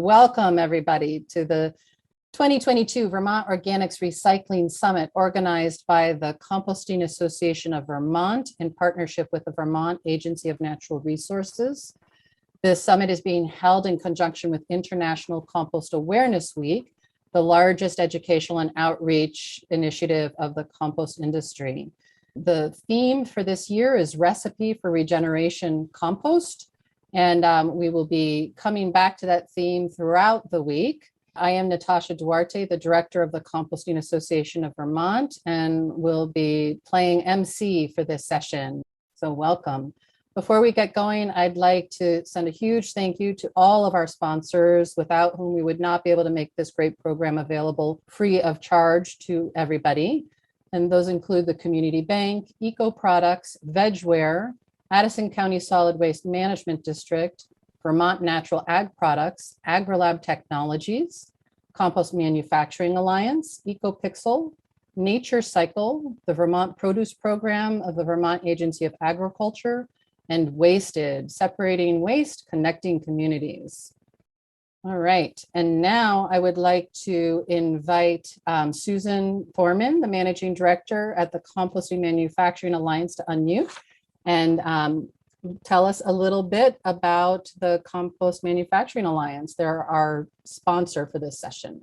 Welcome everybody to the 2022 Vermont Organics Recycling Summit, organized by the Composting Association of Vermont in partnership with the Vermont Agency of Natural Resources. This summit is being held in conjunction with International Compost Awareness Week, the largest educational and outreach initiative of the compost industry. The theme for this year is Recipe for Regeneration Compost. And we will be coming back to that theme throughout the week. I am Natasha Duarte, the director of the Composting Association of Vermont, and will be playing MC for this session. So welcome. Before we get going, I'd like to send a huge thank you to all of our sponsors, without whom we would not be able to make this great program available free of charge to everybody. And those include the Community Bank, Eco Products, VegWare, Addison County Solid Waste Management District, Vermont Natural Ag Products, AgriLab Technologies, Compost Manufacturing Alliance, EcoPixel, Nature Cycle, the Vermont Produce Program of the Vermont Agency of Agriculture, and Wasted, Separating Waste, Connecting Communities. All right, and now I would like to invite Susan Foreman, the Managing Director at the Composting Manufacturing Alliance, to unmute and tell us a little bit about the Compost Manufacturing Alliance. They're our sponsor for this session.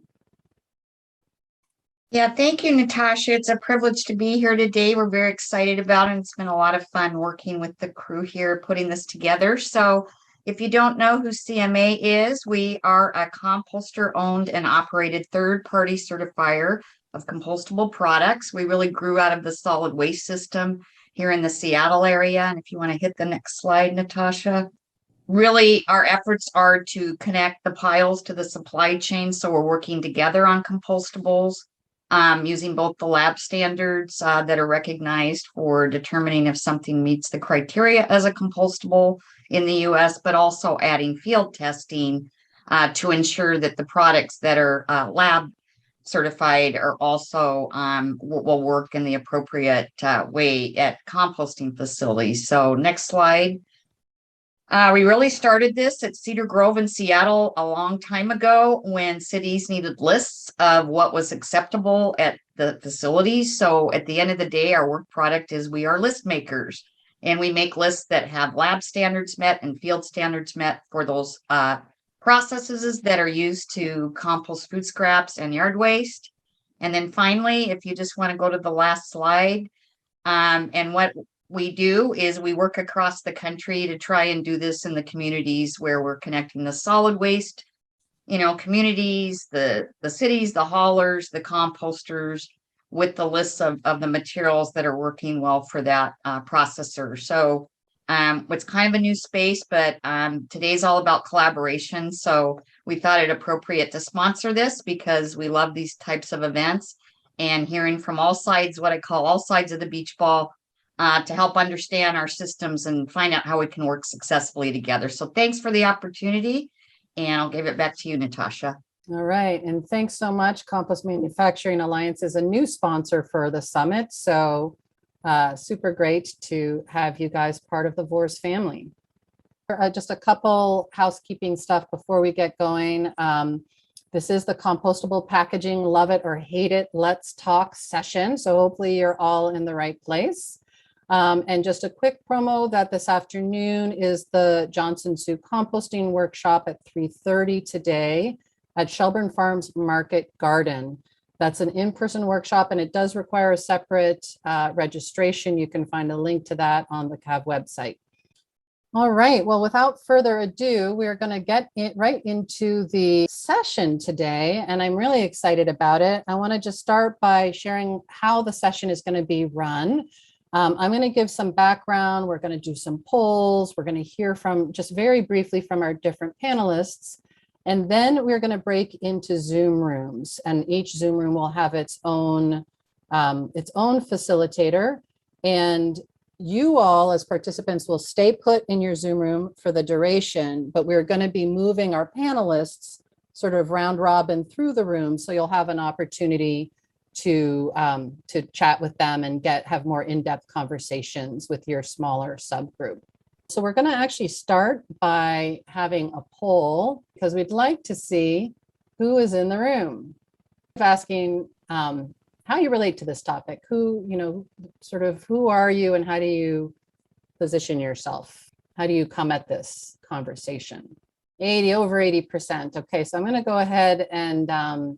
Yeah, thank you, Natasha. It's a privilege to be here today. We're very excited about it. It's been a lot of fun working with the crew here, putting this together. So if you don't know who CMA is, we are a composter owned and operated third-party certifier of compostable products. We really grew out of the solid waste system here in the Seattle area. And if you want to hit the next slide, Natasha. Really, our efforts are to connect the piles to the supply chain. So we're working together on compostables, using both the lab standards that are recognized for determining if something meets the criteria as a compostable in the US, but also adding field testing to ensure that the products that are lab certified are also will work in the appropriate way at composting facilities. So next slide. We really started this at Cedar Grove in Seattle a long time ago when cities needed lists of what was acceptable at the facilities. So at the end of the day, our work product is we are list makers, and we make lists that have lab standards met and field standards met for those processes that are used to compost food scraps and yard waste. And then finally, if you just want to go to the last slide, and what we do is we work across the country to try and do this in the communities where we're connecting the solid waste, communities, the cities, the haulers, the composters, with the lists of the materials that are working well for that processor. So it's kind of a new space, but today's all about collaboration. So we thought it appropriate to sponsor this because we love these types of events and hearing from all sides, what I call all sides of the beach ball, to help understand our systems and find out how we can work successfully together. So thanks for the opportunity, and I'll give it back to you, Natasha. All right, and thanks so much. Compost Manufacturing Alliance is a new sponsor for the summit, so super great to have you guys part of the VORS family. Just a couple housekeeping stuff before we get going. This is the compostable packaging, love it or hate it, let's talk session. So hopefully you're all in the right place. And just a quick promo that this afternoon is the Johnson Sioux composting workshop at 3:30 today at Shelburne Farms Market Garden. That's an in-person workshop, and it does require a separate registration. You can find a link to that on the CAV website. All right, well, without further ado, we're going to get right into the session today, and I'm really excited about it. I want to just start by sharing how the session is going to be run. I'm going to give some background. We're going to do some polls. We're going to hear from, just very briefly, from our different panelists. And then we're going to break into Zoom rooms, and each Zoom room will have its own facilitator. And you all as participants will stay put in your Zoom room for the duration, but we're going to be moving our panelists sort of round robin through the room. So you'll have an opportunity to chat with them and have more in-depth conversations with your smaller subgroup. So we're going to actually start by having a poll because we'd like to see who is in the room. Asking how you relate to this topic, sort of who are you and how do you position yourself? How do you come at this conversation? Over 80%. Okay, so I'm going to go ahead and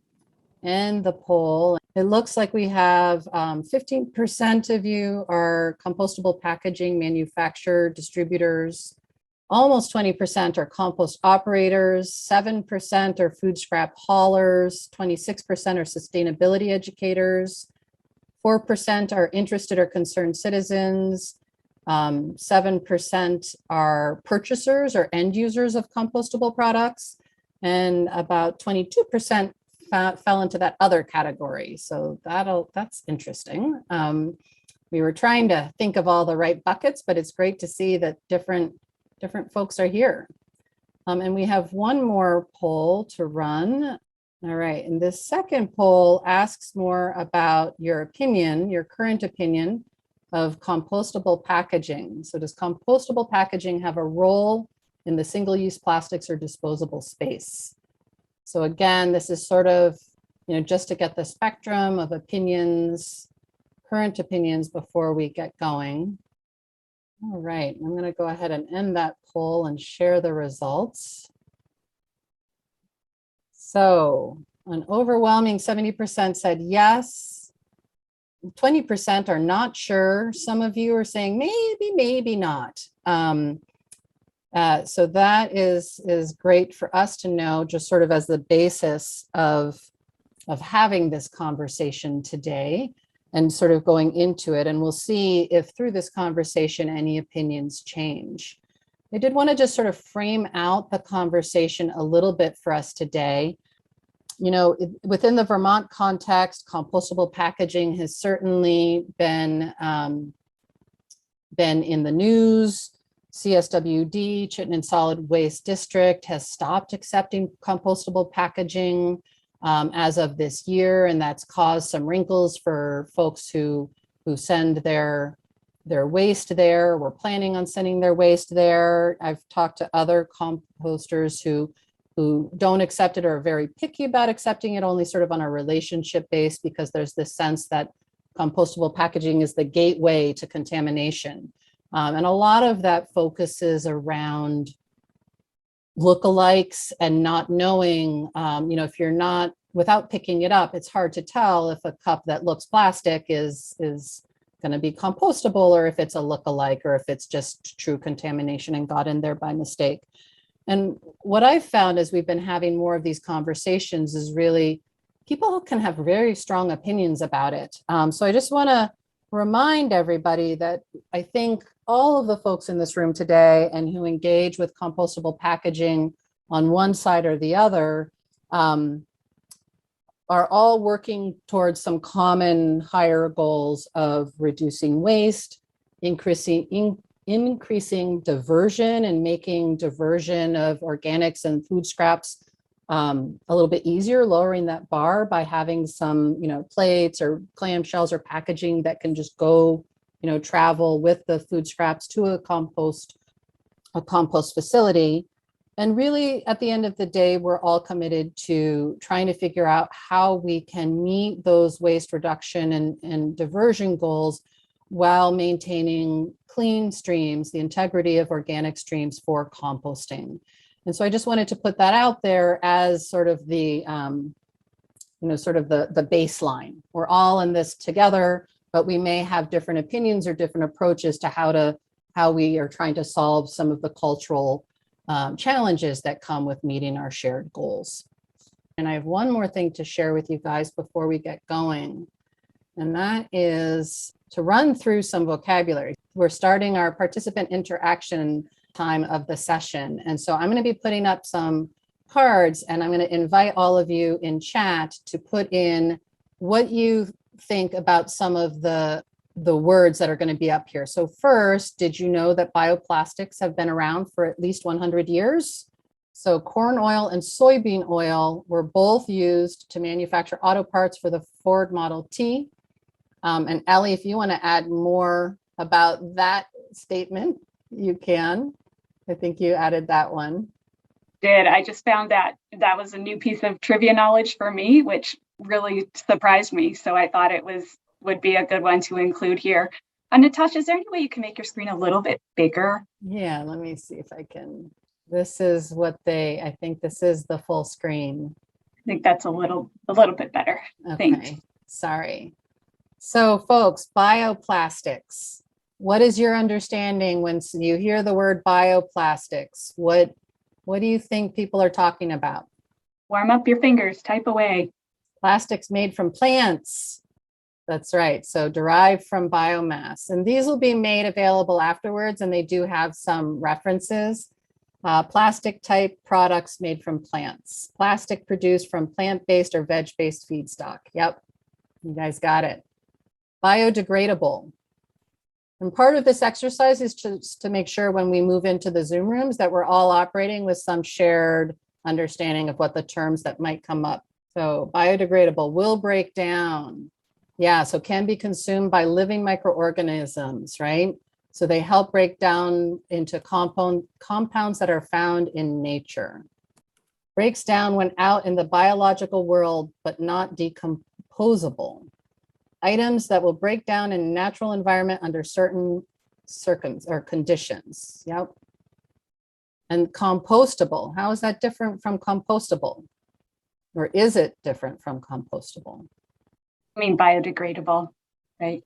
end the poll. It looks like we have 15% of you are compostable packaging manufacturer distributors. Almost 20% are compost operators, 7% are food scrap haulers, 26% are sustainability educators, 4% are interested or concerned citizens, 7% are purchasers or end users of compostable products, and about 22% fell into that other category. So that's interesting. We were trying to think of all the right buckets, but it's great to see that different folks are here. And we have one more poll to run. All right, and this second poll asks more about your opinion, your current opinion of compostable packaging. So does compostable packaging have a role in the single-use plastics or disposable space? So again, this is sort of, just to get the spectrum of opinions, current opinions before we get going. All right, I'm going to go ahead and end that poll and share the results. So an overwhelming 70% said yes. 20% are not sure. Some of you are saying maybe, maybe not. So that is great for us to know, just sort of as the basis of having this conversation today and sort of going into it. And we'll see if through this conversation, any opinions change. I did want to just sort of frame out the conversation a little bit for us today. Within the Vermont context, compostable packaging has certainly been in the news. CSWD, Chittenden Solid Waste District, has stopped accepting compostable packaging as of this year, and that's caused some wrinkles for folks who send their waste there. We're planning on sending their waste there. I've talked to other composters who don't accept it or are very picky about accepting it, only sort of on a relationship base, because there's this sense that compostable packaging is the gateway to contamination. And a lot of that focuses around lookalikes and not knowing, if you're not, without picking it up, it's hard to tell if a cup that looks plastic is going to be compostable, or if it's a lookalike, or if it's just true contamination and got in there by mistake. And what I've found as we've been having more of these conversations is really people can have very strong opinions about it. So I just want to remind everybody that I think all of the folks in this room today and who engage with compostable packaging on one side or the other are all working towards some common higher goals of reducing waste, increasing diversion and making diversion of organics and food scraps a little bit easier, lowering that bar by having some, plates or clamshells or packaging that can just go, travel with the food scraps to a compost facility. And really, at the end of the day, we're all committed to trying to figure out how we can meet those waste reduction and diversion goals while maintaining clean streams, the integrity of organic streams for composting. And so I just wanted to put that out there as sort of the, the baseline. We're all in this together, but we may have different opinions or different approaches to how we are trying to solve some of the cultural challenges that come with meeting our shared goals. And I have one more thing to share with you guys before we get going, and that is to run through some vocabulary. We're starting our participant interaction time of the session. And so I'm going to be putting up some cards, and I'm going to invite all of you in chat to put in what you think about some of the words that are going to be up here. So first, did you know that bioplastics have been around for at least 100 years? So corn oil and soybean oil were both used to manufacture auto parts for the Ford Model T. And Elly, if you want to add more about that statement. You can. I think you added that one. Did. I just found that that was a new piece of trivia knowledge for me, which really surprised me. So I thought it would be a good one to include here. Natasha, is there any way you can make your screen a little bit bigger? Yeah, let me see if I can. This is what I think this is the full screen. I think that's a little bit better. Thanks. Okay, sorry. So folks, bioplastics. What is your understanding when you hear the word bioplastics? What do you think people are talking about? Warm up your fingers, type away. Plastics made from plants. That's right. So derived from biomass. And these will be made available afterwards, and they do have some references. Plastic type products made from plants. Plastic produced from plant-based or veg-based feedstock. Yep, you guys got it. Biodegradable. And part of this exercise is just to make sure when we move into the Zoom rooms that we're all operating with some shared understanding of what the terms that might come up. So biodegradable will break down. Yeah, so can be consumed by living microorganisms, right? So they help break down into compounds that are found in nature. Breaks down when out in the biological world, but not decomposable. Items that will break down in a natural environment under certain conditions. Yep. And compostable. How is that different from compostable? Or is it different from compostable? I mean, biodegradable, right?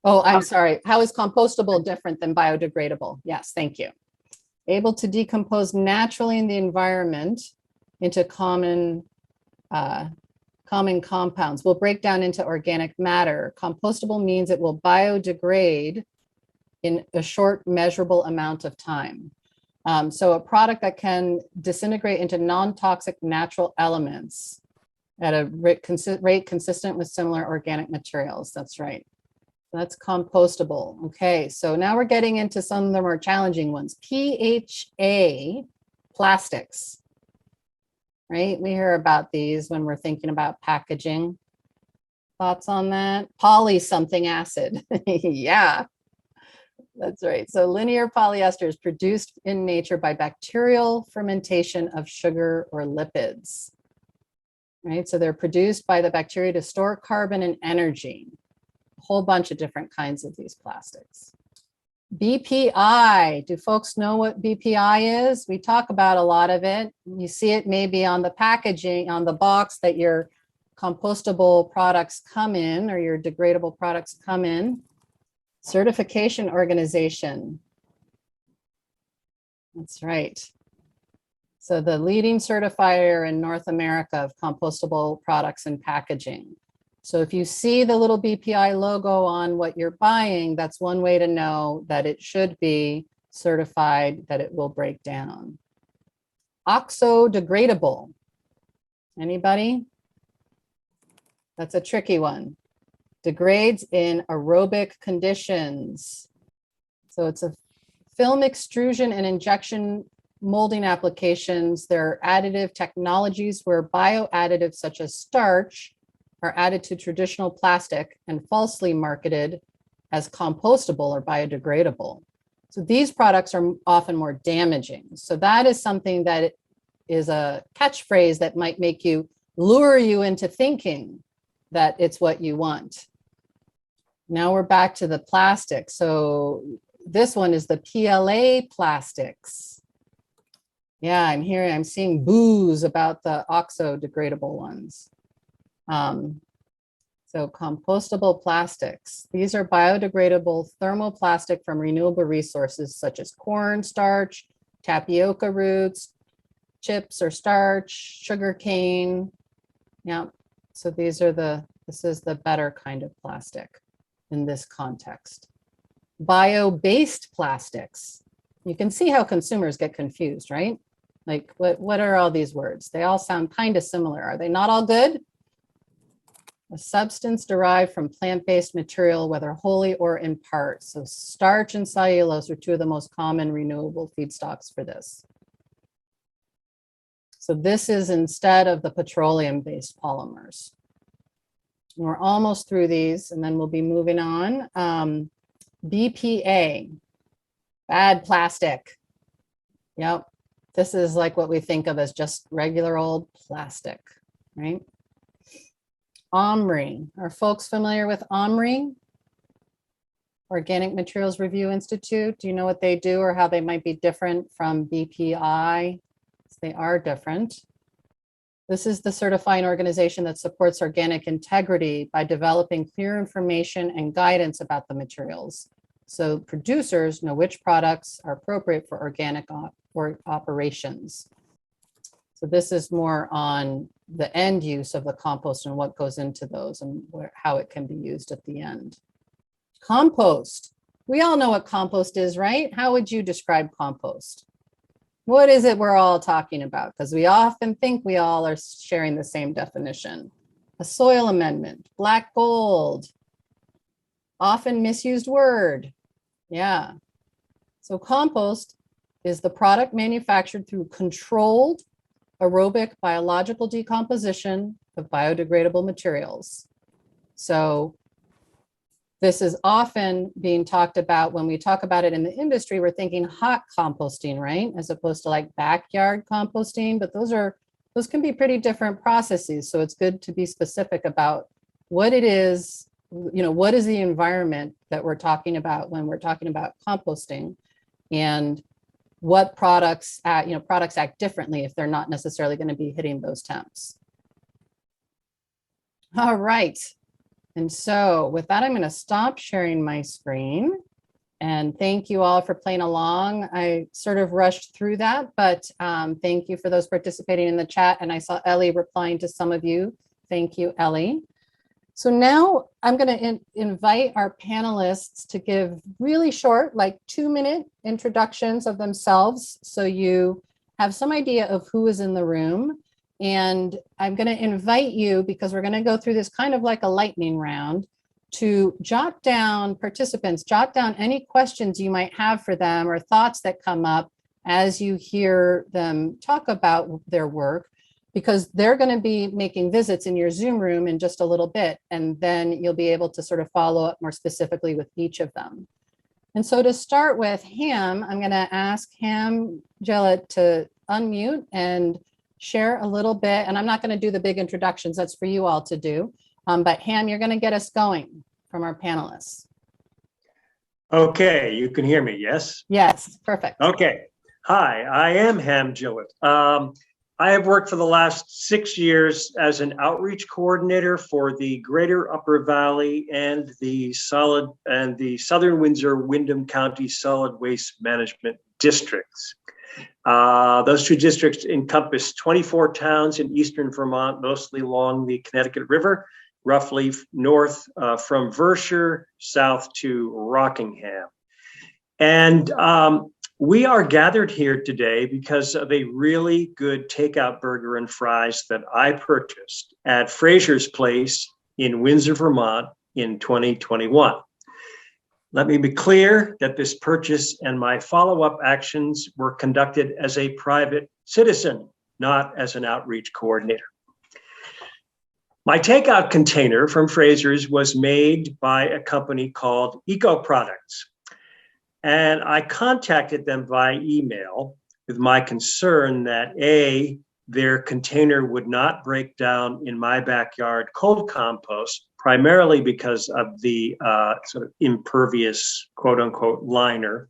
Oh, I'm sorry. How is compostable different than biodegradable? Yes, thank you. Able to decompose naturally in the environment into common compounds, will break down into organic matter. Compostable means it will biodegrade in a short measurable amount of time. So a product that can disintegrate into non-toxic natural elements at a rate consistent with similar organic materials. That's right. That's compostable. Okay, so now we're getting into some of the more challenging ones. PHA plastics, right? We hear about these when we're thinking about packaging. Thoughts on that? Poly something acid. Yeah, that's right. So linear polyester is produced in nature by bacterial fermentation of sugar or lipids, right? So they're produced by the bacteria to store carbon and energy. A whole bunch of different kinds of these plastics. BPI, do folks know what BPI is? We talk about a lot of it. You see it maybe on the packaging, on the box that your compostable products come in or your degradable products come in. Certification organization. That's right. So the leading certifier in North America of compostable products and packaging. So if you see the little BPI logo on what you're buying, that's one way to know that it should be certified that it will break down. Oxo-degradable. Anybody? That's a tricky one. Degrades in aerobic conditions. So it's a film extrusion and injection molding applications. There are additive technologies where bioadditives such as starch are added to traditional plastic and falsely marketed as compostable or biodegradable. So these products are often more damaging. So that is something that is a catchphrase that might make you lure you into thinking that it's what you want. Now we're back to the plastic. So this one is the PLA plastics. Yeah, I'm seeing boos about the oxo-degradable ones. So compostable plastics. These are biodegradable thermoplastic from renewable resources such as corn starch, tapioca roots, chips or starch, sugar cane. Yeah, so this is the better kind of plastic in this context. Bio-based plastics. You can see how consumers get confused, right? Like what are all these words? They all sound kind of similar. Are they not all good? A substance derived from plant-based material, whether wholly or in part. So starch and cellulose are two of the most common renewable feedstocks for this. So this is instead of the petroleum-based polymers. We're almost through these and then we'll be moving on. BPA. Bad plastic. Yep. This is like what we think of as just regular old plastic, right? OMRI. Are folks familiar with OMRI? Organic Materials Review Institute. Do you know what they do or how they might be different from BPI? They are different. This is the certifying organization that supports organic integrity by developing clear information and guidance about the materials, so producers know which products are appropriate for organic operations. So this is more on the end use of the compost and what goes into those and how it can be used at the end. Compost. We all know what compost is, right? How would you describe compost? What is it we're all talking about? Because we often think we all are sharing the same definition. A soil amendment, black gold, often misused word. Yeah. So compost is the product manufactured through controlled aerobic biological decomposition of biodegradable materials. So this is often being talked about when we talk about it in the industry, we're thinking hot composting, right? As opposed to like backyard composting, but those can be pretty different processes. So it's good to be specific about what it is, what is the environment that we're talking about when we're talking about composting, and what products act differently if they're not necessarily going to be hitting those temps. All right. And so with that, I'm going to stop sharing my screen. And thank you all for playing along. I sort of rushed through that, but thank you for those participating in the chat. And I saw Elly replying to some of you. Thank you, Elly. So now I'm going to invite our panelists to give really short, like 2-minute introductions of themselves, so you have some idea of who is in the room. And I'm going to invite you, because we're going to go through this kind of like a lightning round, to jot down, participants, jot down any questions you might have for them or thoughts that come up as you hear them talk about their work, because they're going to be making visits in your Zoom room in just a little bit, and then you'll be able to sort of follow up more specifically with each of them. And so to start with Ham, I'm going to ask Ham Gillett to unmute and share a little bit, and I'm not going to do the big introductions, that's for you all to do, but Ham, you're going to get us going from our panelists. Okay, you can hear me, yes? Yes, perfect. Okay, hi, I am Ham Gillett. I have worked for the last 6 years as an outreach coordinator for the Greater Upper Valley and the Southern Windsor Windham County Solid Waste Management Districts. Those two districts encompass 24 towns in eastern Vermont, mostly along the Connecticut River, roughly north from Vermont, south to Rockingham. And we are gathered here today because of a really good takeout burger and fries that I purchased at Fraser's Place in Windsor, Vermont in 2021. Let me be clear that this purchase and my follow-up actions were conducted as a private citizen, not as an outreach coordinator. My takeout container from Fraser's was made by a company called Eco Products. And I contacted them via email with my concern that A, their container would not break down in my backyard cold compost, primarily because of the sort of impervious, quote unquote, liner.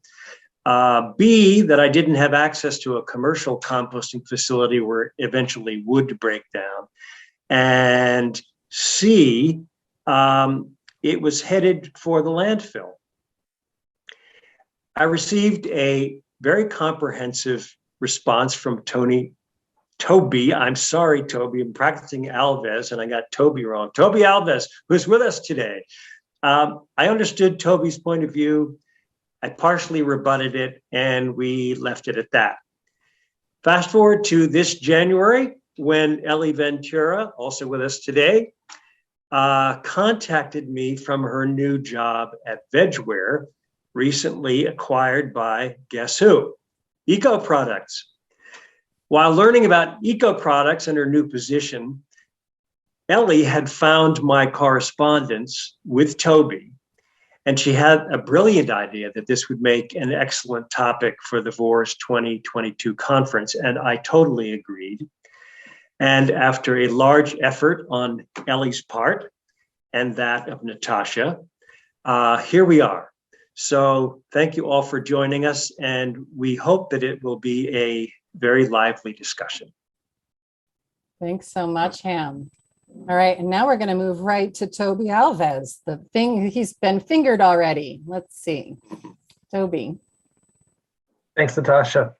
B, that I didn't have access to a commercial composting facility where it eventually would break down. And C, it was headed for the landfill. I received a very comprehensive response from Toby. I'm sorry, Toby, I'm practicing Alves and I got Toby wrong. Toby Alves, who's with us today. I understood Toby's point of view. I partially rebutted it and we left it at that. Fast forward to this January when Elly Ventura, also with us today, contacted me from her new job at VegWare, recently acquired by, guess who? Eco Products. While learning about Eco Products and her new position, Elly had found my correspondence with Toby And she had a brilliant idea that this would make an excellent topic for the VORS 2022 conference, and I totally agreed. And after a large effort on Elly's part and that of Natasha, here we are. So thank you all for joining us, and we hope that it will be a very lively discussion. Thanks so much, Ham. All right, and now we're going to move right to Toby Alves. He's been fingered already. Let's see. Toby. Thanks, Natasha.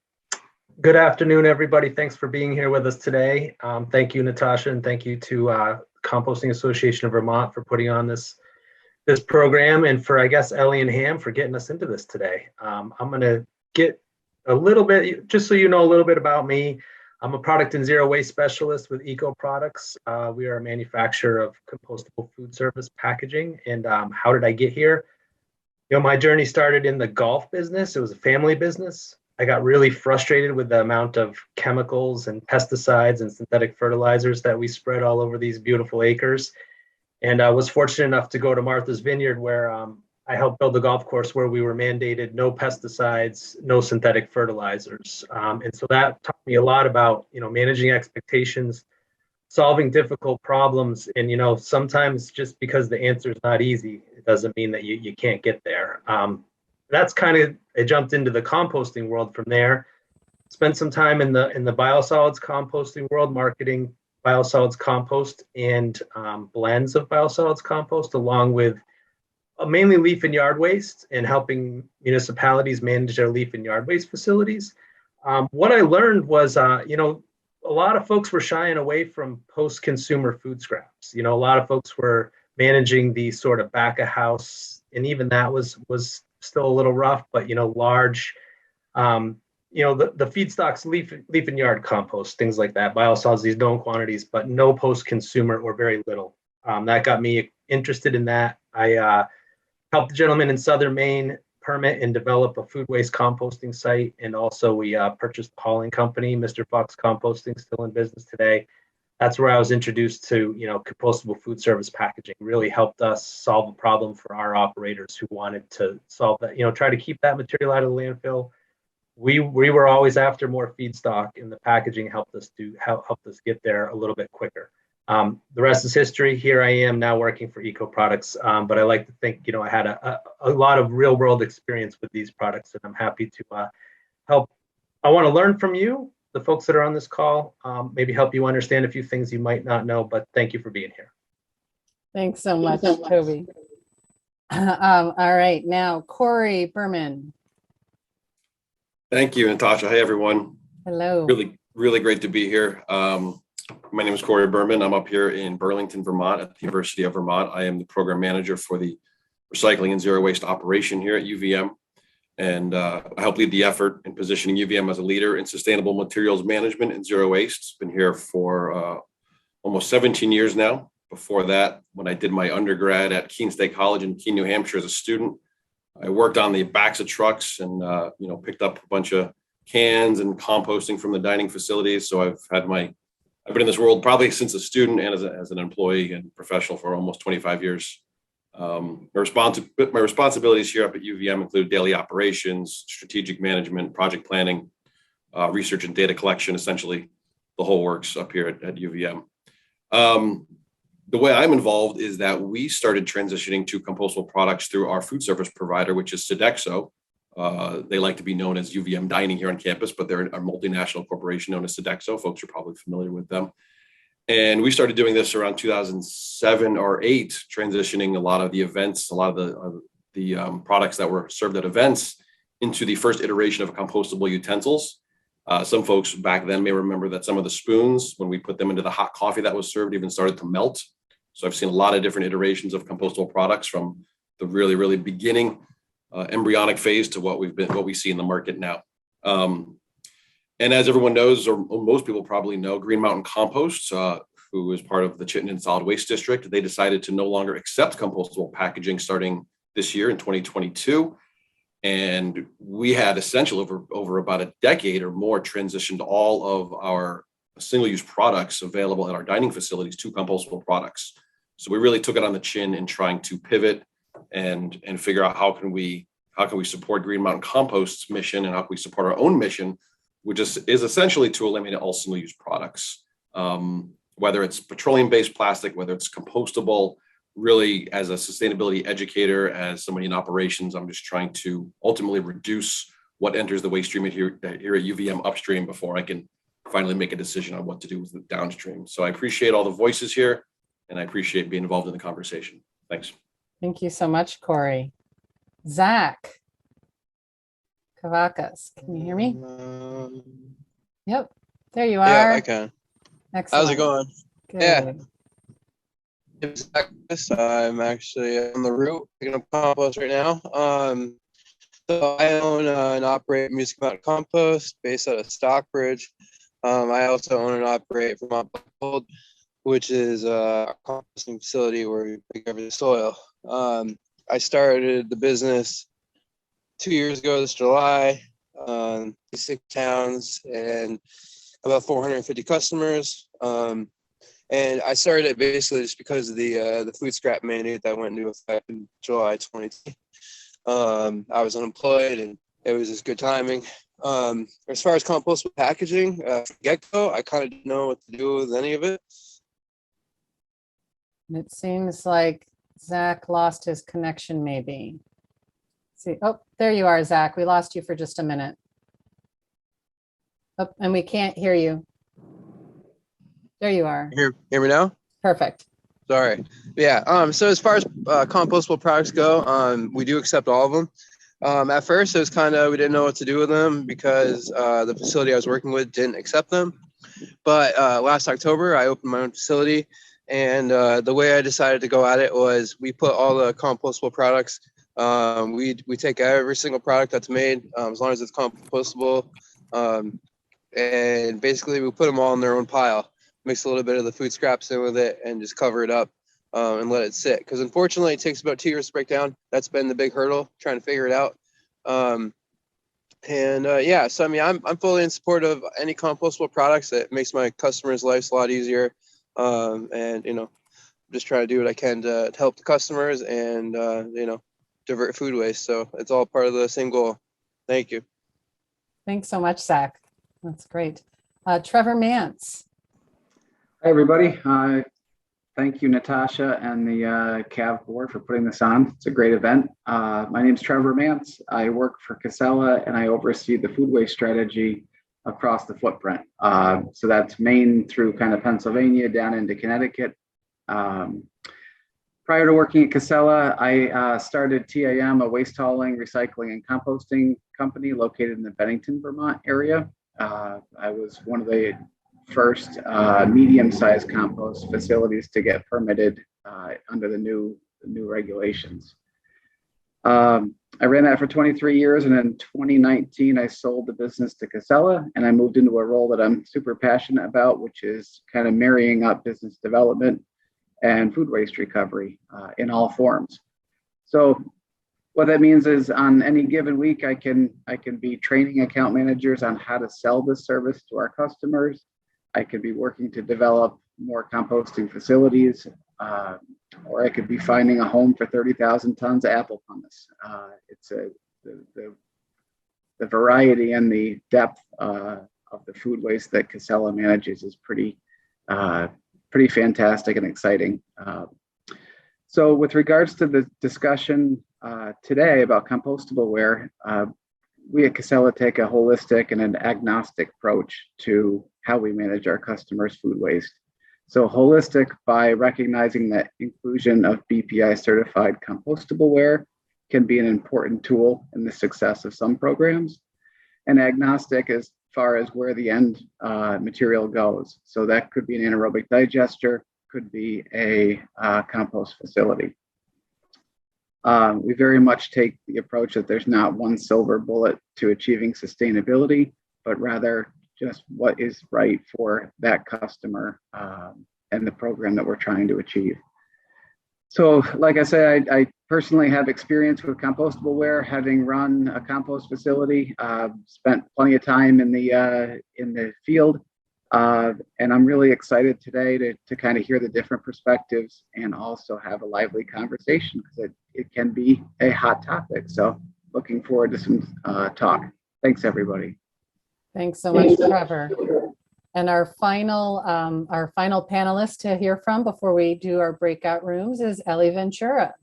Good afternoon, everybody. Thanks for being here with us today. Thank you, Natasha, and thank you to Composting Association of Vermont for putting on this program, and for, I guess, Elly and Ham for getting us into this today. I'm going to get a little bit, just so you know a little bit about me. I'm a product and zero waste specialist with Eco Products. We are a manufacturer of compostable food service packaging. And how did I get here? You know, my journey started in the golf business. It was a family business. I got really frustrated with the amount of chemicals and pesticides and synthetic fertilizers that we spread all over these beautiful acres. And I was fortunate enough to go to Martha's Vineyard, where I helped build a golf course where we were mandated no pesticides, no synthetic fertilizers. And so that taught me a lot about, you know, managing expectations, solving difficult problems. And, you know, sometimes just because the answer is not easy, it doesn't mean that you can't get there. That's kind of, I jumped into the composting world from there. Spent some time in the biosolids composting world, marketing biosolids compost and blends of biosolids compost, along with mainly leaf and yard waste, and helping municipalities manage their leaf and yard waste facilities. What I learned was, you know, a lot of folks were shying away from post-consumer food scraps. You know, a lot of folks were managing the sort of back of house, and even that was still a little rough, but, you know, large, you know, the feedstocks, leaf and yard compost, things like that, biosolids, these known quantities, but no post-consumer or very little. That got me interested in that. I helped the gentleman in Southern Maine permit and develop a food waste composting site. And also we purchased the hauling company, Mr. Fox Composting, still in business today. That's where I was introduced to, you know, compostable food service packaging. Really helped us solve a problem for our operators who wanted to solve that, you know, try to keep that material out of the landfill. We were always after more feedstock, and the packaging helped us get there a little bit quicker. The rest is history. Here I am now working for Eco Products, but I like to think, you know, I had a lot of real world experience with these products, and I'm happy to help. I want to learn from you, the folks that are on this call, maybe help you understand a few things you might not know, but thank you for being here. Thanks so much, Toby. All right, now Corey Berman. Thank you, Natasha. Hey, everyone. Hello. Really great to be here. My name is Corey Berman. I'm up here in Burlington, Vermont at the University of Vermont. I am the program manager for the recycling and zero waste operation here at UVM. And I help lead the effort in positioning UVM as a leader in sustainable materials management and zero waste. Been here for almost 17 years now. Before that, when I did my undergrad at Keene State College in Keene, New Hampshire as a student, I worked on the backs of trucks and, you know, picked up a bunch of cans and composting from the dining facilities. So I've been in this world probably since a student and as an employee and professional for almost 25 years. My responsibilities here up at UVM include daily operations, strategic management, project planning, research and data collection, essentially the whole works up here at UVM. The way I'm involved is that we started transitioning to compostable products through our food service provider, which is Sodexo. They like to be known as UVM Dining here on campus, but they're a multinational corporation known as Sodexo. Folks are probably familiar with them. And we started doing this around 2007 or 8, transitioning a lot of the events, a lot of the products that were served at events into the first iteration of compostable utensils. Some folks back then may remember that some of the spoons, when we put them into the hot coffee that was served, even started to melt. So I've seen a lot of different iterations of compostable products from the really beginning embryonic phase to what we see in the market now. And as everyone knows, or most people probably know, Green Mountain Compost, who is part of the Chittenden Solid Waste District, they decided to no longer accept compostable packaging starting this year in 2022. And we had essentially over about a decade or more transitioned all of our single-use products available at our dining facilities to compostable products. So we really took it on the chin in trying to pivot and figure out how can we support Green Mountain Compost's mission, and how can we support our own mission, which is essentially to eliminate all single-use products, whether it's petroleum-based plastic, whether it's compostable. Really, as a sustainability educator, as somebody in operations, I'm just trying to ultimately reduce what enters the waste stream here at UVM upstream before I can finally make a decision on what to do with the downstream. So I appreciate all the voices here, and I appreciate being involved in the conversation. Thanks. Thank you so much, Corey. Zach Cavacas, can you hear me? Yep, there you are. Yeah, I can. Excellent. How's it going? Good. Yeah. I'm actually on the route picking up compost right now. So I own and operate Music Mountain Compost based out of Stockbridge. I also own and operate Vermont, which is a composting facility where we pick up the soil. I started the business 2 years ago this July, 6 towns and about 450 customers. And I started it basically just because of the food scrap mandate that went into effect in July 2020. I was unemployed and it was just good timing. As far as compostable packaging, get-go, I kind of didn't know what to do with any of it. It seems like Zach lost his connection maybe. See, oh, there you are, Zach. We lost you for just a minute. Oh, and we can't hear you. There you are. Hear me now? Perfect. Sorry. Yeah. So as far as compostable products go, we do accept all of them. At first, it was kind of, we didn't know what to do with them because the facility I was working with didn't accept them. But last October, I opened my own facility, and the way I decided to go at it was we put all the compostable products. We take every single product that's made, as long as it's compostable, and basically we put them all in their own pile. Mix a little bit of the food scraps in with it and just cover it up and let it sit. Because unfortunately, it takes about 2 years to break down. That's been the big hurdle, trying to figure it out. Yeah, so I mean, I'm fully in support of any compostable products. That makes my customers' lives a lot easier. And you know, just try to do what I can to help the customers and you know, divert food waste. So it's all part of the same goal. Thank you. Thanks so much, Zach. That's great. Trevor Mance. Hi, everybody. Thank you, Natasha and the CAV board for putting this on. It's a great event. My name is Trevor Mance. I work for Casella and I oversee the food waste strategy across the footprint. So that's Maine through kind of Pennsylvania down into Connecticut. Prior to working at Casella, I started TAM, a waste hauling, recycling, and composting company located in the Bennington, Vermont area. I was one of the first medium-sized compost facilities to get permitted under the new regulations. I ran that for 23 years, and in 2019, I sold the business to Casella, and I moved into a role that I'm super passionate about, which is kind of marrying up business development and food waste recovery in all forms. So what that means is on any given week, I can be training account managers on how to sell this service to our customers. I could be working to develop more composting facilities, or I could be finding a home for 30,000 tons of apple pumice. It's the variety and the depth of the food waste that Casella manages is pretty fantastic and exciting. So with regards to the discussion today about compostable ware, we at Casella take a holistic and an agnostic approach to how we manage our customers' food waste. So holistic by recognizing that inclusion of BPI certified compostable ware can be an important tool in the success of some programs, and agnostic as far as where the end material goes. So that could be an anaerobic digester, could be a compost facility. We very much take the approach that there's not one silver bullet to achieving sustainability, but rather just what is right for that customer and the program that we're trying to achieve. So like I said, I personally have experience with compostable ware, having run a compost facility, spent plenty of time in the field, And I'm really excited today to kind of hear the different perspectives and also have a lively conversation because it can be a hot topic. So looking forward to some talk. Thanks, everybody. Thanks so much, Trevor. And our final panelist to hear from before we do our breakout rooms is Elly Ventura.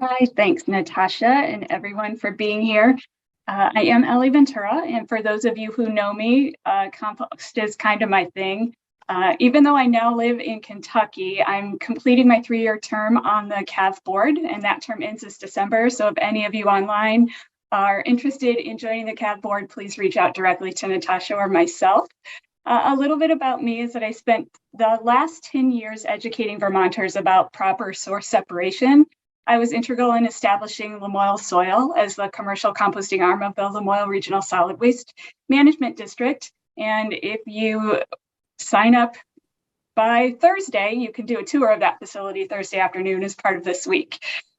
Hi, thanks, Natasha, and everyone for being here. I am Elly Ventura, and for those of you who know me, compost is kind of my thing. Even though I now live in Kentucky, I'm completing my 3-year term on the CAV board, and that term ends this December. So if any of you online are interested in joining the CAV board, please reach out directly to Natasha or myself. A little bit about me is that I spent the last 10 years educating Vermonters about proper source separation. I was integral in establishing Lamoille Soil as the commercial composting arm of the Lamoille Regional Solid Waste Management District. And if you sign up by Thursday, you can do a tour of that facility Thursday afternoon as part of this week.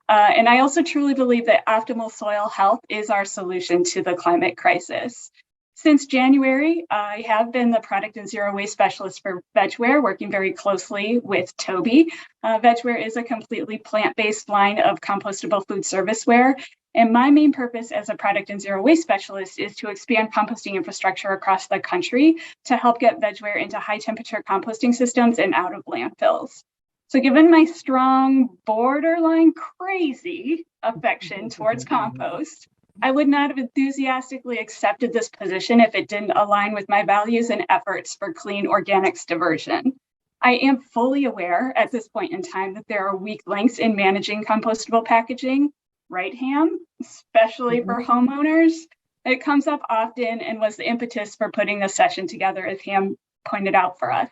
And I also truly believe that optimal soil health is our solution to the climate crisis. Since January, I have been the product and zero waste specialist for VegWare, working very closely with Toby. VegWare is a completely plant-based line of compostable food serviceware. And my main purpose as a product and zero waste specialist is to expand composting infrastructure across the country to help get VegWare into high temperature composting systems and out of landfills. So given my strong, borderline crazy affection towards compost, I would not have enthusiastically accepted this position if it didn't align with my values and efforts for clean organics diversion. I am fully aware at this point in time that there are weak links in managing compostable packaging, right, Ham? Especially for homeowners. It comes up often and was the impetus for putting this session together, as Ham pointed out for us.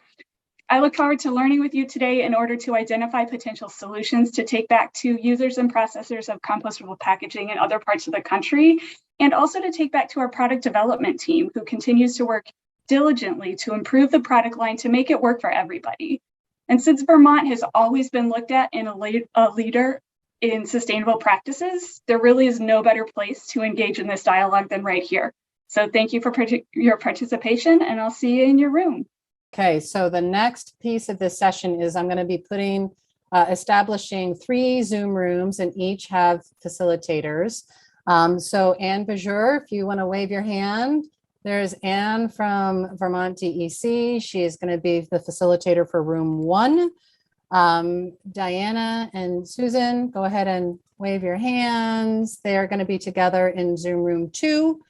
I look forward to learning with you today in order to identify potential solutions to take back to users and processors of compostable packaging in other parts of the country, and also to take back to our product development team, who continues to work diligently to improve the product line to make it work for everybody. And since Vermont has always been looked at in a leader in sustainable practices, there really is no better place to engage in this dialogue than right here. So thank you for your participation, and I'll see you in your room. Okay, so the next piece of this session is I'm going to be establishing 3 Zoom rooms and each have facilitators. So Anne Bajur, if you want to wave your hand. There's Anne from Vermont DEC. She is going to be the facilitator for room 1. Diana and Susan, go ahead and wave your hands. They are going to be together in Zoom room 2.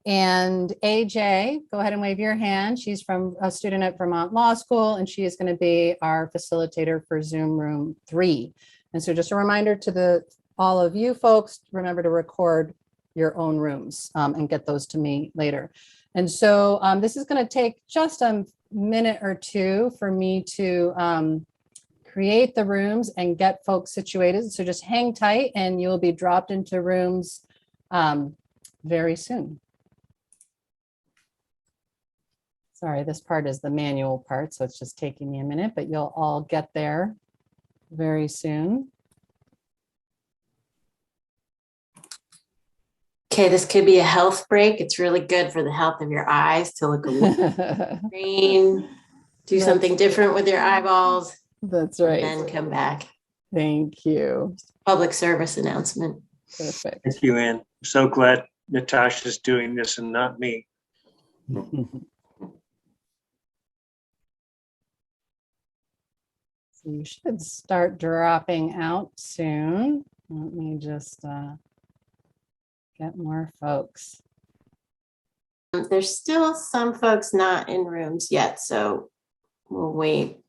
And AJ, go ahead and wave your hand. She's from a student at Vermont Law School, and she is going to be our facilitator for Zoom room 3. And so just a reminder to all of you folks, remember to record your own rooms and get those to me later. And so this is going to take just a minute or two for me to create the rooms and get folks situated. So just hang tight and you'll be dropped into rooms very soon. Sorry, this part is the manual part, so it's just taking me a minute, but you'll all get there very soon. Okay, this could be a health break. It's really good for the health of your eyes to look a little green, do something different with your eyeballs. That's right. And then come back. Thank you. Public service announcement. Perfect. Thank you, Ann. I'm so glad Natasha's doing this and not me. So you should start dropping out soon. Let me just get more folks. There's still some folks not in rooms yet, so we'll wait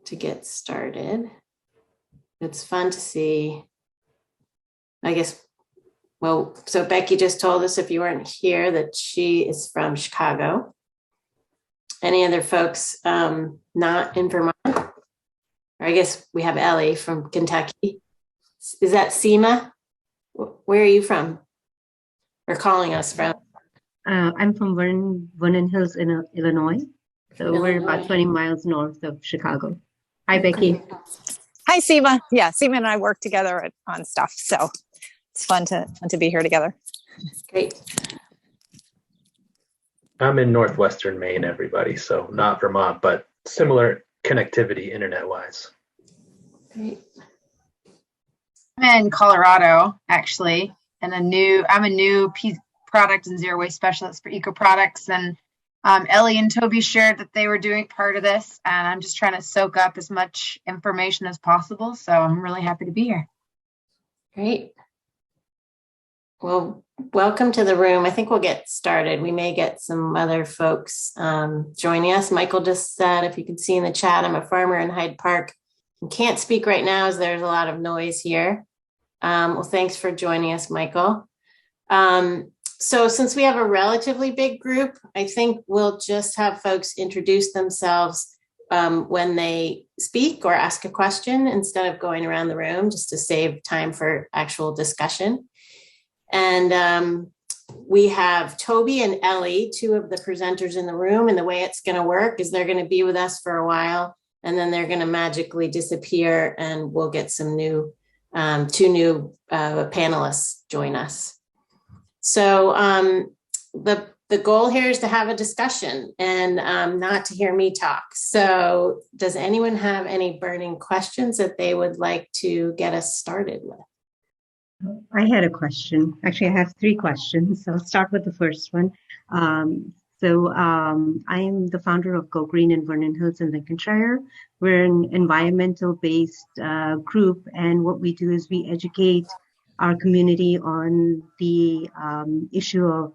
to get started. It's fun to see. I guess, well, so Becky just told us, if you weren't here, that she is from Chicago. Any other folks not in Vermont? Or I guess we have Elly from Kentucky. Is that Seema? Where are you from? Or calling us from? I'm from Vernon Hills in Illinois. So we're about 20 miles north of Chicago. Hi, Becky. Hi, Seema. Yeah, Seema and I work together on stuff. So it's fun to be here together. Great. I'm in northwestern Maine, everybody, so not Vermont, but similar connectivity internet-wise. Great. I'm in Colorado, actually, and I'm a new product and zero waste specialist for eco products. And Elly and Toby shared that they were doing part of this, and I'm just trying to soak up as much information as possible. So I'm really happy to be here. Great. Well, welcome to the room. I think we'll get started. We may get some other folks joining us. Michael just said, if you can see in the chat, I'm a farmer in Hyde Park. I can't speak right now as there's a lot of noise here. Well, thanks for joining us, Michael. So since we have a relatively big group, I think we'll just have folks introduce themselves when they speak or ask a question instead of going around the room, just to save time for actual discussion. And we have Toby and Elly, two of the presenters in the room, and the way it's going to work is they're going to be with us for a while, and then they're going to magically disappear, and we'll get some new, two new panelists join us. So the goal here is to have a discussion and not to hear me talk. So does anyone have any burning questions that they would like to get us started with? I had a question. Actually, I have three questions. So I'll start with the first one. I am the founder of Go Green in Vernon Hills in Lincolnshire. We're an environmental-based group, and what we do is we educate our community on the issue of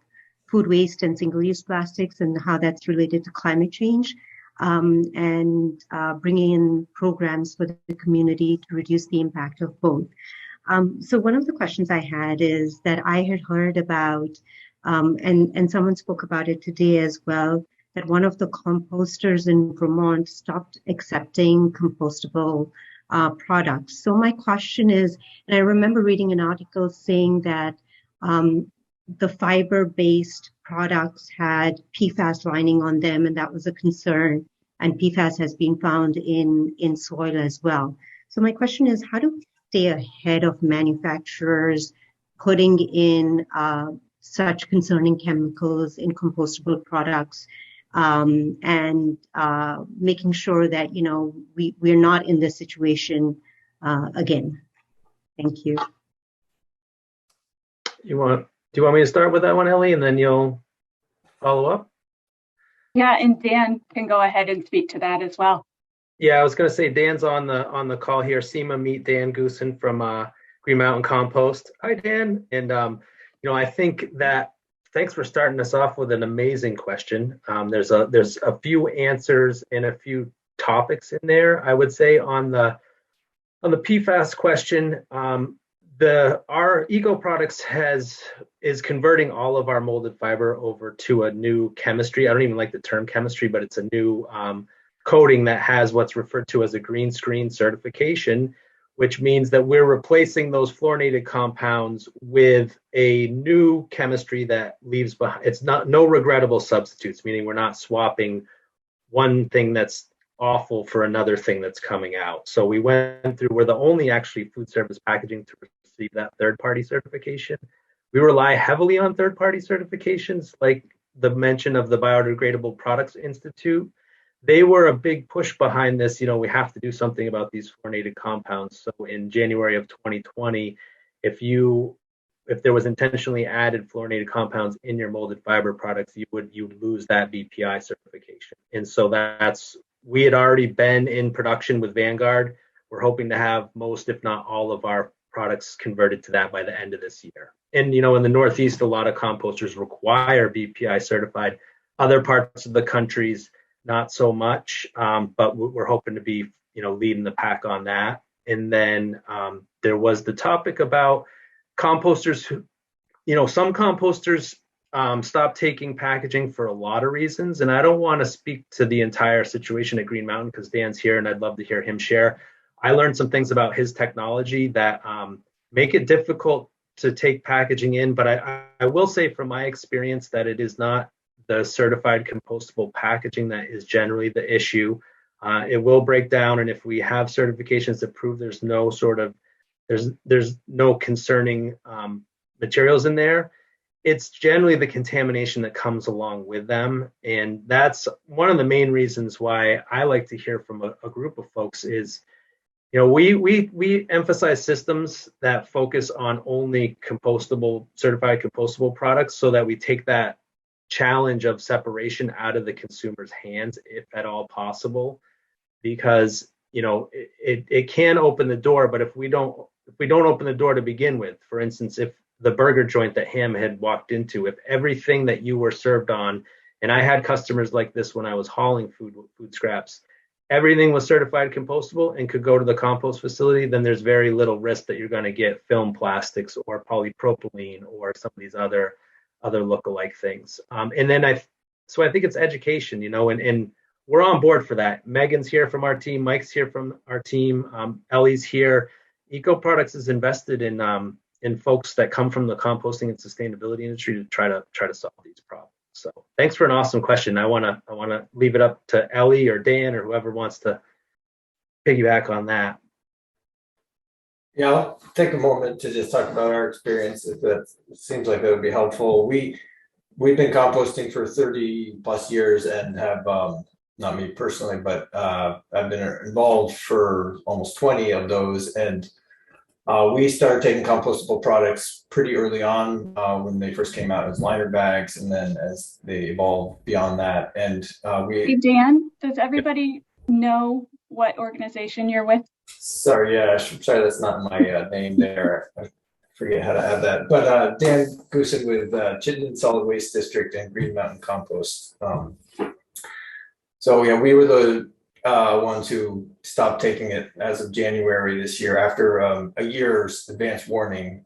food waste and single-use plastics and how that's related to climate change, and bringing in programs for the community to reduce the impact of both. So one of the questions I had is that I had heard about, and someone spoke about it today as well, that one of the composters in Vermont stopped accepting compostable products. So my question is, and I remember reading an article saying that the fiber-based products had PFAS lining on them, and that was a concern, and PFAS has been found in soil as well. So my question is, how do we stay ahead of manufacturers putting in such concerning chemicals in compostable products, and making sure that, you know, we're not in this situation again? Thank you. Do you want me to start with that one, Elly, and then you'll follow up? Yeah, and Dan can go ahead and speak to that as well. Yeah, I was going to say Dan's on the call here. SEMA, meet Dan Goosen from Green Mountain Compost. Hi, Dan. And I think that thanks for starting us off with an amazing question. There's a few answers and a few topics in there. I would say on the PFAS question, our eco products is converting all of our molded fiber over to a new chemistry. I don't even like the term chemistry, but it's a new coating that has what's referred to as a green screen certification, which means that we're replacing those fluorinated compounds with a new chemistry that leaves behind. It's no regrettable substitutes, meaning we're not swapping one thing that's awful for another thing that's coming out. So we went through, we're the only actually food service packaging to receive that third-party certification. We rely heavily on third-party certifications, like the mention of the Biodegradable Products Institute. They were a big push behind this. You know, we have to do something about these fluorinated compounds. So in January of 2020, if there was intentionally added fluorinated compounds in your molded fiber products, you'd lose that BPI certification. And so we had already been in production with Vanguard. We're hoping to have most, if not all, of our products converted to that by the end of this year. And in the Northeast, a lot of composters require BPI certified. Other parts of the countries, not so much, but we're hoping to be, leading the pack on that. And then there was the topic about composters who, some composters stop taking packaging for a lot of reasons. And I don't want to speak to the entire situation at Green Mountain because Dan's here and I'd love to hear him share. I learned some things about his technology that make it difficult to take packaging in, but I will say from my experience that it is not the certified compostable packaging that is generally the issue. It will break down, and if we have certifications that prove there's no concerning materials in there, it's generally the contamination that comes along with them. And that's one of the main reasons why I like to hear from a group of folks is, we emphasize systems that focus on only certified compostable products, so that we take that challenge of separation out of the consumer's hands, if at all possible, because it can open the door, but if we don't open the door to begin with, for instance, if the burger joint that Ham had walked into, if everything that you were served on, and I had customers like this when I was hauling food scraps, everything was certified compostable and could go to the compost facility, then there's very little risk that you're going to get film plastics or polypropylene or some of these other lookalike things. And then I think it's education, and we're on board for that. Megan's here from our team, Mike's here from our team, Elly's here. Eco Products is invested in folks that come from the composting and sustainability industry to try to solve these problems. So thanks for an awesome question. I want to leave it up to Elly or Dan or whoever wants to piggyback on that. Yeah, I'll take a moment to just talk about our experience, if that seems like that would be helpful. We've been composting for 30 plus years and have, not me personally, but I've been involved for almost 20 of those. And we started taking compostable products pretty early on when they first came out as liner bags, and then as they evolved beyond that. And Hey, Dan, does everybody know what organization you're with? Sorry, yeah, sorry, that's not my name there. I forget how to add that. But Dan Goosen with Chittenden Solid Waste District and Green Mountain Compost. So yeah, we were the ones who stopped taking it as of January this year. After a year's advance warning,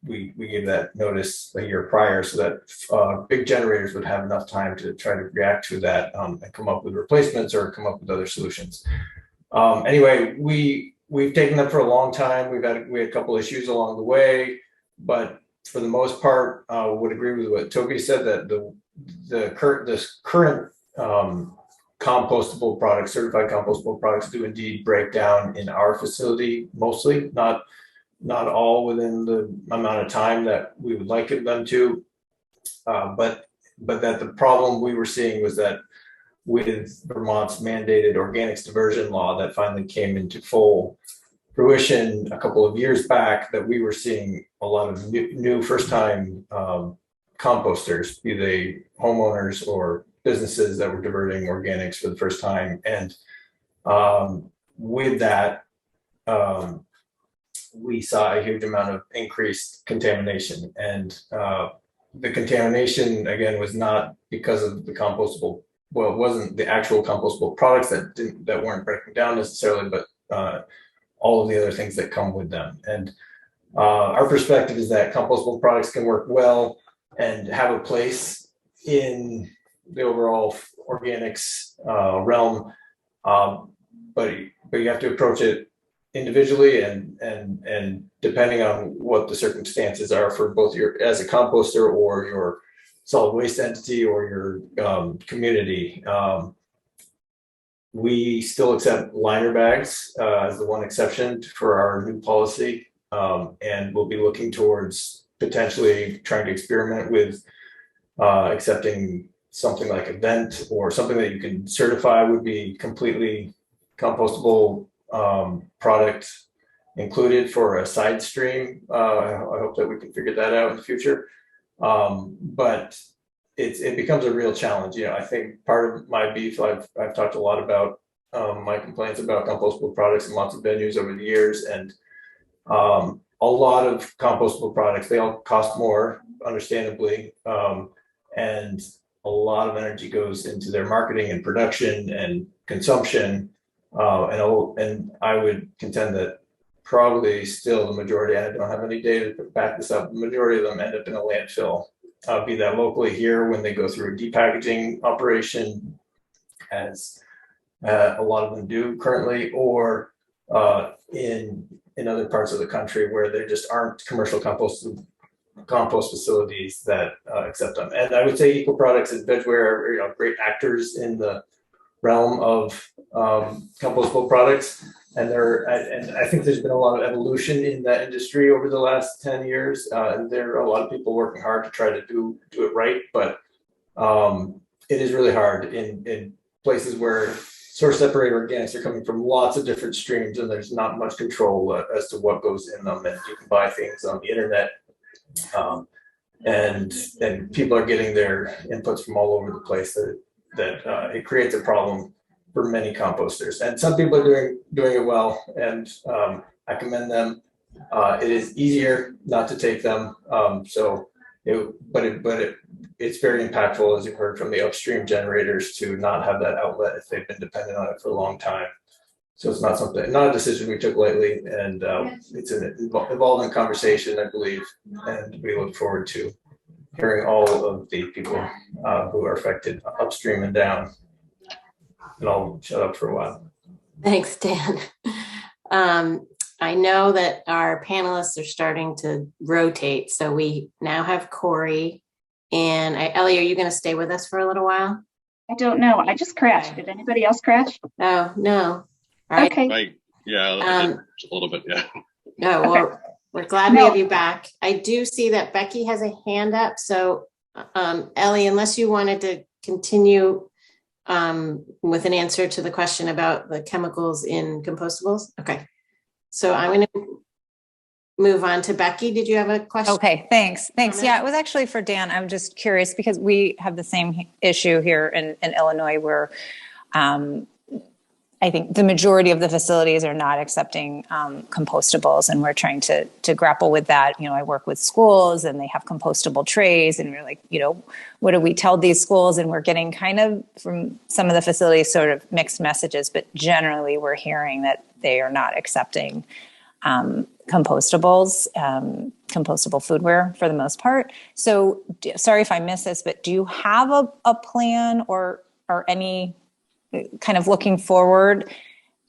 we gave that notice a year prior so that big generators would have enough time to try to react to that and come up with replacements or come up with other solutions. Anyway, we've taken them for a long time. We had a couple issues along the way, but for the most part, would agree with what Toby said, that this current compostable products, certified compostable products, do indeed break down in our facility, mostly, not all within the amount of time that we would like them to, but that the problem we were seeing was that with Vermont's mandated organics diversion law that finally came into full fruition a couple of years back, that we were seeing a lot of new first-time composters, be they homeowners or businesses that were diverting organics for the first time. And with that, we saw a huge amount of increased contamination. And the contamination, again, was not because of the compostable, well, it wasn't the actual compostable products that weren't breaking down necessarily, but all of the other things that come with them. And our perspective is that compostable products can work well and have a place in the overall organics realm, but you have to approach it individually and depending on what the circumstances are for both your as a composter or your solid waste entity or your community. We still accept liner bags as the one exception for our new policy, and we'll be looking towards potentially trying to experiment with accepting something like a vent or something that you can certify would be completely compostable product included for a side stream. I hope that we can figure that out in the future. But it becomes a real challenge. I think part of my beef, I've talked a lot about my complaints about compostable products in lots of venues over the years, and a lot of compostable products, they all cost more, understandably, and a lot of energy goes into their marketing and production and consumption. And I would contend that probably still the majority, I don't have any data to back this up, the majority of them end up in a landfill, be that locally here when they go through a depackaging operation, as a lot of them do currently, or in other parts of the country where there just aren't commercial compost facilities that accept them. And I would say Eco Products and VEGware are great actors in the realm of compostable products. and I think there's been a lot of evolution in that industry over the last 10 years. And there are a lot of people working hard to try to do it right, but it is really hard in places where source separated organics are coming from lots of different streams, and there's not much control as to what goes in them. And you can buy things on the internet, and people are getting their inputs from all over the place. That it creates a problem for many composters, and some people are doing it well, and I commend them. It is easier not to take them, it's very impactful, as you've heard from the upstream generators, to not have that outlet if they've been dependent on it for a long time. So it's not a decision we took lightly, and it's an evolving conversation, I believe, and we look forward to hearing all of the people who are affected upstream and down. And I'll shut up for a while. Thanks, Dan. I know that our panelists are starting to rotate. So we now have Corey and Elly. Are you going to stay with us for a little while? I don't know. I just crashed. Did anybody else crash? Oh, no. All right. Okay. Right. Yeah, a little bit. Yeah. No, well, we're glad we have you back. I do see that Becky has a hand up. So, Elly, unless you wanted to continue with an answer to the question about the chemicals in compostables. Okay. So I'm going to move on to Becky. Did you have a question? Okay, thanks. Yeah, it was actually for Dan. I'm just curious because we have the same issue here in Illinois where I think the majority of the facilities are not accepting compostables, and we're trying to grapple with that. You know, I work with schools and they have compostable trays, and we're like, you know, what do we tell these schools? And we're getting kind of from some of the facilities sort of mixed messages, but generally we're hearing that they are not accepting compostables, compostable foodware for the most part. So sorry if I missed this, but do you have a plan or any kind of looking forward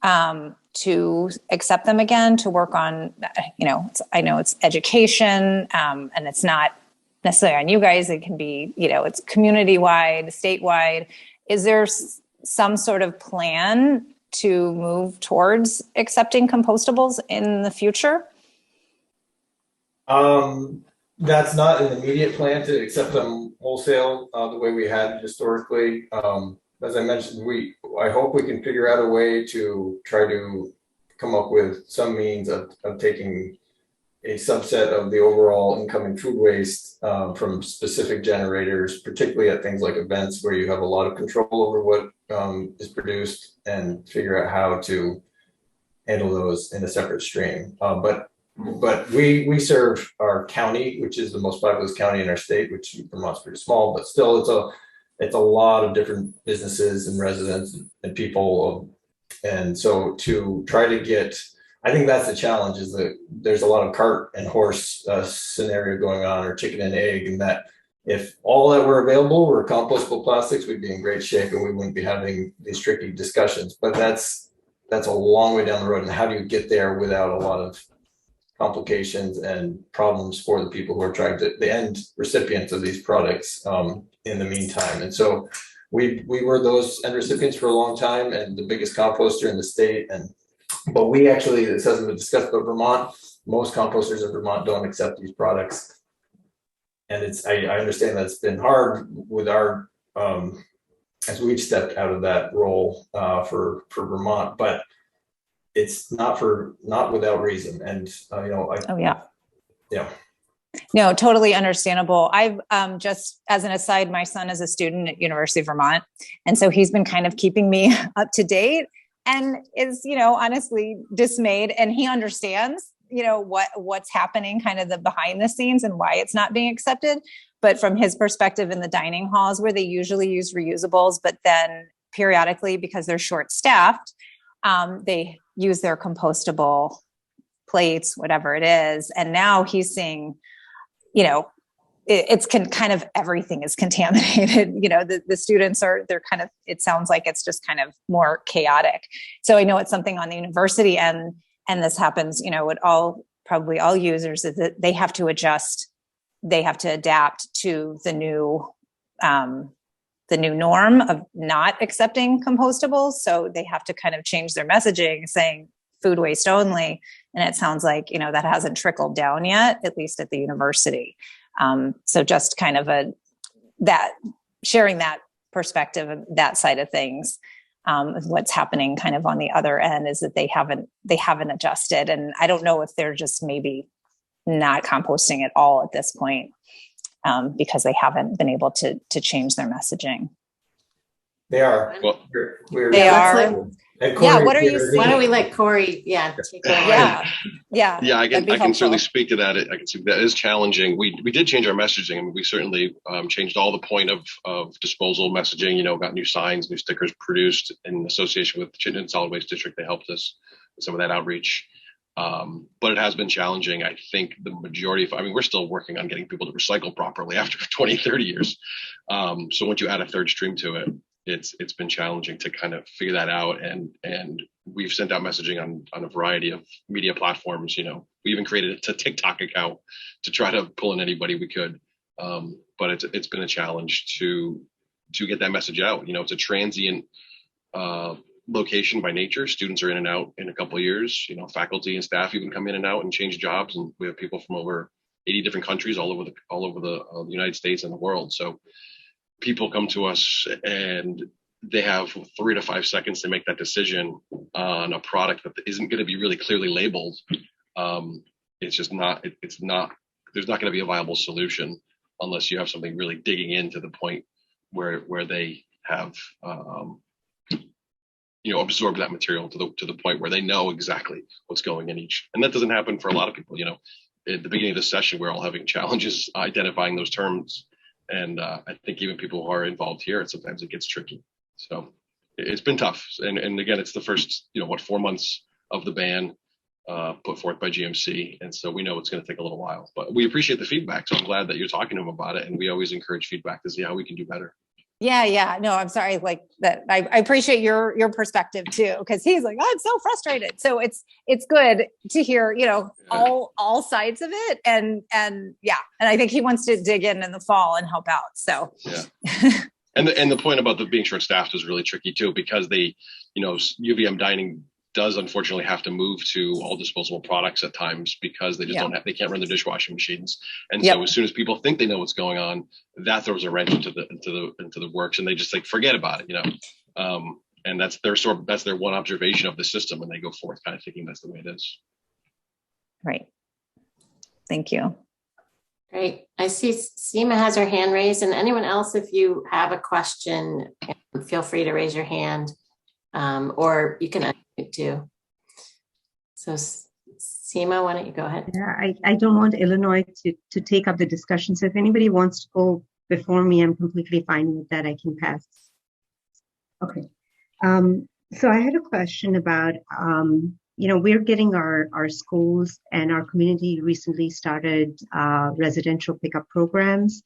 to accept them again, to work on, you know, I know it's education and it's not necessarily on you guys. It can be, you know, it's community-wide, statewide. Is there some sort of plan to move towards accepting compostables in the future? That's not an immediate plan to accept them wholesale the way we had historically. As I mentioned, I hope we can figure out a way to try to come up with some means of taking a subset of the overall incoming food waste from specific generators, particularly at things like events where you have a lot of control over what is produced, and figure out how to handle those in a separate stream. But we serve our county, which is the most populous county in our state, which Vermont's pretty small, but still it's a lot of different businesses and residents and people. And so to try to get, I think that's the challenge, is that there's a lot of cart and horse scenario going on, or chicken and egg, and that if all that were available were compostable plastics, we'd be in great shape and we wouldn't be having these tricky discussions. But that's a long way down the road. And how do you get there without a lot of complications and problems for the people who are trying to, the end recipients of these products in the meantime? And so we were those end recipients for a long time, and the biggest composter in the state. But we actually, this hasn't been discussed, but Vermont, most composters in Vermont don't accept these products. And I understand that's been hard with our, as we've stepped out of that role for Vermont, but it's not without reason. And, you know, yeah. No, totally understandable. I've just, as an aside, my son is a student at University of Vermont. And so he's been kind of keeping me up to date and is, you know, honestly dismayed. And he understands, you know, what's happening, kind of the behind the scenes and why it's not being accepted. But from his perspective, in the dining halls where they usually use reusables, but then periodically, because they're short staffed, they use their compostable plates, whatever it is. And now he's seeing, you know, it's kind of everything is contaminated. You know, the students they're kind of, it sounds like it's just kind of more chaotic. So I know it's something on the university end, and this happens, you know, with probably all users, is that they have to adjust, they have to adapt to the new norm of not accepting compostables. So they have to kind of change their messaging, saying food waste only. And it sounds like, that hasn't trickled down yet, at least at the university. So just kind of sharing that perspective of that side of things. What's happening kind of on the other end is that they haven't adjusted. And I don't know if they're just maybe not composting at all at this point, because they haven't been able to change their messaging. They are. Well, They are. Yeah, what are you seeing? Why don't we let Corey, take it away. Yeah, I can certainly speak to that. I can see that is challenging. We did change our messaging. I mean, we certainly changed all the point of disposal messaging, got new signs, new stickers produced in association with the Chittenden Solid Waste District. They helped us with some of that outreach. But it has been challenging. I think the majority we're still working on getting people to recycle properly after 20, 30 years. So once you add a third stream to it, it's been challenging to kind of figure that out. And we've sent out messaging on a variety of media platforms. We even created a TikTok account to try to pull in anybody we could. But it's been a challenge to get that message out. It's a transient location by nature. Students are in and out in a couple of years. Faculty and staff even come in and out and change jobs. And we have people from over 80 different countries all over the United States and the world. So people come to us and they have 3 to 5 seconds to make that decision on a product that isn't going to be really clearly labeled. It's just not, there's not going to be a viable solution unless you have something really digging into the point where they have, absorbed that material to the point where they know exactly what's going in each. And that doesn't happen for a lot of people. At the beginning of the session, we're all having challenges identifying those terms. And I think even people who are involved here, sometimes it gets tricky. So it's been tough. And again, it's the first, 4 months of the ban put forth by GMC. And so we know it's going to take a little while, but we appreciate the feedback. So I'm glad that you're talking to them about it. And we always encourage feedback to see how we can do better. Yeah. No, I'm sorry. Like that. I appreciate your perspective too, because he's like, I'm so frustrated. So it's good to hear, all sides of it. And I think he wants to dig in the fall and help out. So yeah. And the point about the being short-staffed is really tricky too, because they, UVM dining does unfortunately have to move to all disposable products at times because they just they can't run their dishwashing machines. And so as soon as people think they know what's going on, that throws a wrench into the works, and they just forget about it, and that's their one observation of the system, and they go forth kind of thinking that's the way it is. Right. Thank you. Great. I see Seema has her hand raised, and anyone else, if you have a question, feel free to raise your hand, or you can unmute too. So Seema, why don't you go ahead? Yeah, I don't want Illinois to take up the discussion. So if anybody wants to go before me, I'm completely fine with that. I can pass. Okay. So I had a question about, we're getting our schools and our community recently started residential pickup programs.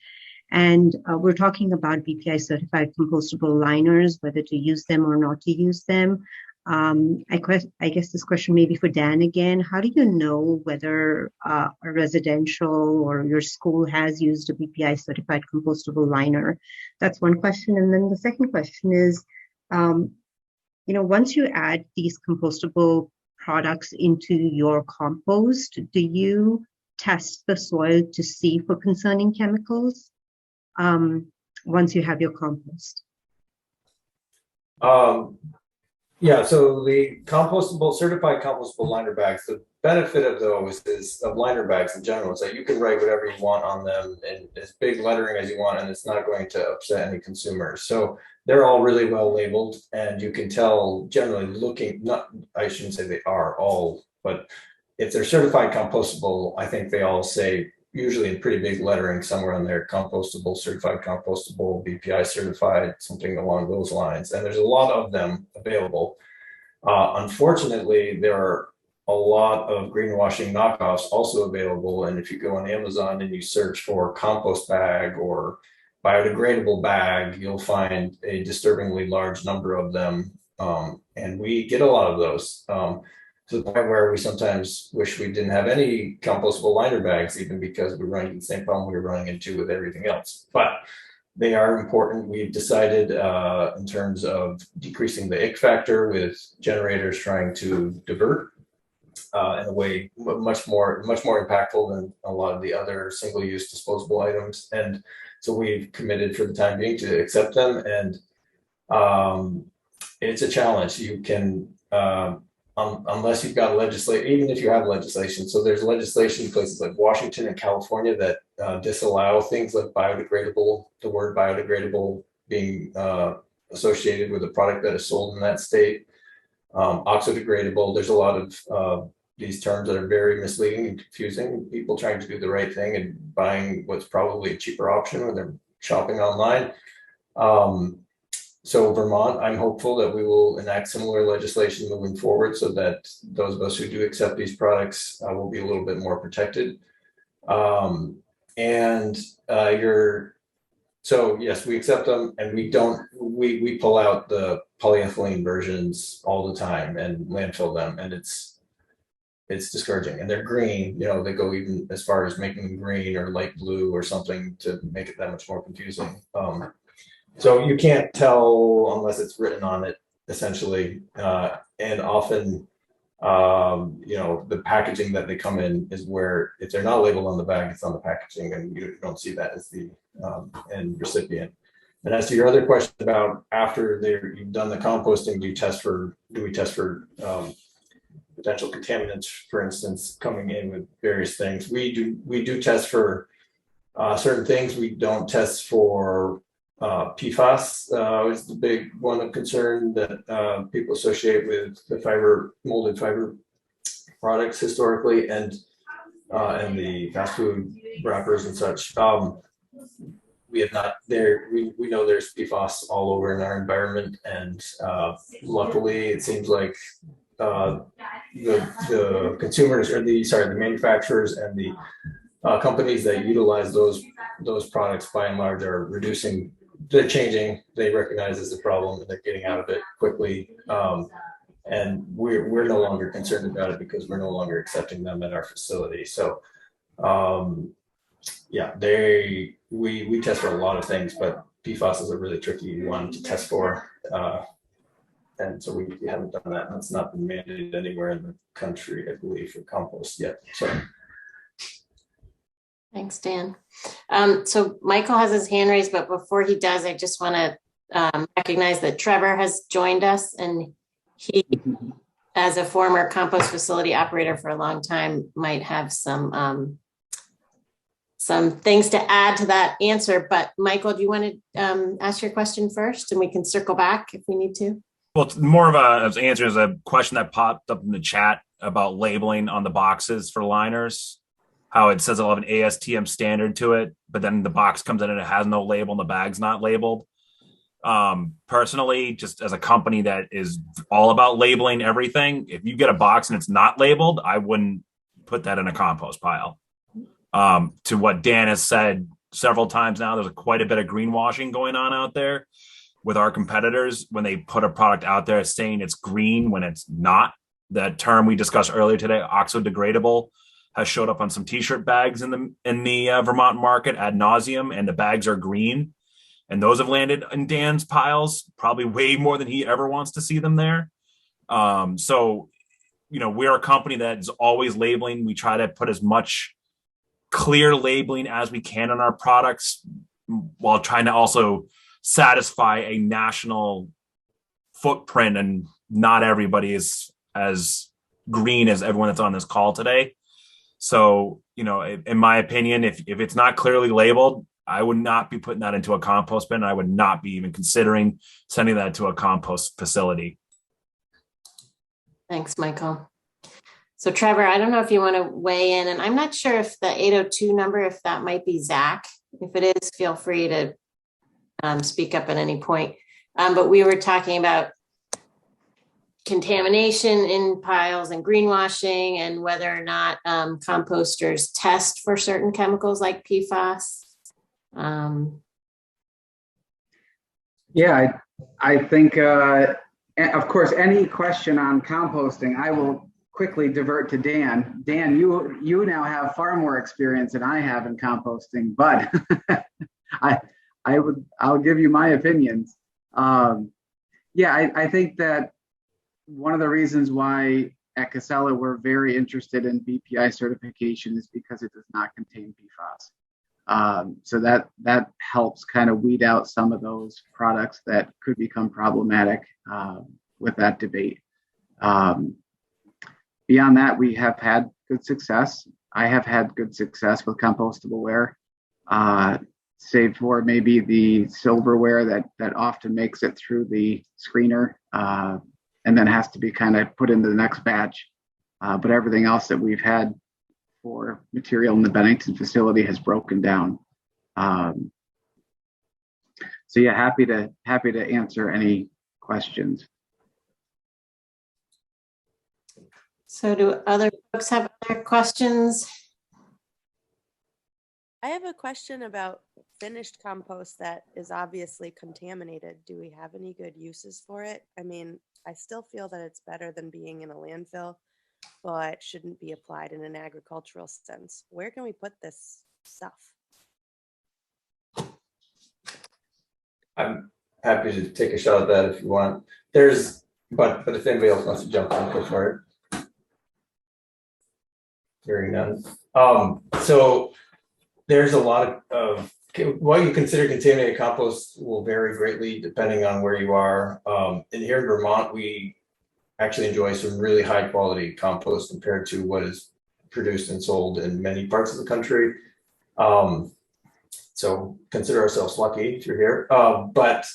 And we're talking about BPI certified compostable liners, whether to use them or not to use them. I guess this question may be for Dan again. How do you know whether a residential or your school has used a BPI certified compostable liner? That's one question. And then the second question is, once you add these compostable products into your compost, do you test the soil to see for concerning chemicals once you have your compost? Yeah, so the certified compostable liner bags, the benefit of those of liner bags in general is that you can write whatever you want on them and as big lettering as you want, and it's not going to upset any consumers. So they're all really well labeled, and you can tell generally I shouldn't say they are all, but if they're certified compostable, I think they all say usually in pretty big lettering somewhere on there, compostable, certified compostable, BPI certified, something along those lines. And there's a lot of them available. Unfortunately, there are a lot of greenwashing knockoffs also available. And if you go on Amazon and you search for compost bag or biodegradable bag, you'll find a disturbingly large number of them. And we get a lot of those. To the point where we sometimes wish we didn't have any compostable liner bags, even because we're running the same problem we were running into with everything else. But they are important. We've decided in terms of decreasing the ick factor with generators trying to divert in a way much more impactful than a lot of the other single-use disposable items. And so we've committed for the time being to accept them. And it's a challenge. You can, unless you've got legislation, even if you have legislation. So there's legislation in places like Washington and California that disallow things like biodegradable, the word biodegradable being associated with a product that is sold in that state. Oxodegradable, there's a lot of these terms that are very misleading and confusing. People trying to do the right thing and buying what's probably a cheaper option when they're shopping online. So Vermont, I'm hopeful that we will enact similar legislation moving forward so that those of us who do accept these products will be a little bit more protected. So yes, we accept them, and we pull out the polyethylene versions all the time and landfill them, and it's discouraging. And they're green, you know, they go even as far as making them green or light blue or something to make it that much more confusing. So you can't tell unless it's written on it, essentially. And often, you know, the packaging that they come in is where, if they're not labeled on the bag, it's on the packaging, and you don't see that as the end recipient. And as to your other question about after you've done the composting, do we test for potential contaminants, for instance, coming in with various things? We do test for certain things. We don't test for PFAS is the big one of concern that people associate with the molded fiber products historically, and the fast food wrappers and such. We have not there. We know there's PFAS all over in our environment, and luckily it seems like the consumers, or the manufacturers and the companies that utilize those products by and large are reducing. They're changing. They recognize it's a problem, and they're getting out of it quickly. And we're no longer concerned about it because we're no longer accepting them at our facility. So, yeah, we test for a lot of things, but PFAS is a really tricky one to test for. And so we haven't done that. That's not been mandated anywhere in the country, I believe, for compost yet. So. Thanks, Dan. So Michael has his hand raised, but before he does, I just want to recognize that Trevor has joined us, and he, as a former compost facility operator for a long time, might have some things to add to that answer. But Michael, do you want to ask your question first, and we can circle back if we need to? Well, it's more of an answer is a question that popped up in the chat about labeling on the boxes for liners. How it says it'll have an ASTM standard to it, but then the box comes in and it has no label and the bag's not labeled. Personally, just as a company that is all about labeling everything, if you get a box and it's not labeled, I wouldn't put that in a compost pile. To what Dan has said several times now, there's quite a bit of greenwashing going on out there with our competitors when they put a product out there saying it's green when it's not. That term we discussed earlier today, oxodegradable, has showed up on some t-shirt bags in the Vermont market ad nauseum, and the bags are green, and those have landed in Dan's piles probably way more than he ever wants to see them there. So, you know, we're a company that is always labeling. We try to put as much clear labeling as we can on our products while trying to also satisfy a national footprint, and not everybody is as green as everyone that's on this call today. So, you know, in my opinion, if it's not clearly labeled, I would not be putting that into a compost bin. I would not be even considering sending that to a compost facility. Thanks, Michael. So Trevor, I don't know if you want to weigh in, and I'm not sure if the 802 number, if that might be Zach. If it is, feel free to speak up at any point. But we were talking about contamination in piles and greenwashing, and whether or not composters test for certain chemicals like PFAS. Yeah, I think, of course, any question on composting, I will quickly divert to Dan. Dan, you now have far more experience than I have in composting, but I'll give you my opinions. Yeah, I think that one of the reasons why at Casella, we're very interested in BPI certification is because it does not contain PFAS. So that helps kind of weed out some of those products that could become problematic with that debate. Beyond that, we have had good success. I have had good success with compostable ware, save for maybe the silverware that often makes it through the screener and then has to be kind of put into the next batch. But everything else that we've had for material in the Bennington facility has broken down. So yeah, happy to answer any questions. So do other folks have other questions? I have a question about finished compost that is obviously contaminated. Do we have any good uses for it? I mean, I still feel that it's better than being in a landfill, but shouldn't be applied in an agricultural sense. Where can we put this stuff? I'm happy to take a shot at that if you want. But if anybody else wants to jump in, go for it. Hearing none. So there's a lot of what you consider contaminated compost will vary greatly depending on where you are. And here in Vermont, we actually enjoy some really high quality compost compared to what is produced and sold in many parts of the country. So consider ourselves lucky if you're here. But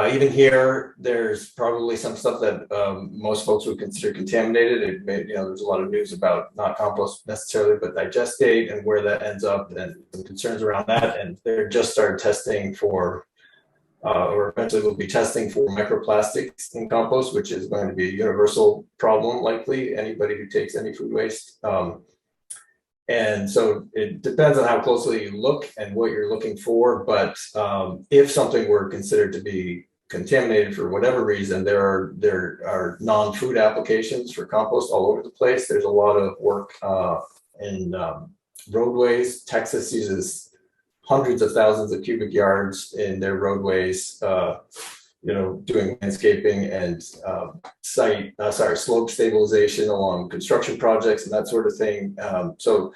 even here, there's probably some stuff that most folks would consider contaminated. There's a lot of news about not compost necessarily, but digestate and where that ends up and some concerns around that. And they're just started testing for, or eventually will be testing for microplastics in compost, which is going to be a universal problem, likely, anybody who takes any food waste. And so it depends on how closely you look and what you're looking for. But if something were considered to be contaminated for whatever reason, there are non-food applications for compost all over the place. There's a lot of work in roadways. Texas uses hundreds of thousands of cubic yards in their roadways, doing landscaping and slope stabilization along construction projects and that sort of thing. So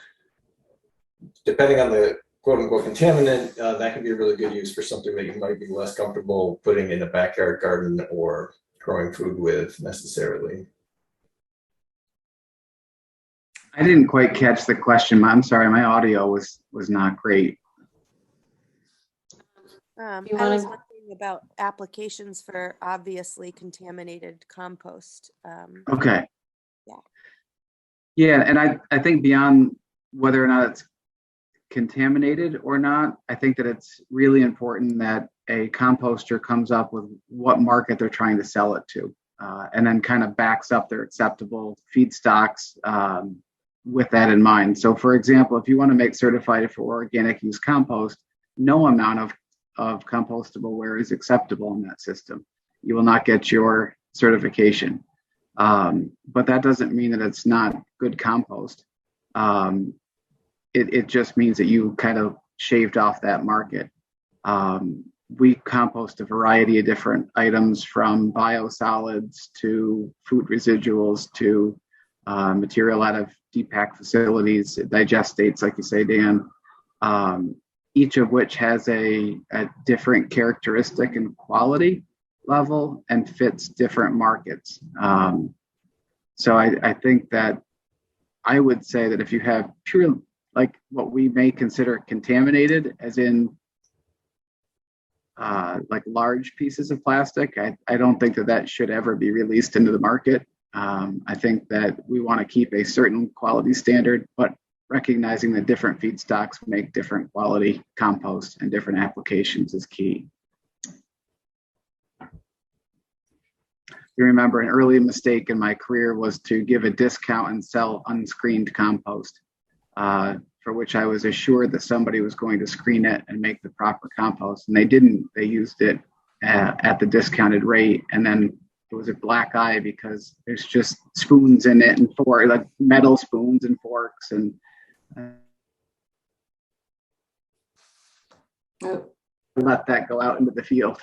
depending on the quote unquote contaminant, that can be a really good use for something that you might be less comfortable putting in a backyard garden or growing food with necessarily. I didn't quite catch the question. I'm sorry, my audio was not great. I was wondering about applications for obviously contaminated compost. Okay. Yeah. Yeah, and I think beyond whether or not it's contaminated or not, I think that it's really important that a composter comes up with what market they're trying to sell it to, and then kind of backs up their acceptable feedstocks with that in mind. So for example, if you want to make certified for organic use compost, no amount of compostable ware is acceptable in that system. You will not get your certification. But that doesn't mean that it's not good compost. It just means that you kind of shaved off that market. We compost a variety of different items, from biosolids to food residuals to material out of depack facilities, digestates, like you say, Dan. Each of which has a different characteristic and quality level and fits different markets. So I think that I would say that if you have pure, like what we may consider contaminated, as in like large pieces of plastic, I don't think that should ever be released into the market. I think that we want to keep a certain quality standard, but recognizing that different feedstocks make different quality compost and different applications is key. You remember, an early mistake in my career was to give a discount and sell unscreened compost, for which I was assured that somebody was going to screen it and make the proper compost, and they didn't. They used it at the discounted rate, and then it was a black eye because there's just spoons in it and like metal spoons and forks and let that go out into the field.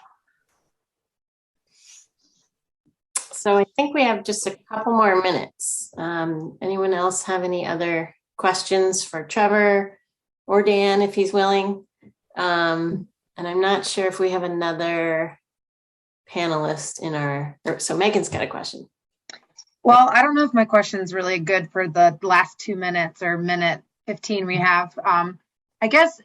So I think we have just a couple more minutes. Anyone else have any other questions for Trevor or Dan if he's willing? And I'm not sure if we have another panelist in so Megan's got a question. Well, I don't know if my question is really good for the last 2 minutes or minute 15 we have. I guess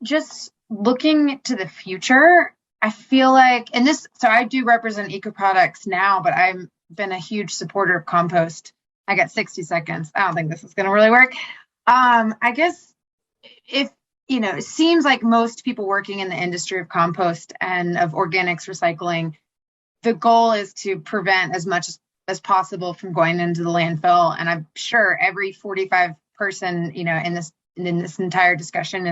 just looking to the future, I feel like, so I do represent eco products now, but I've been a huge supporter of compost. I got 60 seconds. I don't think this is going to really work. I guess if, it seems like most people working in the industry of compost and of organics recycling, the goal is to prevent as much as possible from going into the landfill. And I'm sure every 45 person, in this entire discussion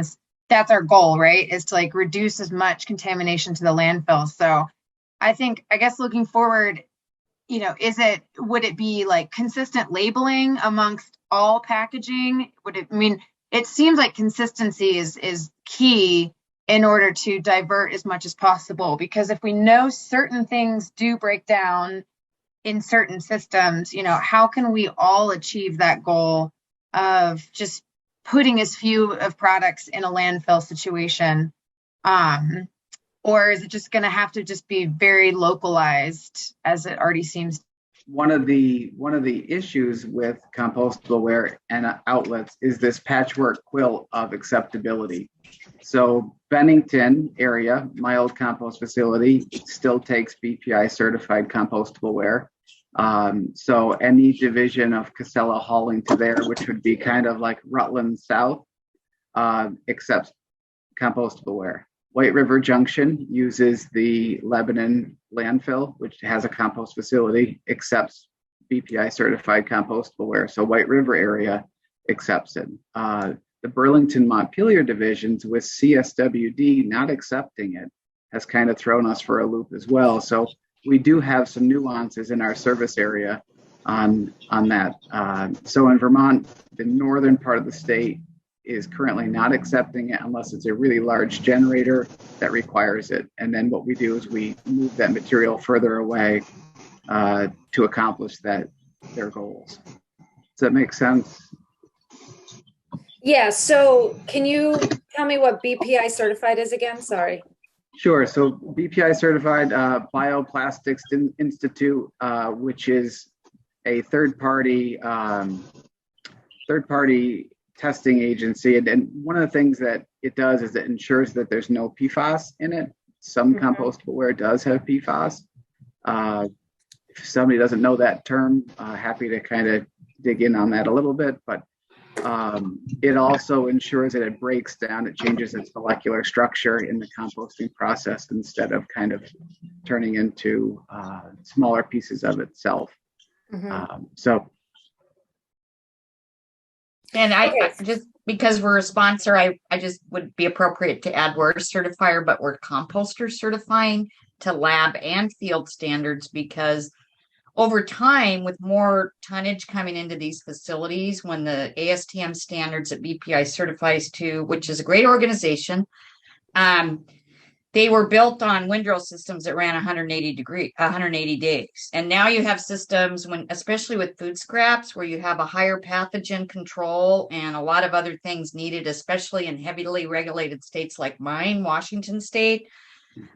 that's our goal, right? Is to like reduce as much contamination to the landfill. So I guess looking forward, would it be like consistent labeling amongst all packaging? It seems like consistency is key in order to divert as much as possible, because if we know certain things do break down in certain systems, how can we all achieve that goal of just putting as few of products in a landfill situation? Or is it just going to have to just be very localized, as it already seems? One of the issues with compostable and outlets is this patchwork quilt of acceptability. So Bennington area, my old compost facility, still takes BPI certified compostable ware. So any division of Casella hauling to there, which would be kind of like Rutland South, accepts compostable ware. White River Junction uses the Lebanon landfill, which has a compost facility, accepts BPI certified compostable ware. So White River area accepts it. The Burlington Montpelier divisions with CSWD not accepting it has kind of thrown us for a loop as well. So we do have some nuances in our service area on that. So in Vermont, the northern part of the state is currently not accepting it unless it's a really large generator that requires it. And then what we do is we move that material further away to accomplish their goals. Does that make sense? Yeah, so can you tell me what BPI certified is again? Sorry. Sure. So BPI certified Bioplastics Institute, which is a third-party testing agency. And one of the things that it does is it ensures that there's no PFAS in it. Some compostable ware does have PFAS. If somebody doesn't know that term, happy to kind of dig in on that a little bit, but it also ensures that it breaks down, it changes its molecular structure in the composting process instead of kind of turning into smaller pieces of itself. And I just, because we're a sponsor, I just would be appropriate to add VORS certifier, but we're composter certifying to lab and field standards, because over time, with more tonnage coming into these facilities, when the ASTM standards that BPI certifies to, which is a great organization, they were built on windrow systems that ran 180 days. And now you have systems especially with food scraps, where you have a higher pathogen control and a lot of other things needed, especially in heavily regulated states like mine, Washington State.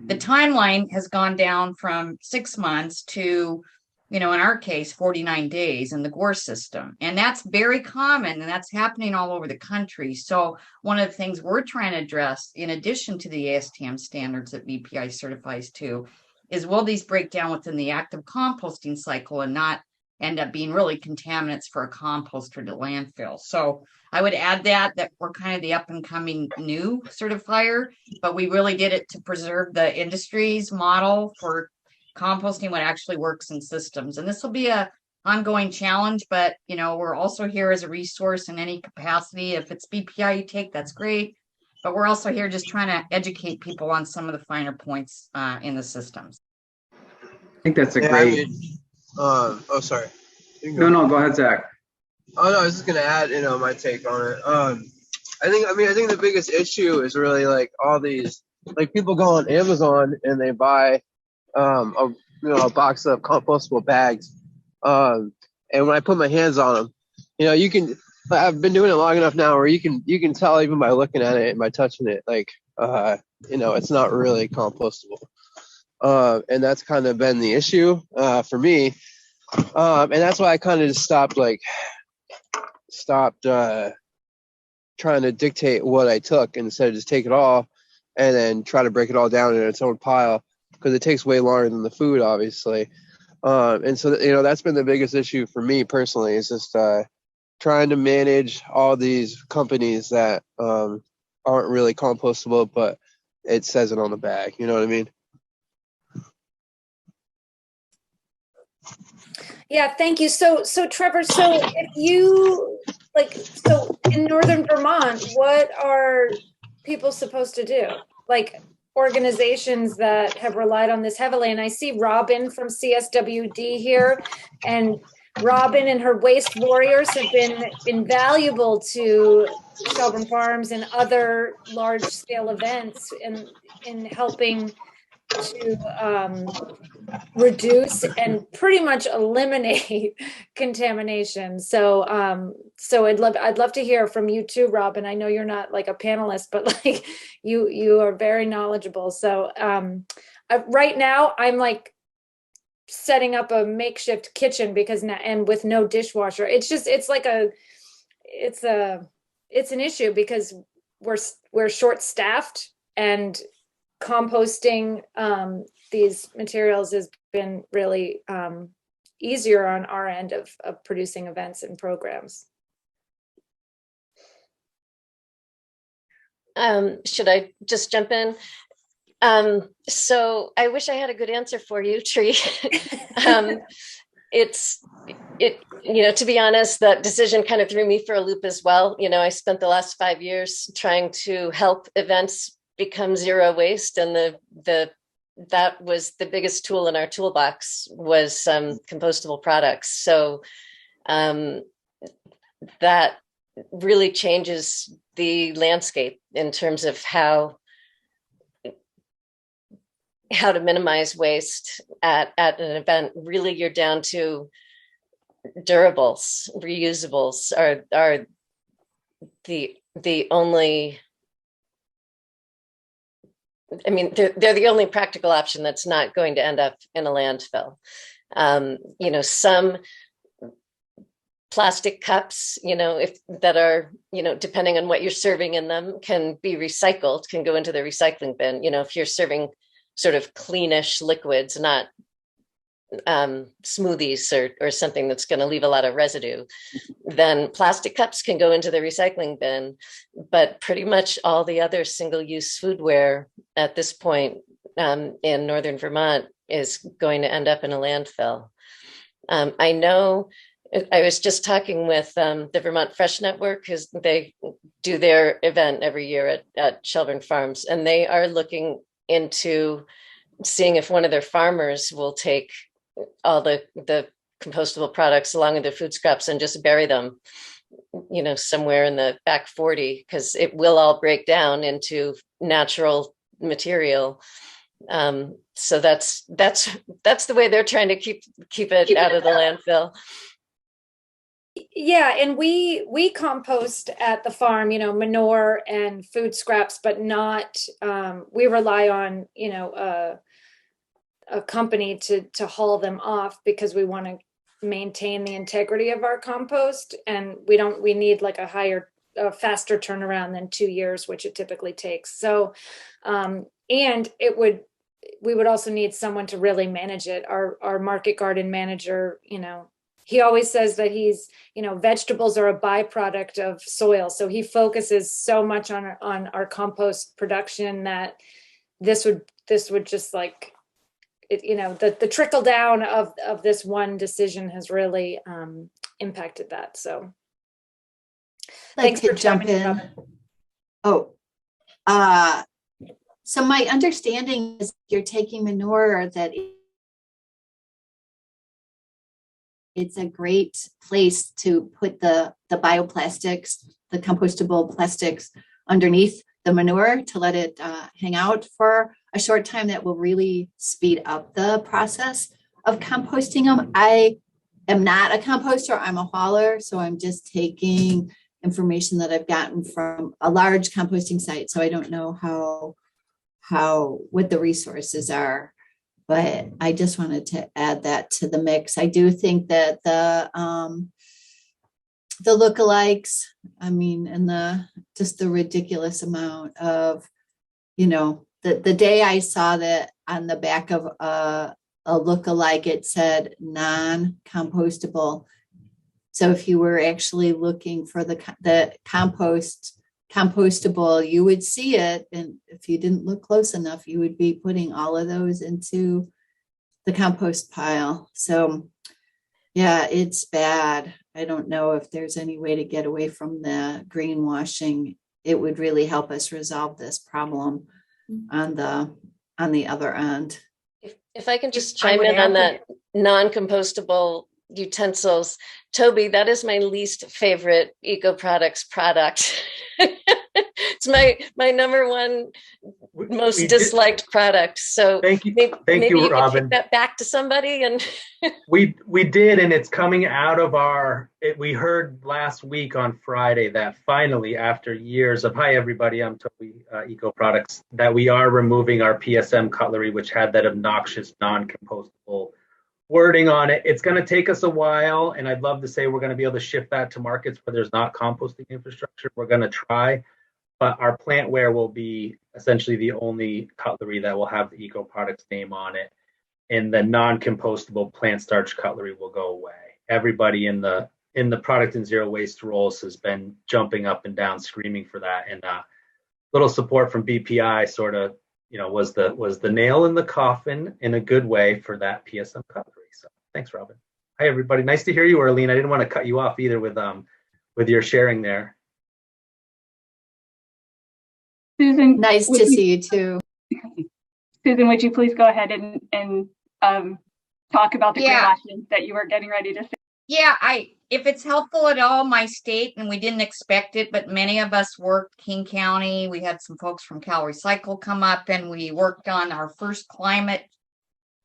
The timeline has gone down from 6 months to, in our case, 49 days in the VORS system. And that's very common, and that's happening all over the country. So one of the things we're trying to address, in addition to the ASTM standards that BPI certifies to, is will these break down within the active composting cycle and not end up being really contaminants for a composter to landfill. So I would add that we're kind of the up and coming new certifier, but we really did it to preserve the industry's model for composting what actually works in systems. And this will be a ongoing challenge, but we're also here as a resource in any capacity. If it's BPI you take, that's great. But we're also here just trying to educate people on some of the finer points in the systems. I think that's a great. Sorry. No, go ahead, Zach. Oh no, I was just gonna add, my take on it. I think the biggest issue is really like all these, like people go on Amazon and they buy a box of compostable bags, and And when I put my hands on them, you know, I've been doing it long enough now where you can tell even by looking at it and by touching it, like, you know, it's not really compostable. And that's kind of been the issue for me. And that's why I kind of just stopped trying to dictate what I took, and instead of just take it all and then try to break it all down in its own pile, because it takes way longer than the food, obviously. And so, you know, that's been the biggest issue for me personally, is just trying to manage all these companies that aren't really compostable, but it says it on the bag. You know what I mean? Yeah, thank you. So Trevor, so if you so in Northern Vermont, what are people supposed to do? Like organizations that have relied on this heavily. And I see Robin from CSWD here, and Robin and her waste warriors have been invaluable to Shelburne Farms and other large scale events in helping to reduce and pretty much eliminate contamination. So I'd love to hear from you too, Robin. I know you're not like a panelist, but like you are very knowledgeable. So right now I'm like setting up a makeshift kitchen because now, and with no dishwasher, it's an issue because we're short staffed, and composting these materials has been really easier on our end of producing events and programs. Should I just jump in? So I wish I had a good answer for you, Tree. You know, to be honest, that decision kind of threw me for a loop as well. You know, I spent the last 5 years trying to help events become zero waste, and that was the biggest tool in our toolbox was compostable products. So that really changes the landscape in terms of how to minimize waste at an event. Really, you're down to durables. Reusables are the only, I mean, they're the only practical option that's not going to end up in a landfill. You know, some plastic cups, you know, that are, you know, depending on what you're serving in them, can be recycled, can go into the recycling bin. You know, if you're serving sort of cleanish liquids, not smoothies or something that's going to leave a lot of residue, then plastic cups can go into the recycling bin. But pretty much all the other single-use foodware at this point in Northern Vermont is going to end up in a landfill. I know I was just talking with the Vermont Fresh Network, because they do their event every year at Shelburne Farms, and they are looking into seeing if one of their farmers will take all the compostable products along with their food scraps and just bury them, you know, somewhere in the back 40, because it will all break down into natural material. So that's the way they're trying to keep it out of the landfill. Yeah, and we compost at the farm, you know, manure and food scraps, but not, we rely on, you know, a company to haul them off, because we want to maintain the integrity of our compost, and we need like a faster turnaround than 2 years, which it typically takes. So, and we would also need someone to really manage it. Our market garden manager, you know, he always says that you know, vegetables are a byproduct of soil. So he focuses so much on our compost production that this would just like, you know, the trickle down of this one decision has really impacted that. So thanks for jump in. So my understanding is you're taking manure that it's a great place to put the bioplastics, the compostable plastics underneath the manure to let it hang out for a short time. That will really speed up the process of composting them. I am not a composter, I'm a hauler, so I'm just taking information that I've gotten from a large composting site. So I don't know what the resources are, but I just wanted to add that to the mix. I do think that the lookalikes, I mean, and just the ridiculous amount of, the day I saw that on the back of a lookalike, it said non-compostable. So if you were actually looking for the compostable, you would see it. And if you didn't look close enough, you would be putting all of those into the compost pile. So yeah, it's bad. I don't know if there's any way to get away from the greenwashing. It would really help us resolve this problem on the other end. If I can just chime in on that non-compostable utensils, Toby, that is my least favorite eco products product. It's my number one most disliked product. So thank you, maybe you Robin. could take that back to somebody. And we did, and it's coming out of we heard last week on Friday that finally, after years of, hi everybody, I'm Toby, Eco Products, that we are removing our PSM cutlery, which had that obnoxious non-compostable wording on it. It's going to take us a while, and I'd love to say we're going to be able to shift that to markets where there's not composting infrastructure. We're going to try, but our plantware will be essentially the only cutlery that will have the Eco Products name on it, and the non-compostable plant starch cutlery will go away. Everybody in the product and zero waste roles has been jumping up and down screaming for that, and little support from BPI sort of was the nail in the coffin in a good way for that PSM cutlery. So thanks, Robin. Hi everybody, nice to hear you, Arlene. I didn't want to cut you off either with your sharing there. Susan, nice to see you too. Susan, would you please go ahead and talk about the greenwashing that you were getting ready to say? Yeah, if it's helpful at all, my state, and we didn't expect it, but many of us worked King County. We had some folks from Cal Recycle come up, and we worked on our first climate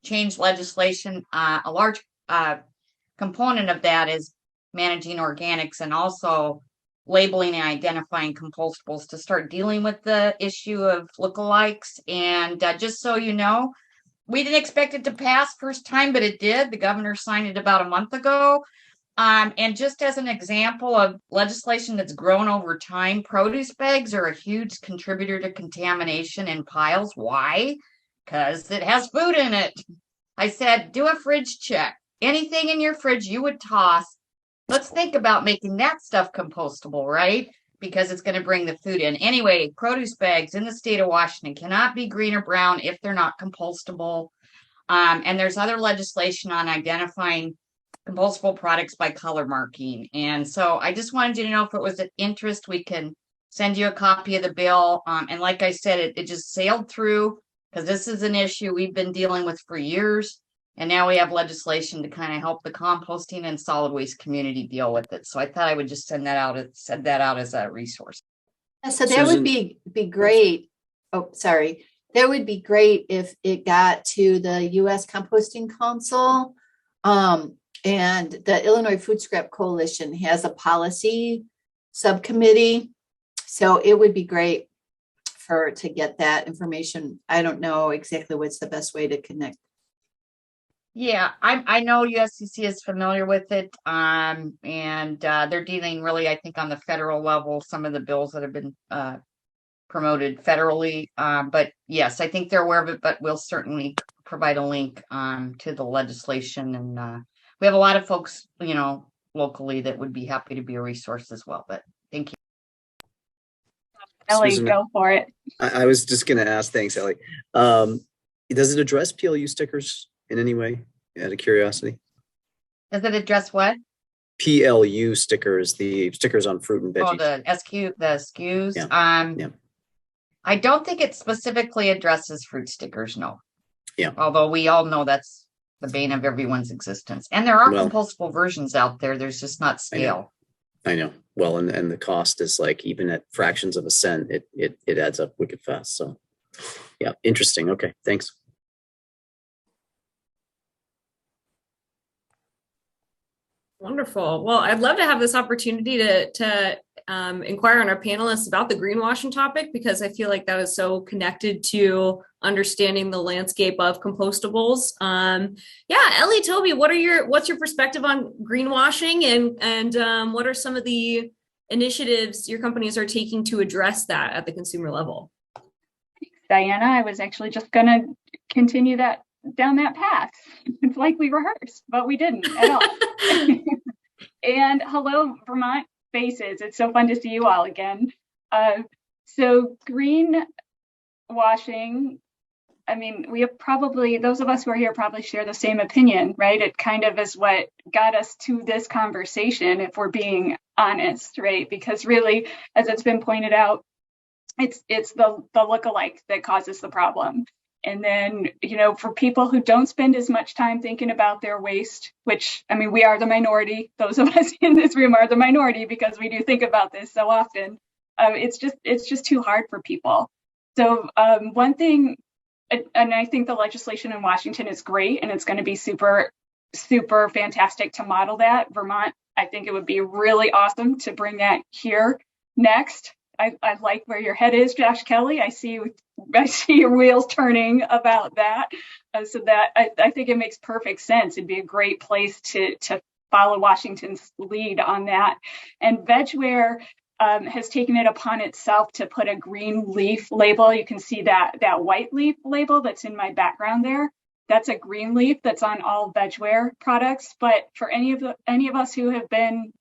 change legislation. A large component of that is managing organics and also labeling and identifying compostables to start dealing with the issue of lookalikes. And just so you know, we didn't expect it to pass first time, but it did. The governor signed it about a month ago. And just as an example of legislation that's grown over time, produce bags are a huge contributor to contamination in piles. Why? Because it has food in it. I said, do a fridge check. Anything in your fridge you would toss, let's think about making that stuff compostable, right? Because it's going to bring the food in. Anyway, produce bags in the state of Washington cannot be green or brown if they're not compostable. And there's other legislation on identifying compostable products by color marking. And so I just wanted you to know, if it was of interest, we can send you a copy of the bill. And like I said, it just sailed through because this is an issue we've been dealing with for years. And now we have legislation to kind of help the composting and solid waste community deal with it. So I thought I would just send that out as a resource. So that would be great. Oh, sorry. That would be great if it got to the U.S. Composting Council. And the Illinois Food Scrap Coalition has a policy subcommittee. So it would be great to get that information. I don't know exactly what's the best way to connect. Yeah, I know USCC is familiar with it, and they're dealing really, I think, on the federal level, some of the bills that have been promoted federally. But yes, I think they're aware of it, but we'll certainly provide a link to the legislation. And we have a lot of folks, locally that would be happy to be a resource as well. But thank you. Elly, Susan, go for it. I was just going to ask, thanks, Elly. Does it address PLU stickers in any way, out of curiosity? Does it address what? PLU stickers, the stickers on fruit and veggies. Oh, the SKUs. Yeah. I don't think it specifically addresses fruit stickers, no. Yeah. Although we all know that's the bane of everyone's existence. And there are compostable versions out there. There's just not scale. I know. Well, and the cost is like, even at fractions of a cent, it adds up wicked fast. So yeah, interesting. Okay, thanks. Wonderful. Well, I'd love to have this opportunity to inquire on our panelists about the greenwashing topic, because I feel like that is so connected to understanding the landscape of compostables. Yeah, Elly, Toby, what's your perspective on greenwashing, and what are some of the initiatives your companies are taking to address that at the consumer level? Diana, I was actually just going to continue down that path. It's like we rehearsed, but we didn't at all. And hello, Vermont faces. It's so fun to see you all again. So green washing, I mean, we have probably, those of us who are here probably share the same opinion, right? It kind of is what got us to this conversation, if we're being honest, right? Because really, as it's been pointed out, it's the lookalike that causes the problem. And then, you know, for people who don't spend as much time thinking about their waste, which, I mean, we are the minority. Those of us in this room are the minority because we do think about this so often. It's just too hard for people. So one thing, and I think the legislation in Washington is great, and it's going to be super, super fantastic to model that. Vermont, I think it would be really awesome to bring that here next. I like where your head is, Josh Kelly. I see your wheels turning about that. So that I think it makes perfect sense. It'd be a great place to follow Washington's lead on that. And VegWare has taken it upon itself to put a green leaf label. You can see that white leaf label that's in my background there. That's a green leaf that's on all VegWare products. But for any of us who have been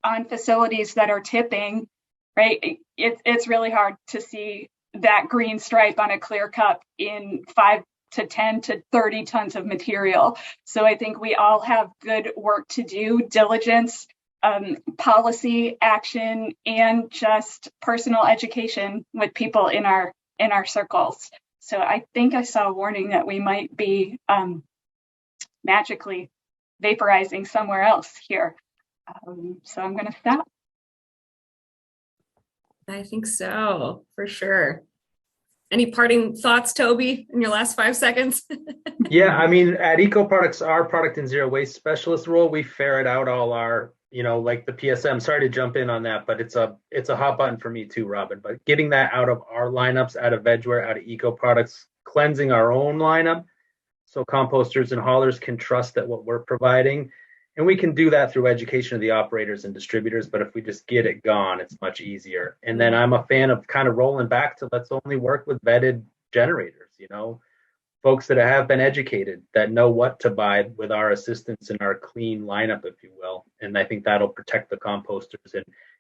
on facilities that are tipping, right, it's really hard to see that green stripe on a clear cup in 5 to 10 to 30 tons of material. So I think we all have good work to do, diligence, policy, action, and just personal education with people in our circles. So I think I saw a warning that we might be magically vaporizing somewhere else here. So I'm going to stop. I think so, for sure. Any parting thoughts, Toby, in your last 5 seconds? Yeah, I mean, at Eco Products, our product and zero waste specialist role, we ferret out all our, you know, like the PSM. Sorry to jump in on that, but it's a hot button for me too, Robin. But getting that out of our lineups, out of VegWare, out of Eco Products, cleansing our own lineup, so composters and haulers can trust that what we're providing. And we can do that through education of the operators and distributors, but if we just get it gone, it's much easier. And then I'm a fan of kind of rolling back to let's only work with vetted generators, you know, folks that have been educated, that know what to buy with our assistance and our clean lineup, if you will. And I think that'll protect the composters.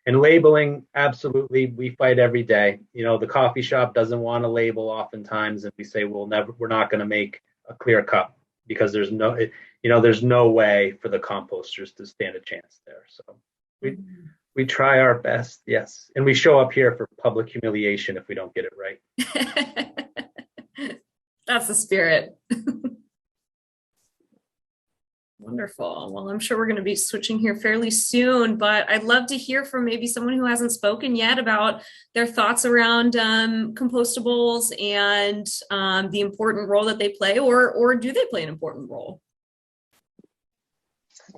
And labeling, absolutely, we fight every day. You know, the coffee shop doesn't want to label oftentimes, and we say we're not going to make a clear cup because there's no way for the composters to stand a chance there. So we try our best, yes. And we show up here for public humiliation if we don't get it right. That's the spirit. Wonderful. Well, I'm sure we're going to be switching here fairly soon, but I'd love to hear from maybe someone who hasn't spoken yet about their thoughts around compostables and the important role that they play, or do they play an important role?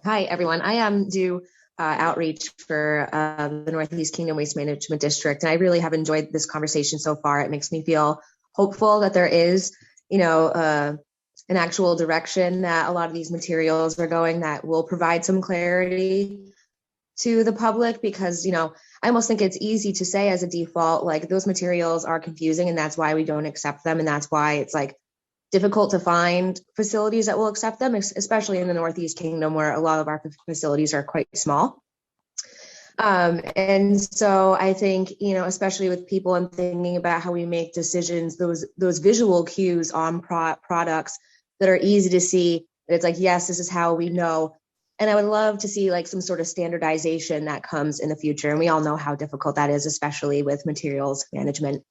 Hi, everyone. I do outreach for the Northeast Kingdom Waste Management District, and I really have enjoyed this conversation so far. It makes me feel hopeful that there is, an actual direction that a lot of these materials are going that will provide some clarity to the public, because, I almost think it's easy to say as a default, like those materials are confusing and that's why we don't accept them. And that's why it's like difficult to find facilities that will accept them, especially in the Northeast Kingdom where a lot of our facilities are quite small. And so I think, especially with people and thinking about how we make decisions, those visual cues on products that are easy to see, that it's like, yes, this is how we know. And I would love to see like some sort of standardization that comes in the future. And we all know how difficult that is, especially with materials management.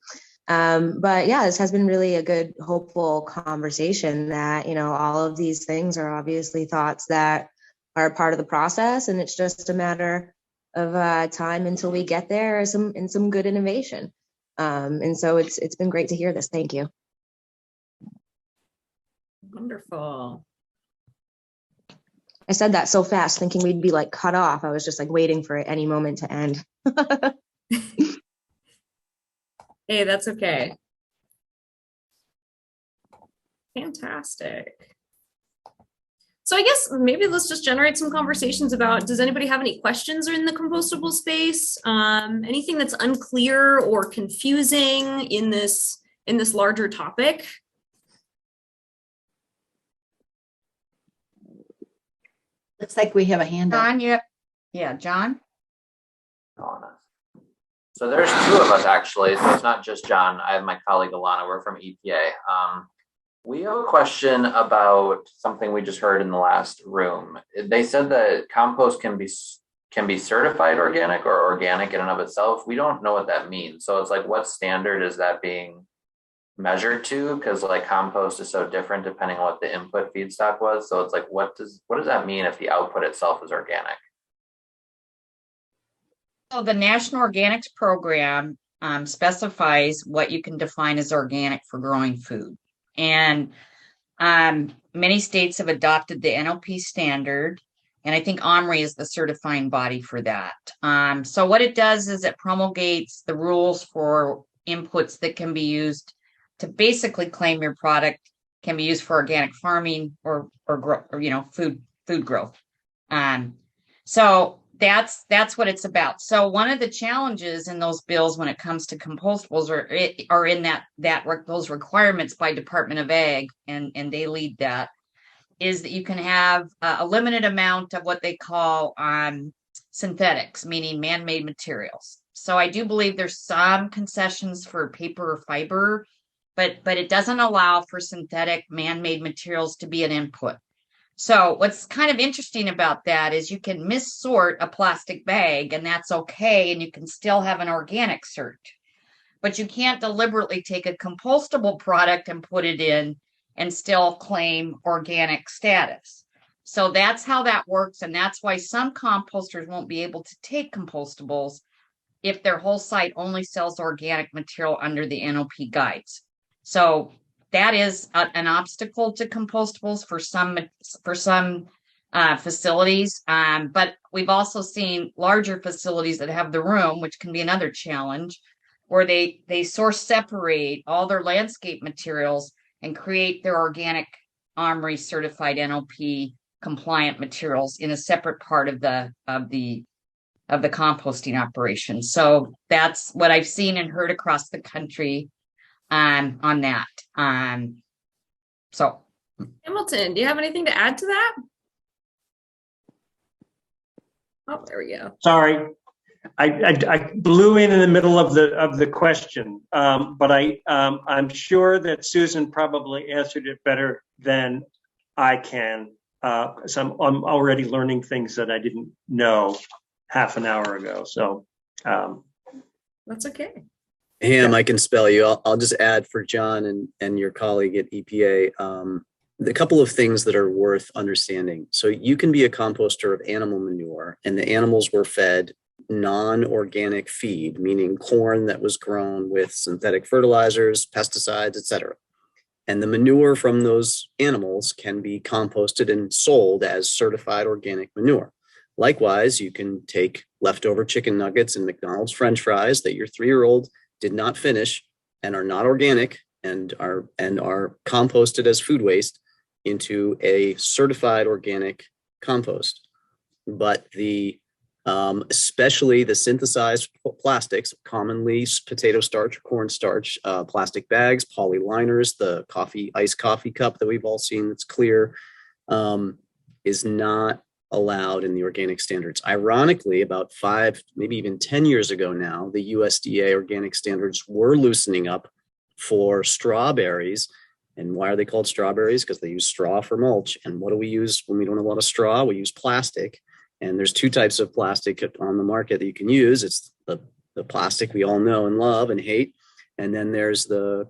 But yeah, this has been really a good, hopeful conversation that, all of these things are obviously thoughts that are part of the process. And it's just a matter of time until we get there and some good innovation. And so it's been great to hear this. Thank you. Wonderful. I said that so fast, thinking we'd be like cut off. I was just like waiting for it any moment to end. Hey, that's okay. Fantastic. So I guess maybe let's just generate some conversations about, does anybody have any questions in the compostable space? Anything that's unclear or confusing in this larger topic? Looks like we have a hand up. John, yeah, John. So there's two of us actually, so it's not just John. I have my colleague Alana, we're from EPA. We have a question about something we just heard in the last room. They said that compost can be certified organic or organic in and of itself. We don't know what that means. So it's like, what standard is that being measured to? Because like compost is so different depending on what the input feedstock was. So it's like, what does that mean if the output itself is organic? So the National Organics Program specifies what you can define as organic for growing food. And many states have adopted the NOP standard. And I think OMRI is the certifying body for that. So what it does is it promulgates the rules for inputs that can be used to basically claim your product can be used for organic farming or food growth. So that's what it's about. So one of the challenges in those bills when it comes to compostables are in those requirements by Department of Ag, and they lead that, is that you can have a limited amount of what they call synthetics, meaning man-made materials. So I do believe there's some concessions for paper or fiber, but it doesn't allow for synthetic man-made materials to be an input. So what's kind of interesting about that is you can missort a plastic bag and that's okay, and you can still have an organic cert, but you can't deliberately take a compostable product and put it in and still claim organic status. So that's how that works. And that's why some composters won't be able to take compostables if their whole site only sells organic material under the NOP guides. So that is an obstacle to compostables for some facilities. But we've also seen larger facilities that have the room, which can be another challenge, where they source separate all their landscape materials and create their organic OMRI certified NOP compliant materials in a separate part of the composting operation. So that's what I've seen and heard across the country on that. So Hamilton, do you have anything to add to that? Oh, there we go. Sorry, I blew in the middle of the question, but I'm sure that Susan probably answered it better than I can. So I'm already learning things that I didn't know half an hour ago. So that's okay. Ham, I can spell you. I'll just add for John and your colleague at EPA, a couple of things that are worth understanding. So you can be a composter of animal manure, and the animals were fed non-organic feed, meaning corn that was grown with synthetic fertilizers, pesticides, etc. And the manure from those animals can be composted and sold as certified organic manure. Likewise, you can take leftover chicken nuggets and McDonald's French fries that your 3-year-old did not finish and are not organic and are composted as food waste into a certified organic compost. But especially the synthesized plastics, commonly potato starch, corn starch, plastic bags, poly liners, the iced coffee cup that we've all seen that's clear, is not allowed in the organic standards. Ironically, about 5, maybe even 10 years ago now, the USDA organic standards were loosening up for strawberries. And why are they called strawberries? Because they use straw for mulch. And what do we use when we don't have a lot of straw? We use plastic. And there's 2 types of plastic on the market that you can use. It's the plastic we all know and love and hate. And then there's the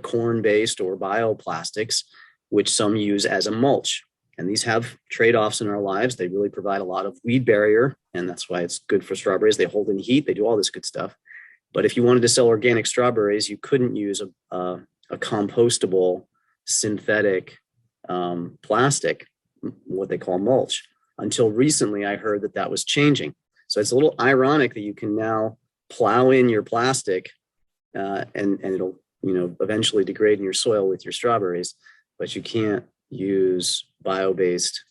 corn-based or bioplastics, which some use as a mulch. And these have trade-offs in our lives. They really provide a lot of weed barrier, and that's why it's good for strawberries. They hold in heat. They do all this good stuff. But if you wanted to sell organic strawberries, you couldn't use a compostable synthetic plastic what they call mulch. Until recently, I heard that that was changing. So it's a little ironic that you can now plow in your plastic and it'll, eventually degrade in your soil with your strawberries, but you can't use bio-based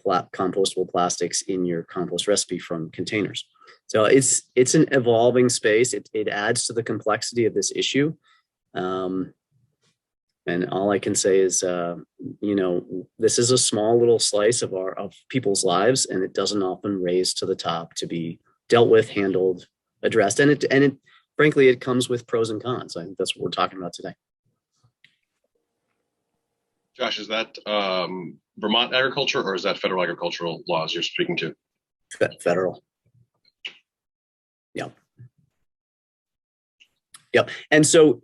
compostable plastics in your compost recipe from containers. So it's an evolving space. It adds to the complexity of this issue. And all I can say is, this is a small little slice of people's lives, and it doesn't often raise to the top to be dealt with, handled, addressed. And it frankly, it comes with pros and cons. I think that's what we're talking about today. Josh, is that Vermont agriculture or is that federal agricultural laws you're speaking to? Federal. Yep. Yep. And so,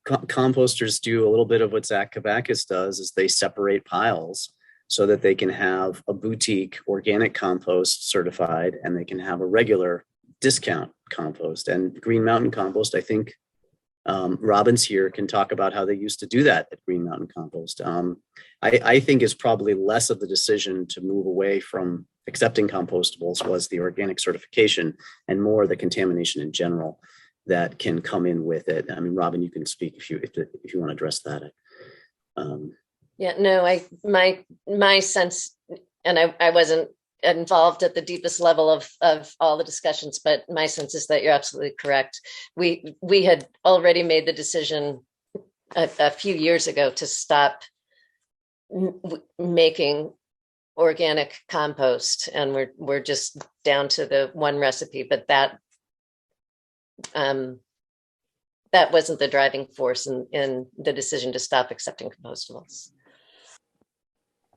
composters do a little bit of what Zach Cavacas does is they separate piles so that they can have a boutique organic compost certified and they can have a regular discount compost. And Green Mountain Compost, I think Robin's here, can talk about how they used to do that at Green Mountain Compost. I think it's probably less of the decision to move away from accepting compostables was the organic certification and more the contamination in general that can come in with it. I mean, Robin, you can speak if you want to address that. Yeah, no, my sense, and I wasn't involved at the deepest level of all the discussions, but my sense is that you're absolutely correct. We had already made the decision a few years ago to stop making organic compost, and we're just down to the one recipe, but that wasn't the driving force in the decision to stop accepting compostables.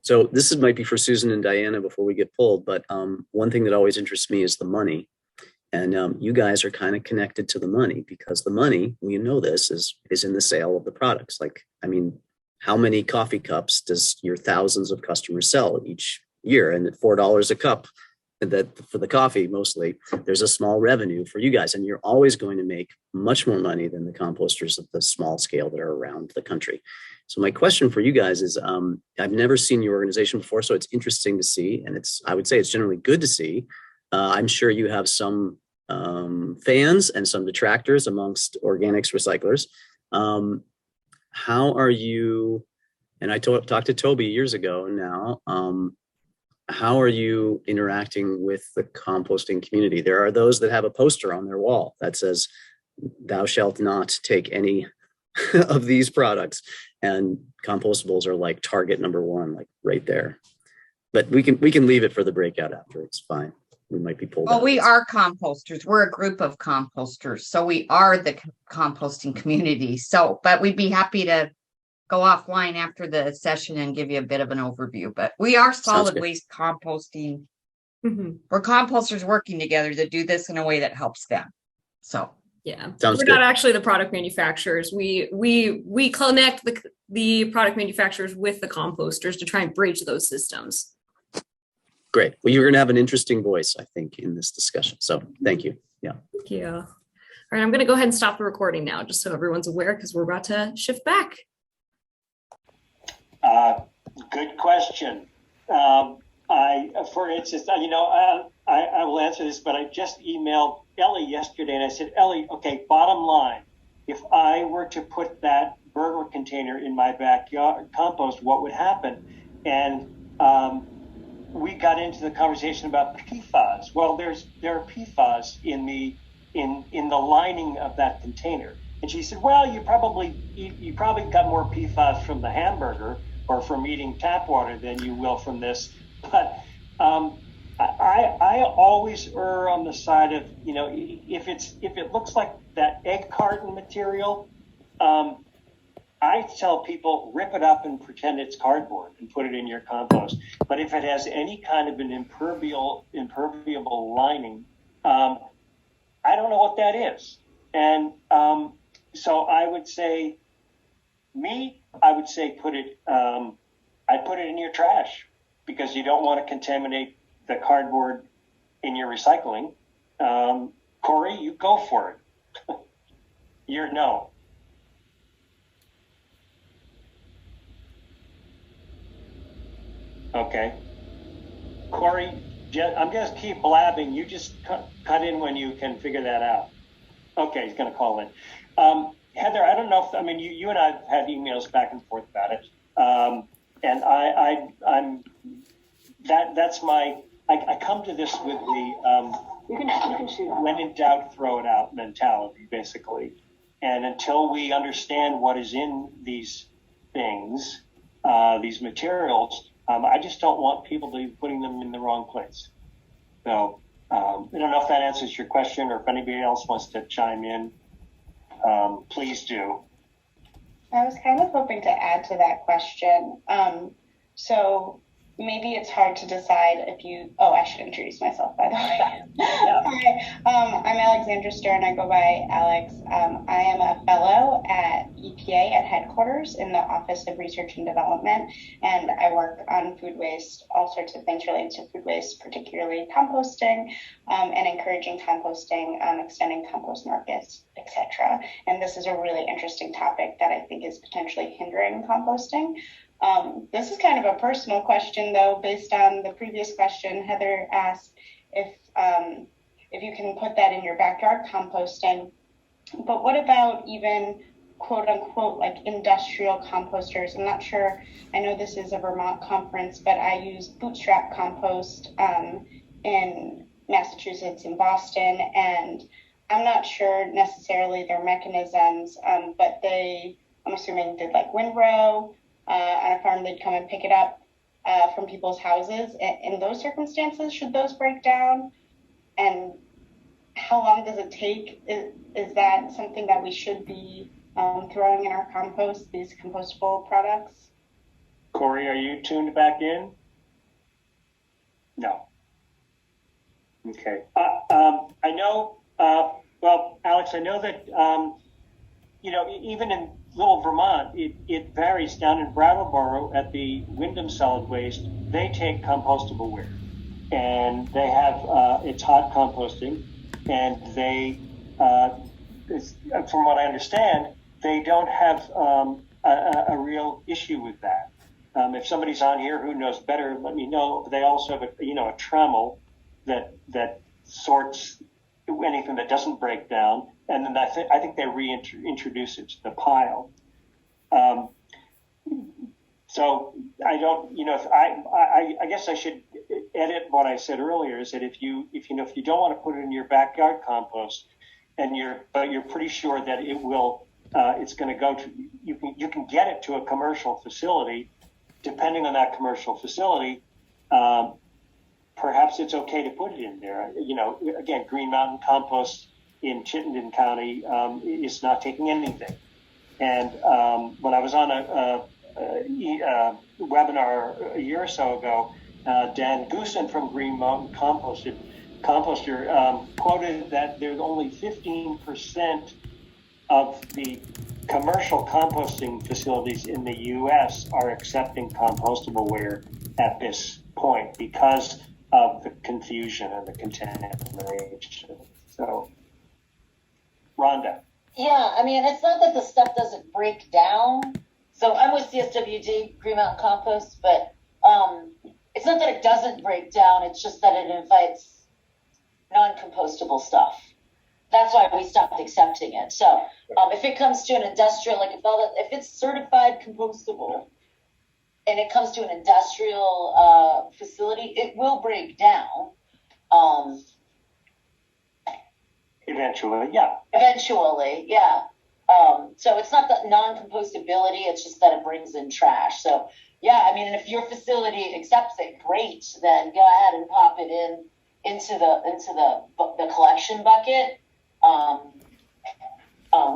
So this might be for Susan and Diana before we get pulled, but one thing that always interests me is the money. And you guys are kind of connected to the money because the money, we know this, is in the sale of the products. Like, I mean, how many coffee cups does your thousands of customers sell each year? And at $4 a cup, that for the coffee mostly, there's a small revenue for you guys, and you're always going to make much more money than the composters of the small scale that are around the country. So my question for you guys is, I've never seen your organization before, so it's interesting to see, and I would say it's generally good to see. I'm sure you have some fans and some detractors amongst organics recyclers. How are you, and I talked to Toby years ago now, how are you interacting with the composting community? There are those that have a poster on their wall that says, "Thou shalt not take any of these products," and compostables are like target number one, like right there. But we can leave it for the breakout after. It's fine. We might be pulled out. Well, we are composters. We're a group of composters, so we are the composting community. So, but we'd be happy to go offline after the session and give you a bit of an overview. But we are solid waste composting. We're composters working together to do this in a way that helps them. So yeah, sounds we're good. not actually the product manufacturers. We connect the product manufacturers with the composters to try and bridge those systems. Great. Well, you're going to have an interesting voice, I think, in this discussion. So thank you. Yeah. Thank you. All right, I'm going to go ahead and stop the recording now, just so everyone's aware, because we're about to shift back. Good question. For instance, I will answer this, but I just emailed Elly yesterday and I said, "Elly, okay, bottom line, if I were to put that burger container in my backyard compost, what would happen?" And we got into the conversation about PFAS. Well, there are PFAS in the lining of that container. And she said, "Well, you probably got more PFAS from the hamburger or from eating tap water than you will from this." But I always err on the side of, if it looks like that egg carton material, I tell people rip it up and pretend it's cardboard and put it in your compost. But if it has any kind of an impermeable lining, I don't know what that is. And so I would say, I'd put it in your trash because you don't want to contaminate the cardboard in your recycling. Corey, you go for it. You're no. Okay. Corey, I'm going to keep blabbing. You just cut in when you can figure that out. Okay, he's going to call in. Heather, I don't know if, I mean, you and I have had emails back and forth about it. And that's my, I come to this with the, you can shoot when in doubt, throw it out mentality, basically. And until we understand what is in these things, these materials, I just don't want people to be putting them in the wrong place. So I don't know if that answers your question, or if anybody else wants to chime in, please do. I was kind of hoping to add to that question. So maybe it's hard to decide if you, I should introduce myself, by the way. Hi, I'm Alexandra Stern. I go by Alex. I am a fellow at EPA at headquarters in the Office of Research and Development, and I work on food waste, all sorts of things related to food waste, particularly composting, and encouraging composting, extending compost markets, etc. And this is a really interesting topic that I think is potentially hindering composting. This is kind of a personal question, though, based on the previous question. Heather asked if you can put that in your backyard composting, but what about even quote unquote like industrial composters? I'm not sure. I know this is a Vermont conference, but I use bootstrap compost in Massachusetts, in Boston, and I'm not sure necessarily their mechanisms, but I'm assuming did like windrow. On a farm, they'd come and pick it up from people's houses. In those circumstances, should those break down? And how long does it take? Is that something that we should be throwing in our compost, these compostable products? Corey, are you tuned back in? No. Okay. I know, well, Alex, I know that, even in little Vermont, it varies. Down in Brattleboro at the Windham solid waste, they take compostable ware, and they have it's hot composting, and they, from what I understand, they don't have a real issue with that. If somebody's on here who knows better, let me know. They also have a Tremel that sorts anything that doesn't break down, and then I think they reintroduce it to the pile. So I don't, I guess I should edit what I said earlier, is that if you don't want to put it in your backyard compost, and but you're pretty sure that it will, it's going to go to, you can get it to a commercial facility. Depending on that commercial facility, perhaps it's okay to put it in there. Again, Green Mountain Compost in Chittenden County is not taking anything. And when I was on a webinar a year or so ago, Dan Goosen from Green Mountain Composter quoted that there's only 15% of the commercial composting facilities in the U.S. are accepting compostable ware at this point because of the confusion and the contamination. So, Rhonda. Yeah, I mean, it's not that the stuff doesn't break down. So I'm with CSWD, Green Mountain Compost, but it's not that it doesn't break down. It's just that it invites non-compostable stuff. That's why we stopped accepting it. So if it comes to an industrial, like if it's certified compostable and it comes to an industrial facility, it will break down. Eventually, yeah. Eventually, yeah. So it's not the non-compostability, it's just that it brings in trash. So yeah, I mean, if your facility accepts it, great, then go ahead and pop it into the collection bucket.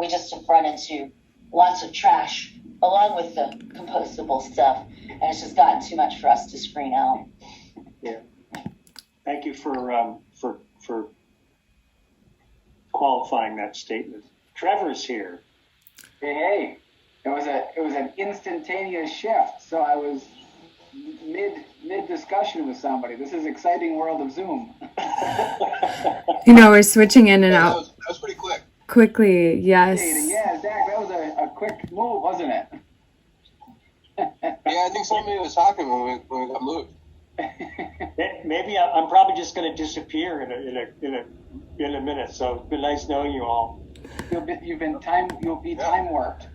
We just have run into lots of trash along with the compostable stuff, and it's just gotten too much for us to screen out. Yeah. Thank you for qualifying that statement. Trevor's here. Hey, it was an instantaneous shift. So I was mid discussion with somebody. This is exciting world of Zoom. We're switching in and out. That was pretty quick. Quickly, yes. Yeah, Zach, that was a quick move, wasn't it? Yeah, Yeah, I think somebody was talking when we got moved. Maybe I'm probably just going to disappear in a minute. So it's been nice knowing you all. You'll be time warped.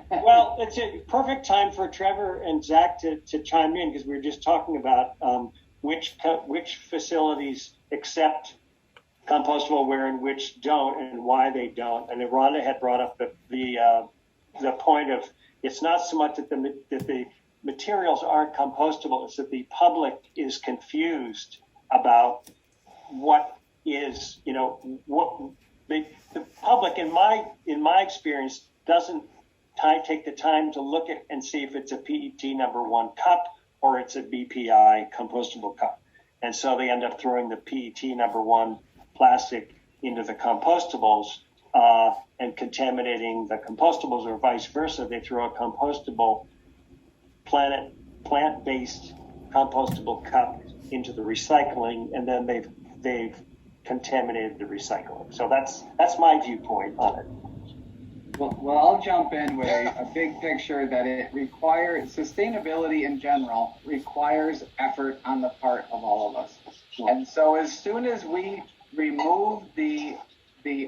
Well, it's a perfect time for Trevor and Zach to chime in, because we were just talking about which facilities accept compostable ware and which don't, and why they don't. And Rhonda had brought up the point of, it's not so much that the materials aren't compostable, it's that the public is confused about what is, what the public, in my experience, doesn't take the time to look at and see if it's a PET #1 cup or it's a BPI compostable cup. And so they end up throwing the PET #1 plastic into the compostables and contaminating the compostables, or vice versa. They throw a compostable plant-based compostable cup into the recycling, and then they've contaminated the recycling. So that's my viewpoint on it. Well, I'll jump in with a big picture that it requires, sustainability in general requires effort on the part of all of us. And so as soon as we remove the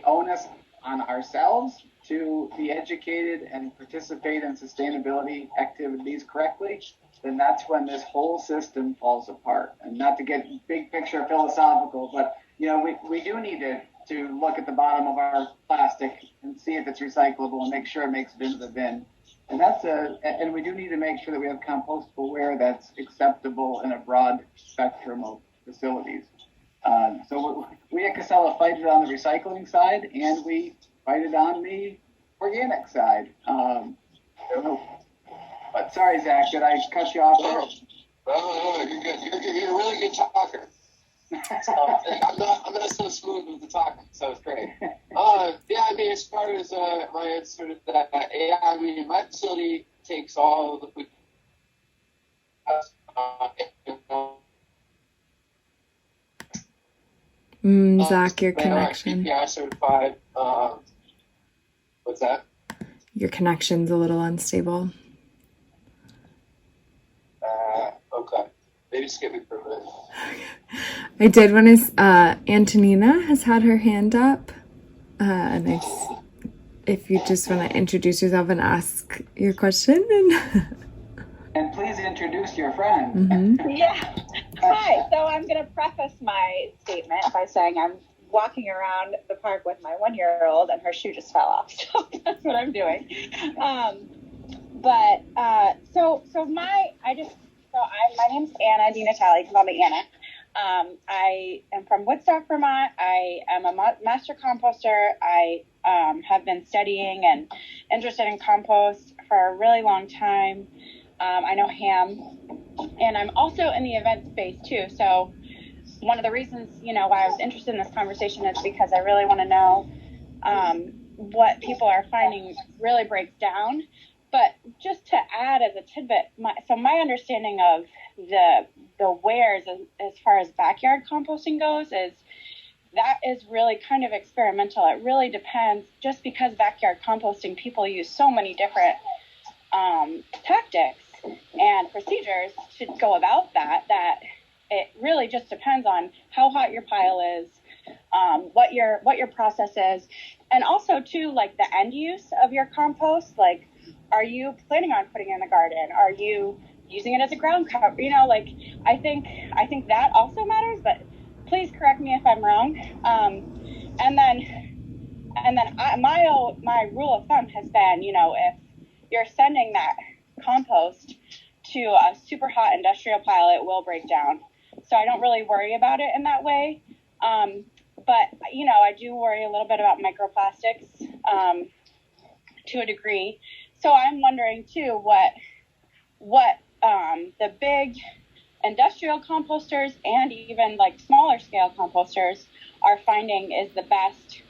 onus on ourselves to be educated and participate in sustainability activities correctly, then that's when this whole system falls apart. And not to get big picture philosophical, but we do need to look at the bottom of our plastic and see if it's recyclable and make sure it makes bin to bin. And we do need to make sure that we have compostable ware that's acceptable in a broad spectrum of facilities. So we at Casella fight it on the recycling side, and we fight it on the organic side. But sorry, Zach, did I cut you off there? No, you're good. You're a really good talker. I'm not so smooth with the talking, so it's great. Yeah, I mean, as far as my answer to that, yeah, I mean, my facility takes all the food. Zach, your connection. Yeah, certified. What's that? Your connection's a little unstable. Okay. Maybe skip me for a minute. I did want to, Antonina has had her hand up. And if you just want to introduce yourself and ask your question. And please introduce your friend. Mm-hmm. Yeah. Hi. So I'm going to preface my statement by saying I'm walking around the park with my 1-year-old and her shoe just fell off. So that's what I'm doing. My name's Anna DiNatale. You can call me Anna. I am from Woodstock, Vermont. I am a master composter. I have been studying and interested in compost for a really long time. I know Ham, and I'm also in the event space too. So one of the reasons, why I was interested in this conversation is because I really want to know what people are finding really breaks down. But just to add as a tidbit, my understanding of the wares as far as backyard composting goes is that is really kind of experimental. It really depends, just because backyard composting, people use so many different tactics and procedures to go about that it really just depends on how hot your pile is, what your process is, and also too, like the end use of your compost. Like, are you planning on putting it in the garden? Are you using it as a ground cover? I think that also matters, but please correct me if I'm wrong. My rule of thumb has been, if you're sending that compost to a super hot industrial pile, it will break down. So I don't really worry about it in that way. But I do worry a little bit about microplastics to a degree. So I'm wondering too what the big industrial composters and even like smaller scale composters are finding is the best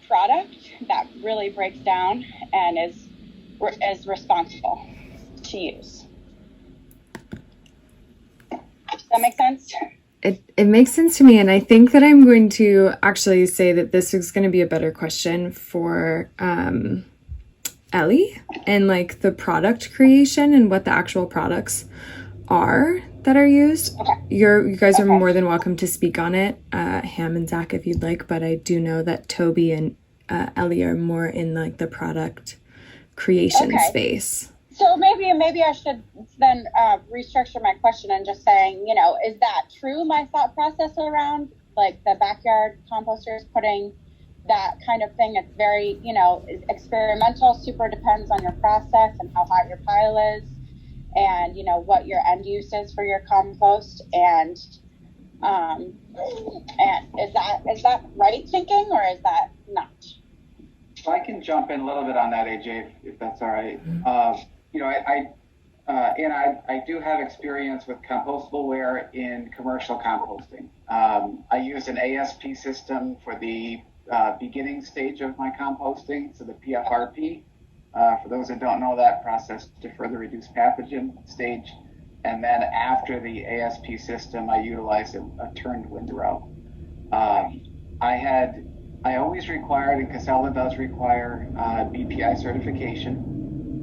product that really breaks down and is responsible to use. Does that make sense? It makes sense to me, and I think that I'm going to actually say that this is going to be a better question for Elly and like the product creation and what the actual products are that are used. Okay. You guys are more than welcome to speak on it, Ham and Zach, if you'd like, but I do know that Toby and Elly are more in like the product creation space. So maybe I should then restructure my question and just saying, you know, is that true? My thought process around like the backyard composters putting that kind of thing. It's very, you know, experimental. Super depends on your process and how hot your pile is, and you know what your end use is for your compost. And is that right thinking, or is that not? If I can jump in a little bit on that, AJ, if that's all right. You know, I do have experience with compostable ware in commercial composting. I use an ASP system for the beginning stage of my composting, so the PFRP. For those that don't know that process, to further reduce pathogen stage. And then after the ASP system, I utilize a turned windrow. I always required, and Casella does require, BPI certification.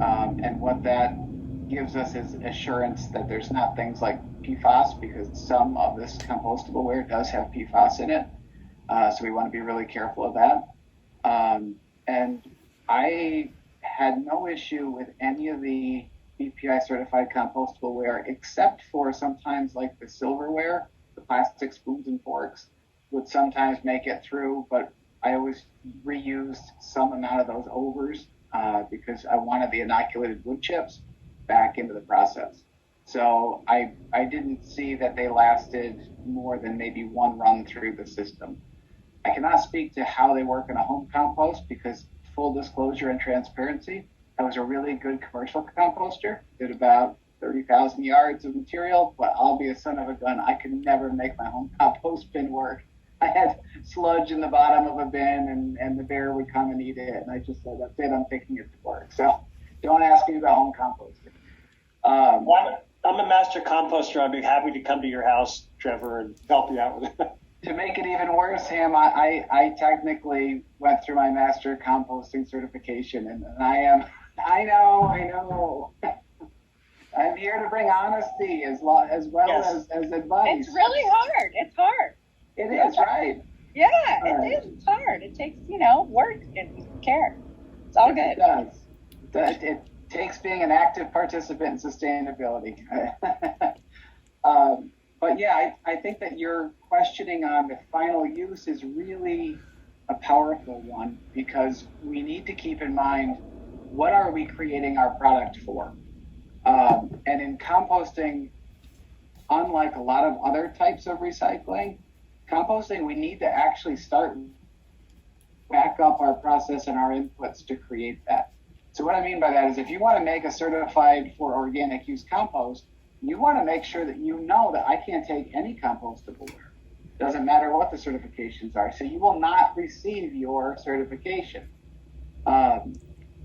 And what that gives us is assurance that there's not things like PFAS, because some of this compostable ware does have PFAS in it. So we want to be really careful of that. And I had no issue with any of the BPI certified compostable ware, except for sometimes like the silverware, the plastic spoons and forks would sometimes make it through, but I always reused some amount of those overs because I wanted the inoculated wood chips back into the process. So I didn't see that they lasted more than maybe one run through the system. I cannot speak to how they work in a home compost because, full disclosure and transparency, I was a really good commercial composter, did about 30,000 yards of material, but I'll be a son of a gun. I could never make my home compost bin work. I had sludge in the bottom of a bin and the bear would come and eat it. And I just said, that's it, I'm taking it to work. So don't ask me about home composting. I'm a master composter. I'd be happy to come to your house, Trevor, and help you out with it. To make it even worse, Ham, I technically went through my master composting certification, and I know. I'm here to bring honesty as well as advice. It's really hard. It's hard. It is, right? Yeah, it is. It's hard. It takes, you know, work and care. It's all good. It does. It takes being an active participant in sustainability. But yeah, I think that your questioning on the final use is really a powerful one, because we need to keep in mind, what are we creating our product for? And in composting, unlike a lot of other types of recycling, composting, we need to actually start back up our process and our inputs to create that. So what I mean by that is, if you want to make a certified for organic use compost, you want to make sure that you know that I can't take any compostable ware. Doesn't matter what the certifications are. So you will not receive your certification.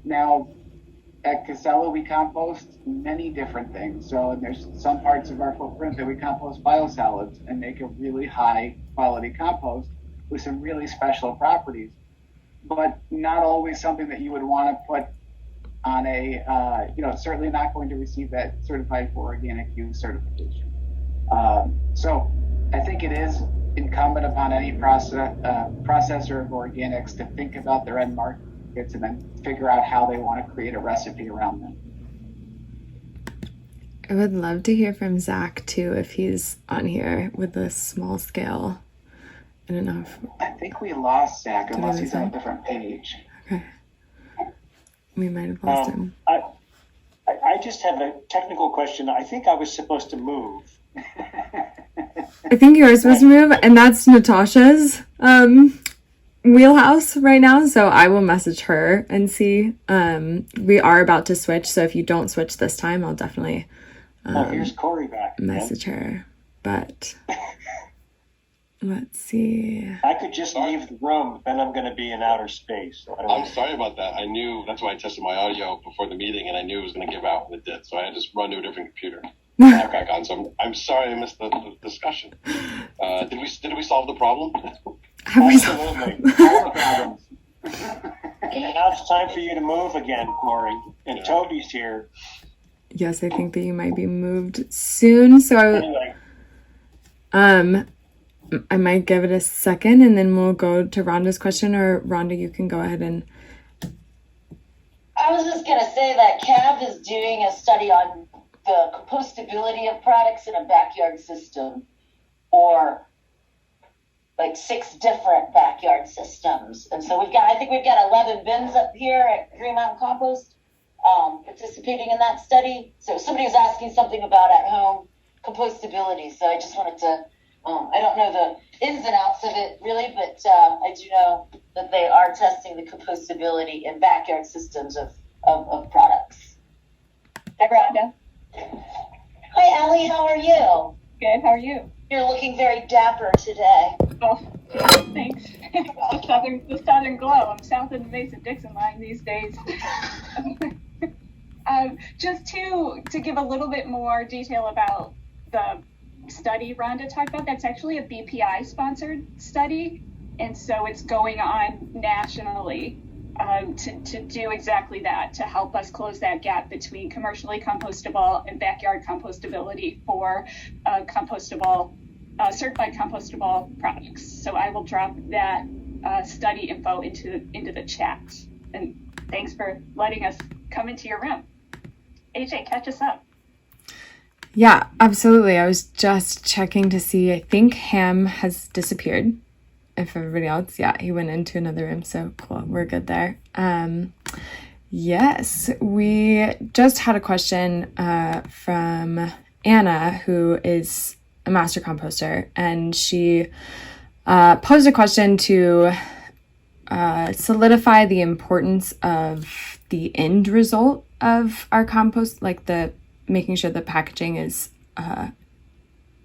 Now, at Casella, we compost many different things. So there's some parts of our footprint that we compost biosolids and make a really high quality compost with some really special properties, but not always something that you would want to put on a, certainly not going to receive that certified for organic use certification. So I think it is incumbent upon any processor of organics to think about their end markets and then figure out how they want to create a recipe around them. I would love to hear from Zach too, if he's on here with the small scale. I don't know if... I think we lost Zach unless he's on a different page. Okay. We might have lost him. I just have a technical question. I think I was supposed to move. I think you are supposed to move, and that's Natasha's wheelhouse right now, so I will message her and see. We are about to switch, so if you don't switch this time, I'll definitely here's Corey back. Message her. But let's see. I could just leave the room, then I'm going to be in outer space. So I'm sorry about that. I knew, that's why I tested my audio before the meeting, and I knew it was going to give out when it did. So I had to just run to a different computer. Back on. So I'm sorry I missed the discussion. Did we solve the problem? Absolutely. All the problems. And now Now it's time for you to move again, Corey, and Toby's here. Yes, I think that you might be moved soon. So Anyway, I might give it a second and then we'll go to Rhonda's question, or Rhonda, you can go ahead and. I was just gonna say that Cav is doing a study on the compostability of products in a backyard system, or like 6 different backyard systems. And so I think we've got 11 bins up here at Green Mountain Compost participating in that study. So somebody was asking something about at home compostability. So I just wanted to, I don't know the ins and outs of it really, but I do know that they are testing the compostability in backyard systems of products. Hi, Rhonda. Hi, Elly. How are you? Good. How are you? You're looking very dapper today. Oh, thanks. the southern glow. I'm south of the Mason-Dixon line these days. Just to give a little bit more detail about the study Rhonda talked about, that's actually a BPI sponsored study. And so it's going on nationally to do exactly that, to help us close that gap between commercially compostable and backyard compostability for certified compostable products. So I will drop that study info into the chat. And thanks for letting us come into your room. AJ, catch us up. Yeah, absolutely. I was just checking to see. I think Ham has disappeared. If everybody else, yeah, he went into another room. So cool. We're good there. Yes, we just had a question from Anna, who is a master composter, and she posed a question to solidify the importance of the end result of our compost, like the making sure the packaging is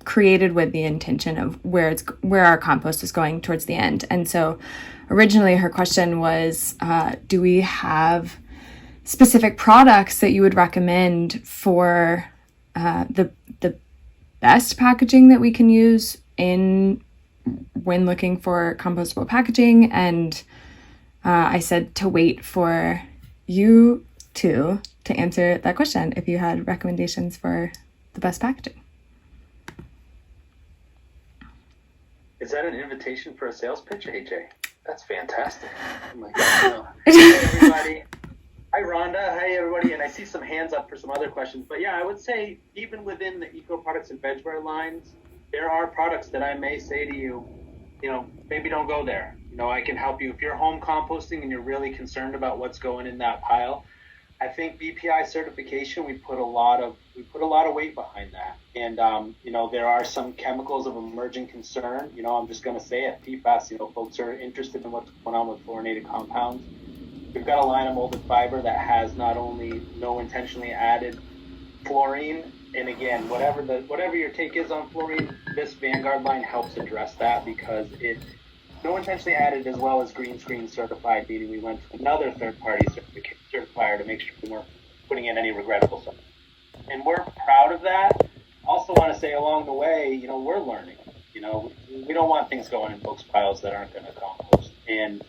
created with the intention of where our compost is going towards the end. And so originally her question was, do we have specific products that you would recommend for the best packaging that we can use when looking for compostable packaging? And I said to wait for you two to answer that question if you had recommendations for the best packaging. Is that an invitation for a sales pitch, AJ? That's fantastic. Oh my God. Hey, everybody. Hi, Rhonda. Hi, everybody. And I see some hands up for some other questions. But yeah, I would say even within the eco products and vegware lines, there are products that I may say to you, maybe don't go there. I can help you. If you're home composting and you're really concerned about what's going in that pile, I think BPI certification, we put a lot of weight behind that. And, there are some chemicals of emerging concern. I'm just going to say it. PFAS, folks are interested in what's going on with fluorinated compounds. We've got a line of molded fiber that has not only no intentionally added fluorine, and again, whatever your take is on fluorine, this Vanguard line helps address that because it no intentionally added as well as green screen certified, meaning we went to another third-party certifier to make sure we weren't putting in any regrettable stuff. And we're proud of that. Also want to say along the way, we're learning. We don't want things going in folks' piles that aren't going to compost. And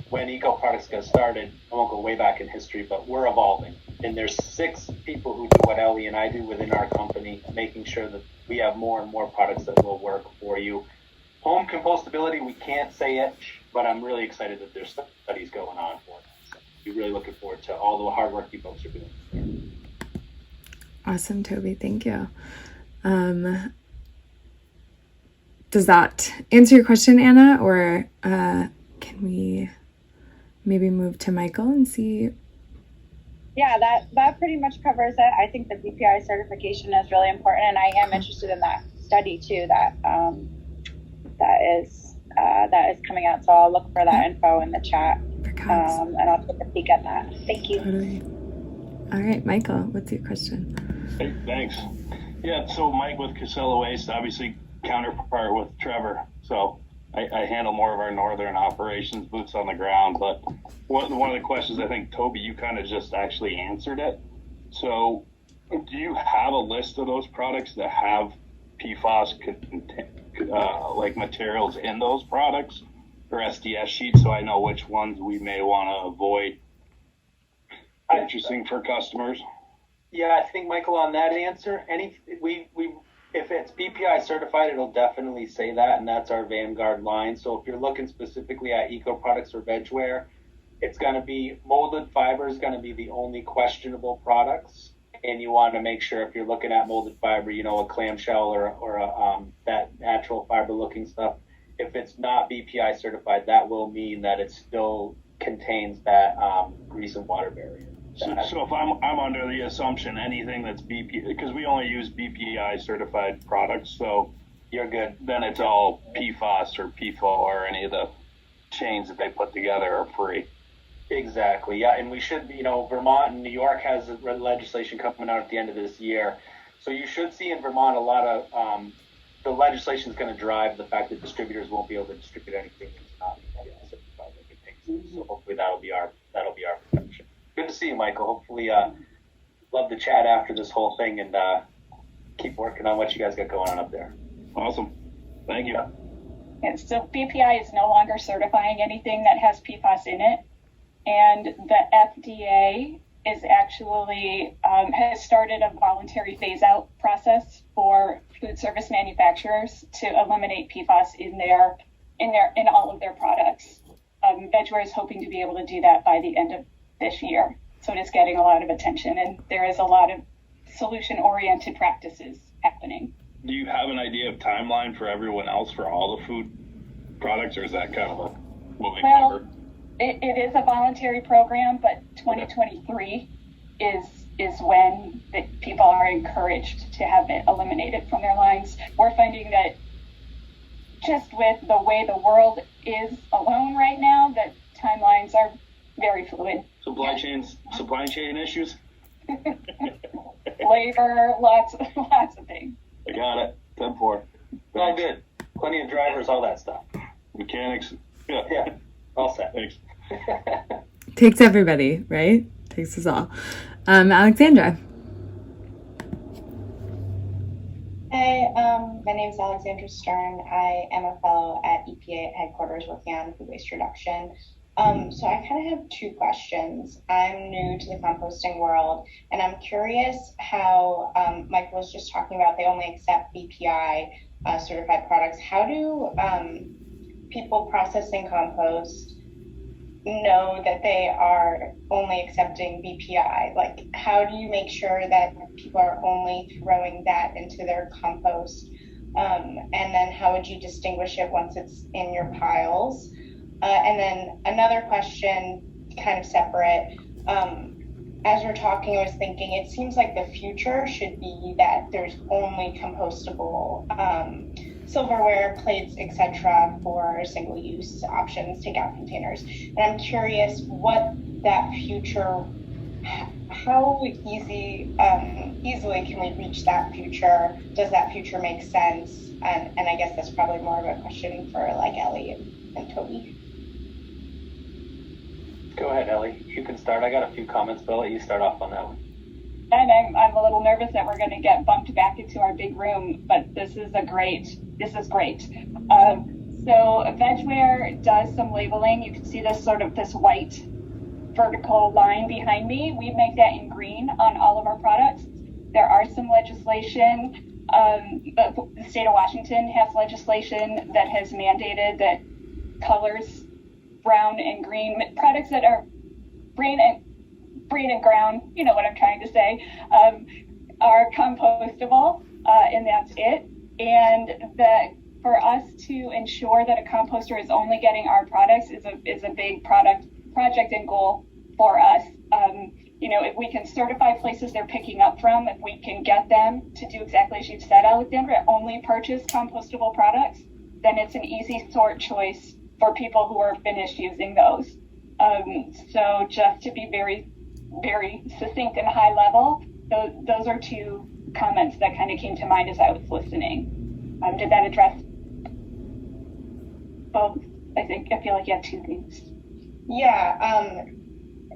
when eco products got started, I won't go way back in history, but we're evolving. And there's 6 people who do what Elly and I do within our company, making sure that we have more and more products that will work for you. Home compostability, we can't say it, but I'm really excited that there's studies going on for it. So we're really looking forward to all the hard work you folks are doing. Awesome, Toby. Thank you. Does that answer your question, Anna? Or can we maybe move to Michael and see? Yeah, that pretty much covers it. I think the BPI certification is really important, and I am interested in that study too. That is coming out. So I'll look for that info in the chat, and I'll take a peek at that. Thank you. Totally. All right, Michael, what's your question? Hey, thanks. Yeah, so Mike with Casella Waste, obviously counterpart with Trevor. So I handle more of our northern operations, boots on the ground. But one of the questions, I think, Toby, you kind of just actually answered it. So do you have a list of those products that have PFAS like materials in those products, or SDS sheets, so I know which ones we may want to avoid interesting for customers. Yeah, I think Michael, on that answer, if it's BPI certified, it'll definitely say that, and that's our Vanguard line. So if you're looking specifically at eco products or vegware, it's going to be molded fiber is going to be the only questionable products, and you want to make sure if you're looking at molded fiber, a clamshell or a, that natural fiber looking stuff. If it's not BPI certified, that will mean that it still contains that grease and water barrier. So if I'm under the assumption anything that's BPI, because we only use BPI certified products, so you're good. Then it's all PFAS or PFO or any of the chains that they put together are free. Exactly. Yeah, and we should, Vermont and New York has legislation coming out at the end of this year, so you should see in Vermont a lot of the legislation is going to drive the fact that distributors won't be able to distribute anything that's not certified. So hopefully that'll be our protection. Good to see you, Michael. Hopefully, love to chat after this whole thing and keep working on what you guys got going on up there. Awesome. Thank you. Yeah, so BPI is no longer certifying anything that has PFAS in it. And the FDA is actually has started a voluntary phase-out process for food service manufacturers to eliminate PFAS in all of their products. Vegware is hoping to be able to do that by the end of this year. So it is getting a lot of attention, and there is a lot of solution-oriented practices happening. Do you have an idea of timeline for everyone else for all the food products, or is that kind of a moving number? It is a voluntary program, but 2023 is when people are encouraged to have it eliminated from their lines. We're finding that just with the way the world is alone right now, that timelines are very fluid. Supply chain issues? Labor, lots of things. I got it. 10-4. All good. Plenty of drivers, all that stuff. Mechanics. Yeah. All set. Thanks. Takes everybody, right? Takes us all. Alexandra. Hi, my name is Alexandra Stern. I am a fellow at EPA headquarters working on food waste reduction. So I kind of have two questions. I'm new to the composting world, and I'm curious how Michael was just talking about they only accept BPI certified products. How do people processing compost know that they are only accepting BPI? Like, how do you make sure that people are only throwing that into their compost? And then how would you distinguish it once it's in your piles? And then another question, kind of separate. As we're talking, I was thinking it seems like the future should be that there's only compostable silverware, plates, etc. for single-use options, takeout containers. And I'm curious what that future, how easily can we reach that future? Does that future make sense? And I guess that's probably more of a question for like Elly and Toby. Go ahead, Elly. You can start. I got a few comments, but I'll let you start off on that one. And I'm a little nervous that we're going to get bumped back into our big room, but this is great. So Vegware does some labeling. You can see this white vertical line behind me. We make that in green on all of our products. There are some legislation. The state of Washington has legislation that has mandated that colors brown and green products that are green and brown, you know what I'm trying to say, are compostable, and that's it. And that for us to ensure that a composter is only getting our products is a big project and goal for us. If we can certify places they're picking up from, if we can get them to do exactly as you've said, Alexandra, only purchase compostable products, then it's an easy sort choice for people who are finished using those. So just to be very, very succinct and high level, those are two comments that kind of came to mind as I was listening. Did that address both? I feel like you have two things. Yeah,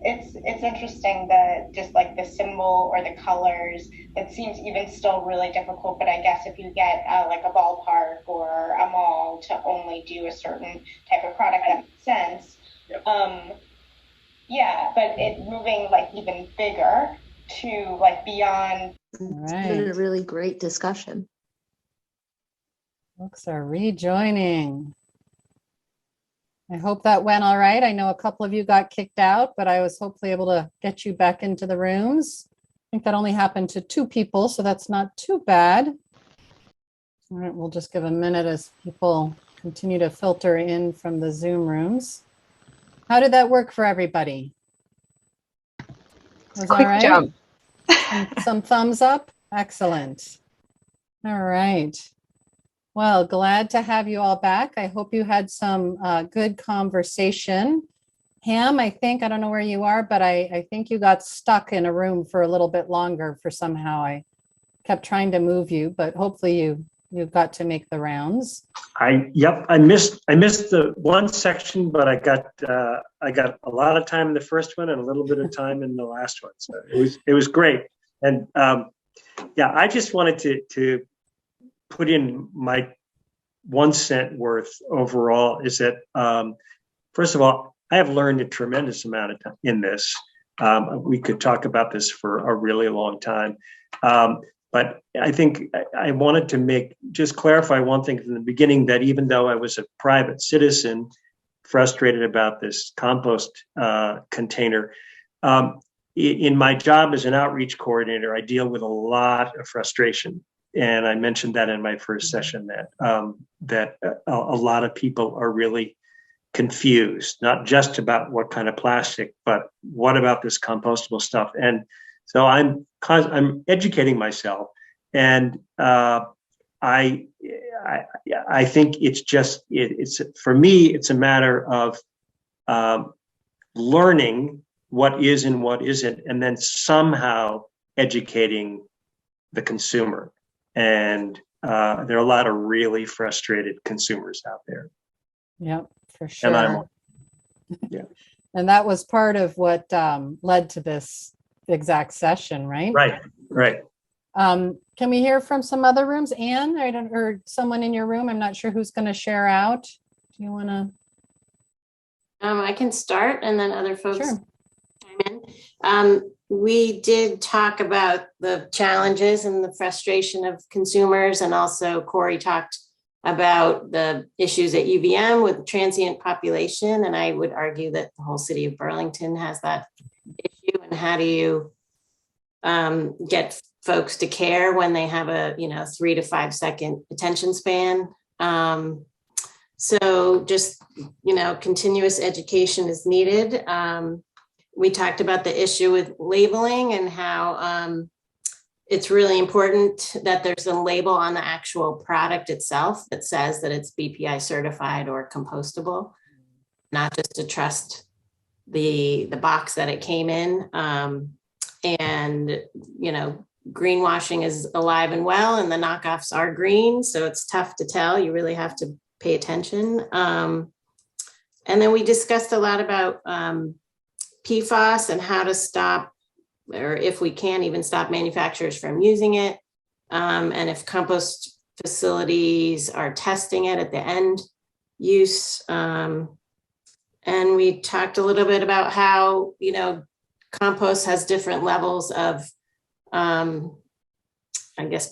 it's interesting that just like the symbol or the colors, it seems even still really difficult, but I guess if you get like a ballpark or a mall to only do a certain type of product, that makes sense. Yep. yeah, but it moving like even bigger to like beyond. It's been a really great discussion. Folks are rejoining. I hope that went all right. I know a couple of you got kicked out, but I was hopefully able to get you back into the rooms. I think that only happened to 2 people, so that's not too bad. All right, we'll just give a minute as people continue to filter in from the Zoom rooms. How did that work for everybody? Was Quick all right? jump. Some thumbs up? Excellent. All right. Well, glad to have you all back. I hope you had some good conversation. Ham, I don't know where you are, but I think you got stuck in a room for a little bit longer for somehow. I kept trying to move you, but hopefully you got to make the rounds. I missed the one section, but I got a lot of time in the first one and a little bit of time in the last one. So it was great. And I just wanted to put in my 1 cent worth overall is that, first of all, I have learned a tremendous amount of time in this. We could talk about this for a really long time. But I think I wanted to just clarify one thing from the beginning, that even though I was a private citizen frustrated about this compost container, in my job as an outreach coordinator, I deal with a lot of frustration. And I mentioned that in my first session, that a lot of people are really confused, not just about what kind of plastic, but what about this compostable stuff. And so I'm educating myself, and I think it's for me, it's a matter of learning what is and what isn't, and then somehow educating the consumer. And there are a lot of really frustrated consumers out there. Yep, for sure. And and that was part of what led to this exact session, right? Right. Can we hear from some other rooms? Anne, or someone in your room? I'm not sure who's going to share out. Do you want to? I can start, and then other folks chime in. We did talk about the challenges and the frustration of consumers, and also Corey talked about the issues at UVM with the transient population, and I would argue that the whole city of Burlington has that issue. And how do you get folks to care when they have a 3 to 5 second attention span? So just continuous education is needed. We talked about the issue with labeling and how it's really important that there's a label on the actual product itself that says that it's BPI certified or compostable, not just to trust the box that it came in. And greenwashing is alive and well, and the knockoffs are green, so it's tough to tell. You really have to pay attention. And then we discussed a lot about PFAS and how to stop, or if we can even stop manufacturers from using it. And if compost facilities are testing it at the end use. And we talked a little bit about how, compost has different levels of,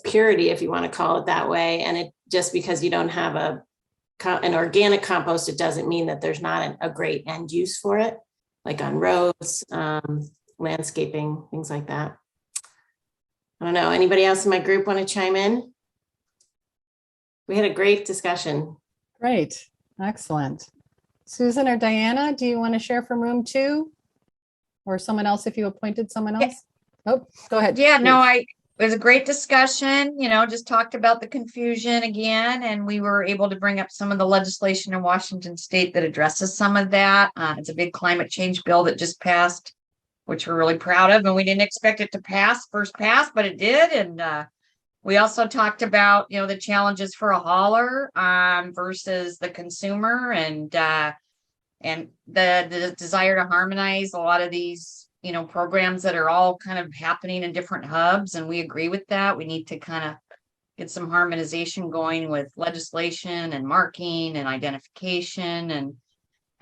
purity, if you want to call it that way. And it just because you don't have an organic compost, it doesn't mean that there's not a great end use for it, like on roads, landscaping, things like that. I don't know. Anybody else in my group want to chime in? We had a great discussion. Great. Excellent. Susan or Diana, do you want to share from room 2? Or someone else if you appointed someone else? Yes. Oh, go ahead. Yeah, no, it was a great discussion, just talked about the confusion again, and we were able to bring up some of the legislation in Washington state that addresses some of that. It's a big climate change bill that just passed, which we're really proud of, and we didn't expect it to first pass, but it did. And we also talked about, the challenges for a hauler versus the consumer, and the desire to harmonize a lot of these programs that are all kind of happening in different hubs. And we agree with that. We need to kind of get some harmonization going with legislation and marking and identification. And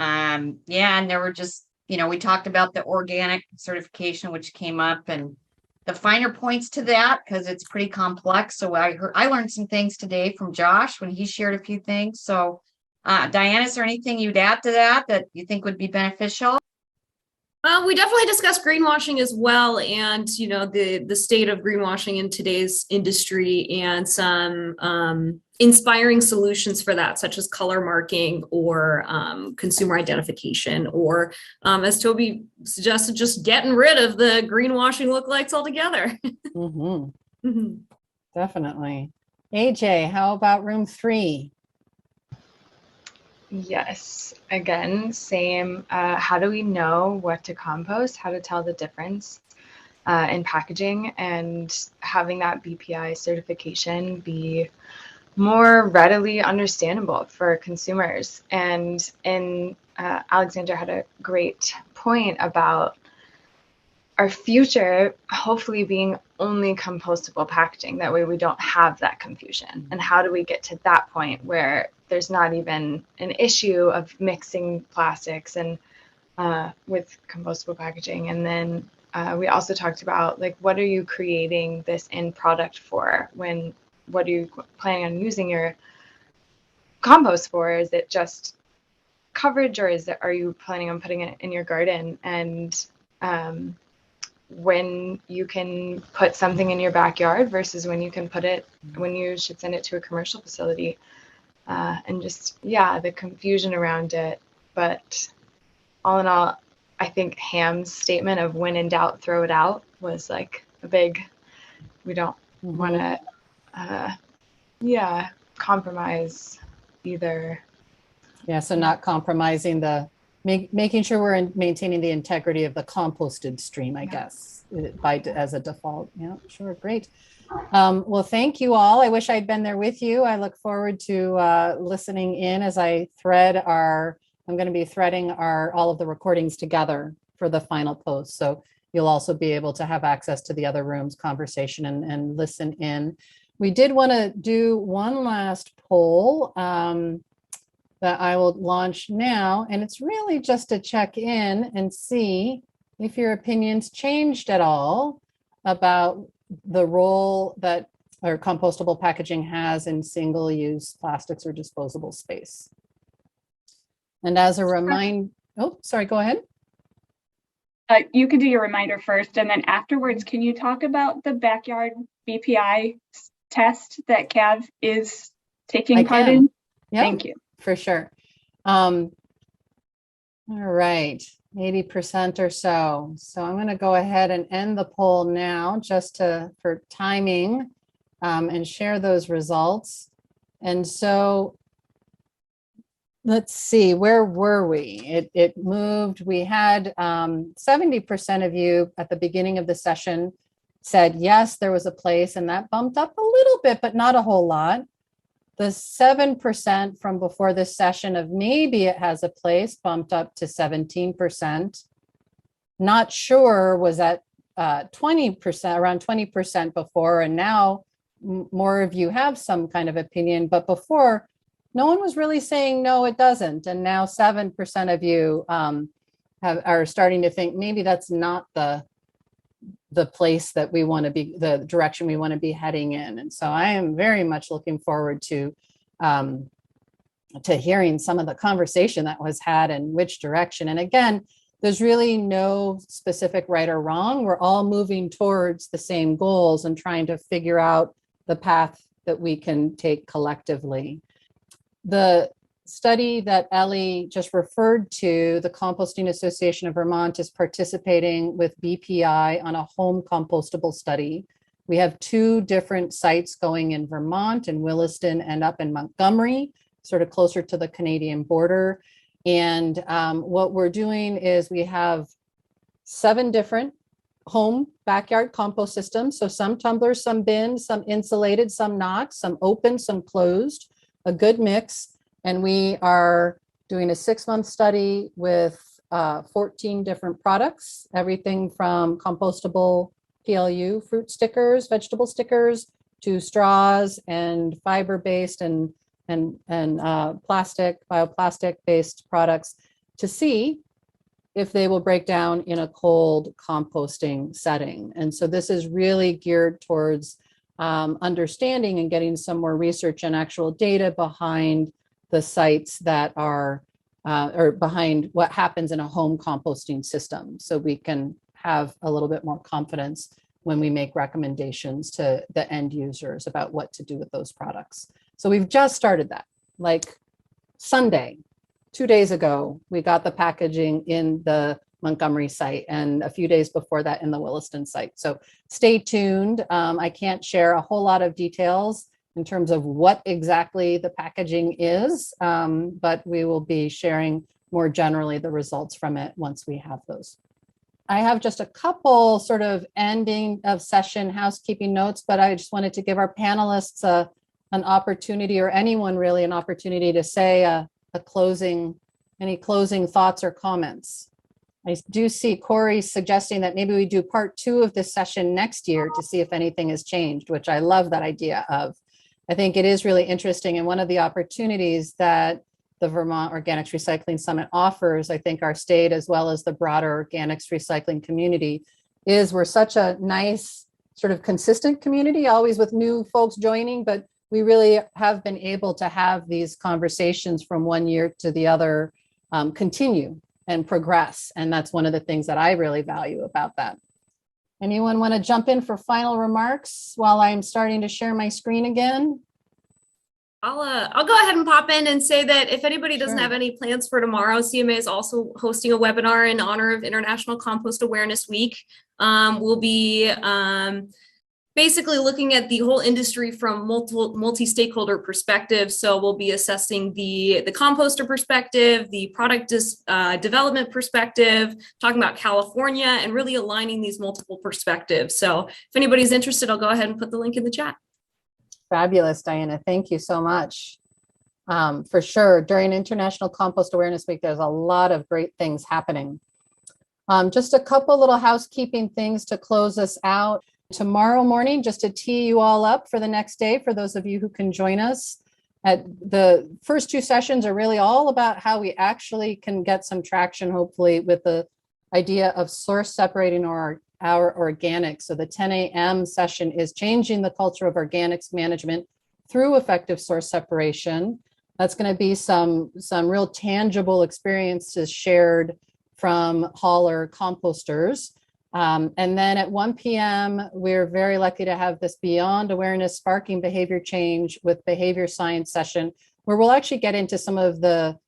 and there were just we talked about the organic certification, which came up, and the finer points to that, because it's pretty complex. So I learned some things today from Josh when he shared a few things. So Diana, is there anything you'd add to that you think would be beneficial? We definitely discussed greenwashing as well, and the state of greenwashing in today's industry, and some inspiring solutions for that, such as color marking or consumer identification, or as Toby suggested, just getting rid of the greenwashing lookalikes altogether. Definitely. AJ, how about room 3? Yes, again, same. How do we know what to compost? How to tell the difference in packaging, and having that BPI certification be more readily understandable for consumers. And Alexandra had a great point about our future hopefully being only compostable packaging. That way we don't have that confusion. And how do we get to that point where there's not even an issue of mixing plastics and with compostable packaging? And then we also talked about, like, what are you creating this end product for? What are you planning on using your compost for? Is it just coverage, or are you planning on putting it in your garden? And when you can put something in your backyard versus when you should send it to a commercial facility, and just, the confusion around it. But all in all, I think Ham's statement of when in doubt, throw it out was like a big, we don't want to, compromise either. Yeah, so not compromising making sure we're maintaining the integrity of the composted stream, I guess, as a default. Yeah, sure, great. Well, thank you all. I wish I'd been there with you. I look forward to listening in as I'm going to be threading all of the recordings together for the final post. So you'll also be able to have access to the other room's conversation and listen in. We did want to do one last poll that I will launch now. And it's really just to check in and see if your opinions changed at all about the role that our compostable packaging has in single-use plastics or disposable space. And as a reminder, go ahead. You can do your reminder first, and then afterwards, can you talk about the backyard BPI test that Cav is taking part in? Yeah, thank you. For sure. All right, 80% or so. So I'm going to go ahead and end the poll now, just for timing, and share those results. And so let's see, where were we? It moved. We had 70% of you at the beginning of the session said yes, there was a place, and that bumped up a little bit, but not a whole lot. The 7% from before this session of maybe it has a place bumped up to 17%. Not sure was at 20%, around 20% before, and now more of you have some kind of opinion, but before no one was really saying no, it doesn't. And now 7% of you are starting to think maybe that's not the place that we want to be, the direction we want to be heading in. And so I am very much looking forward to hearing some of the conversation that was had and which direction. And again, there's really no specific right or wrong. We're all moving towards the same goals and trying to figure out the path that we can take collectively. The study that Elly just referred to, the Composting Association of Vermont is participating with BPI on a home compostable study. We have 2 different sites going in Vermont, in Williston and up in Montgomery, sort of closer to the Canadian border. And what we're doing is we have 7 different home backyard compost systems. So some tumblers, some bins, some insulated, some not, some open, some closed, a good mix. And we are doing a 6-month study with 14 different products, everything from compostable PLU fruit stickers, vegetable stickers, to straws and fiber-based and bioplastic-based products, to see if they will break down in a cold composting setting. And so this is really geared towards understanding and getting some more research and actual data behind the sites that are, or behind what happens in a home composting system. So we can have a little bit more confidence when we make recommendations to the end users about what to do with those products. So we've just started that, like Sunday, 2 days ago, we got the packaging in the Montgomery site and a few days before that in the Williston site. So stay tuned. I can't share a whole lot of details in terms of what exactly the packaging is, but we will be sharing more generally the results from it once we have those. I have just a couple sort of ending of session housekeeping notes, but I just wanted to give our panelists an opportunity, or anyone really an opportunity to say any closing thoughts or comments. I do see Corey suggesting that maybe we do part 2 of this session next year to see if anything has changed, which I love that idea of. I think it is really interesting, and one of the opportunities that the Vermont Organics Recycling Summit offers, I think our state as well as the broader organics recycling community, is we're such a nice sort of consistent community, always with new folks joining, but we really have been able to have these conversations from one year to the other continue and progress. And that's one of the things that I really value about that. Anyone want to jump in for final remarks while I'm starting to share my screen again? I'll go ahead and pop in and say that if anybody doesn't have any plans for tomorrow, CMA is also hosting a webinar in honor of International Compost Awareness Week. We'll be basically looking at the whole industry from multi-stakeholder perspective. So we'll be assessing the composter perspective, the product development perspective, talking about California, and really aligning these multiple perspectives. So if anybody's interested, I'll go ahead and put the link in the chat. Fabulous, Diana. Thank you so much. For sure, during International Compost Awareness Week, there's a lot of great things happening. Just a couple little housekeeping things to close us out. Tomorrow morning, just to tee you all up for the next day, for those of you who can join us, the first 2 sessions are really all about how we actually can get some traction, hopefully, with the idea of source separating our organics. So the 10 a.m. session is changing the culture of organics management through effective source separation. That's going to be some real tangible experiences shared from hauler composters. And then at 1 p.m., we're very lucky to have this Beyond Awareness Sparking Behavior Change with Behavior Science session, where we'll actually get into some of the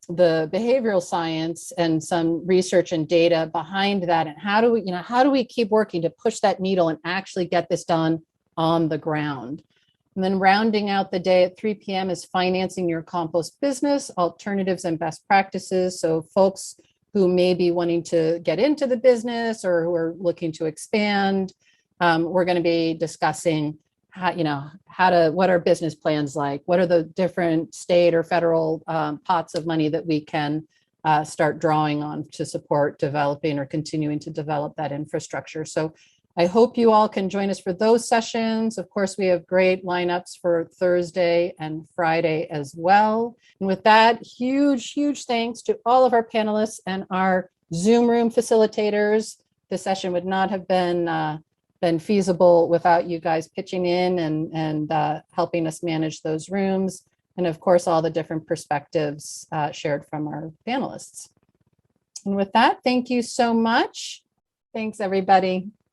behavioral science and some research and data behind that, and how do we keep working to push that needle and actually get this done on the ground. And then rounding out the day at 3 p.m. is Financing Your Compost Business, Alternatives and Best Practices. So folks who may be wanting to get into the business or who are looking to expand, we're going to be discussing what are business plans like? What are the different state or federal pots of money that we can start drawing on to support developing or continuing to develop that infrastructure? So I hope you all can join us for those sessions. Of course, we have great lineups for Thursday and Friday as well. And with that, huge thanks to all of our panelists and our Zoom room facilitators. This session would not have been feasible without you guys pitching in and helping us manage those rooms. And of course, all the different perspectives shared from our panelists. And with that, thank you so much. Thanks, everybody.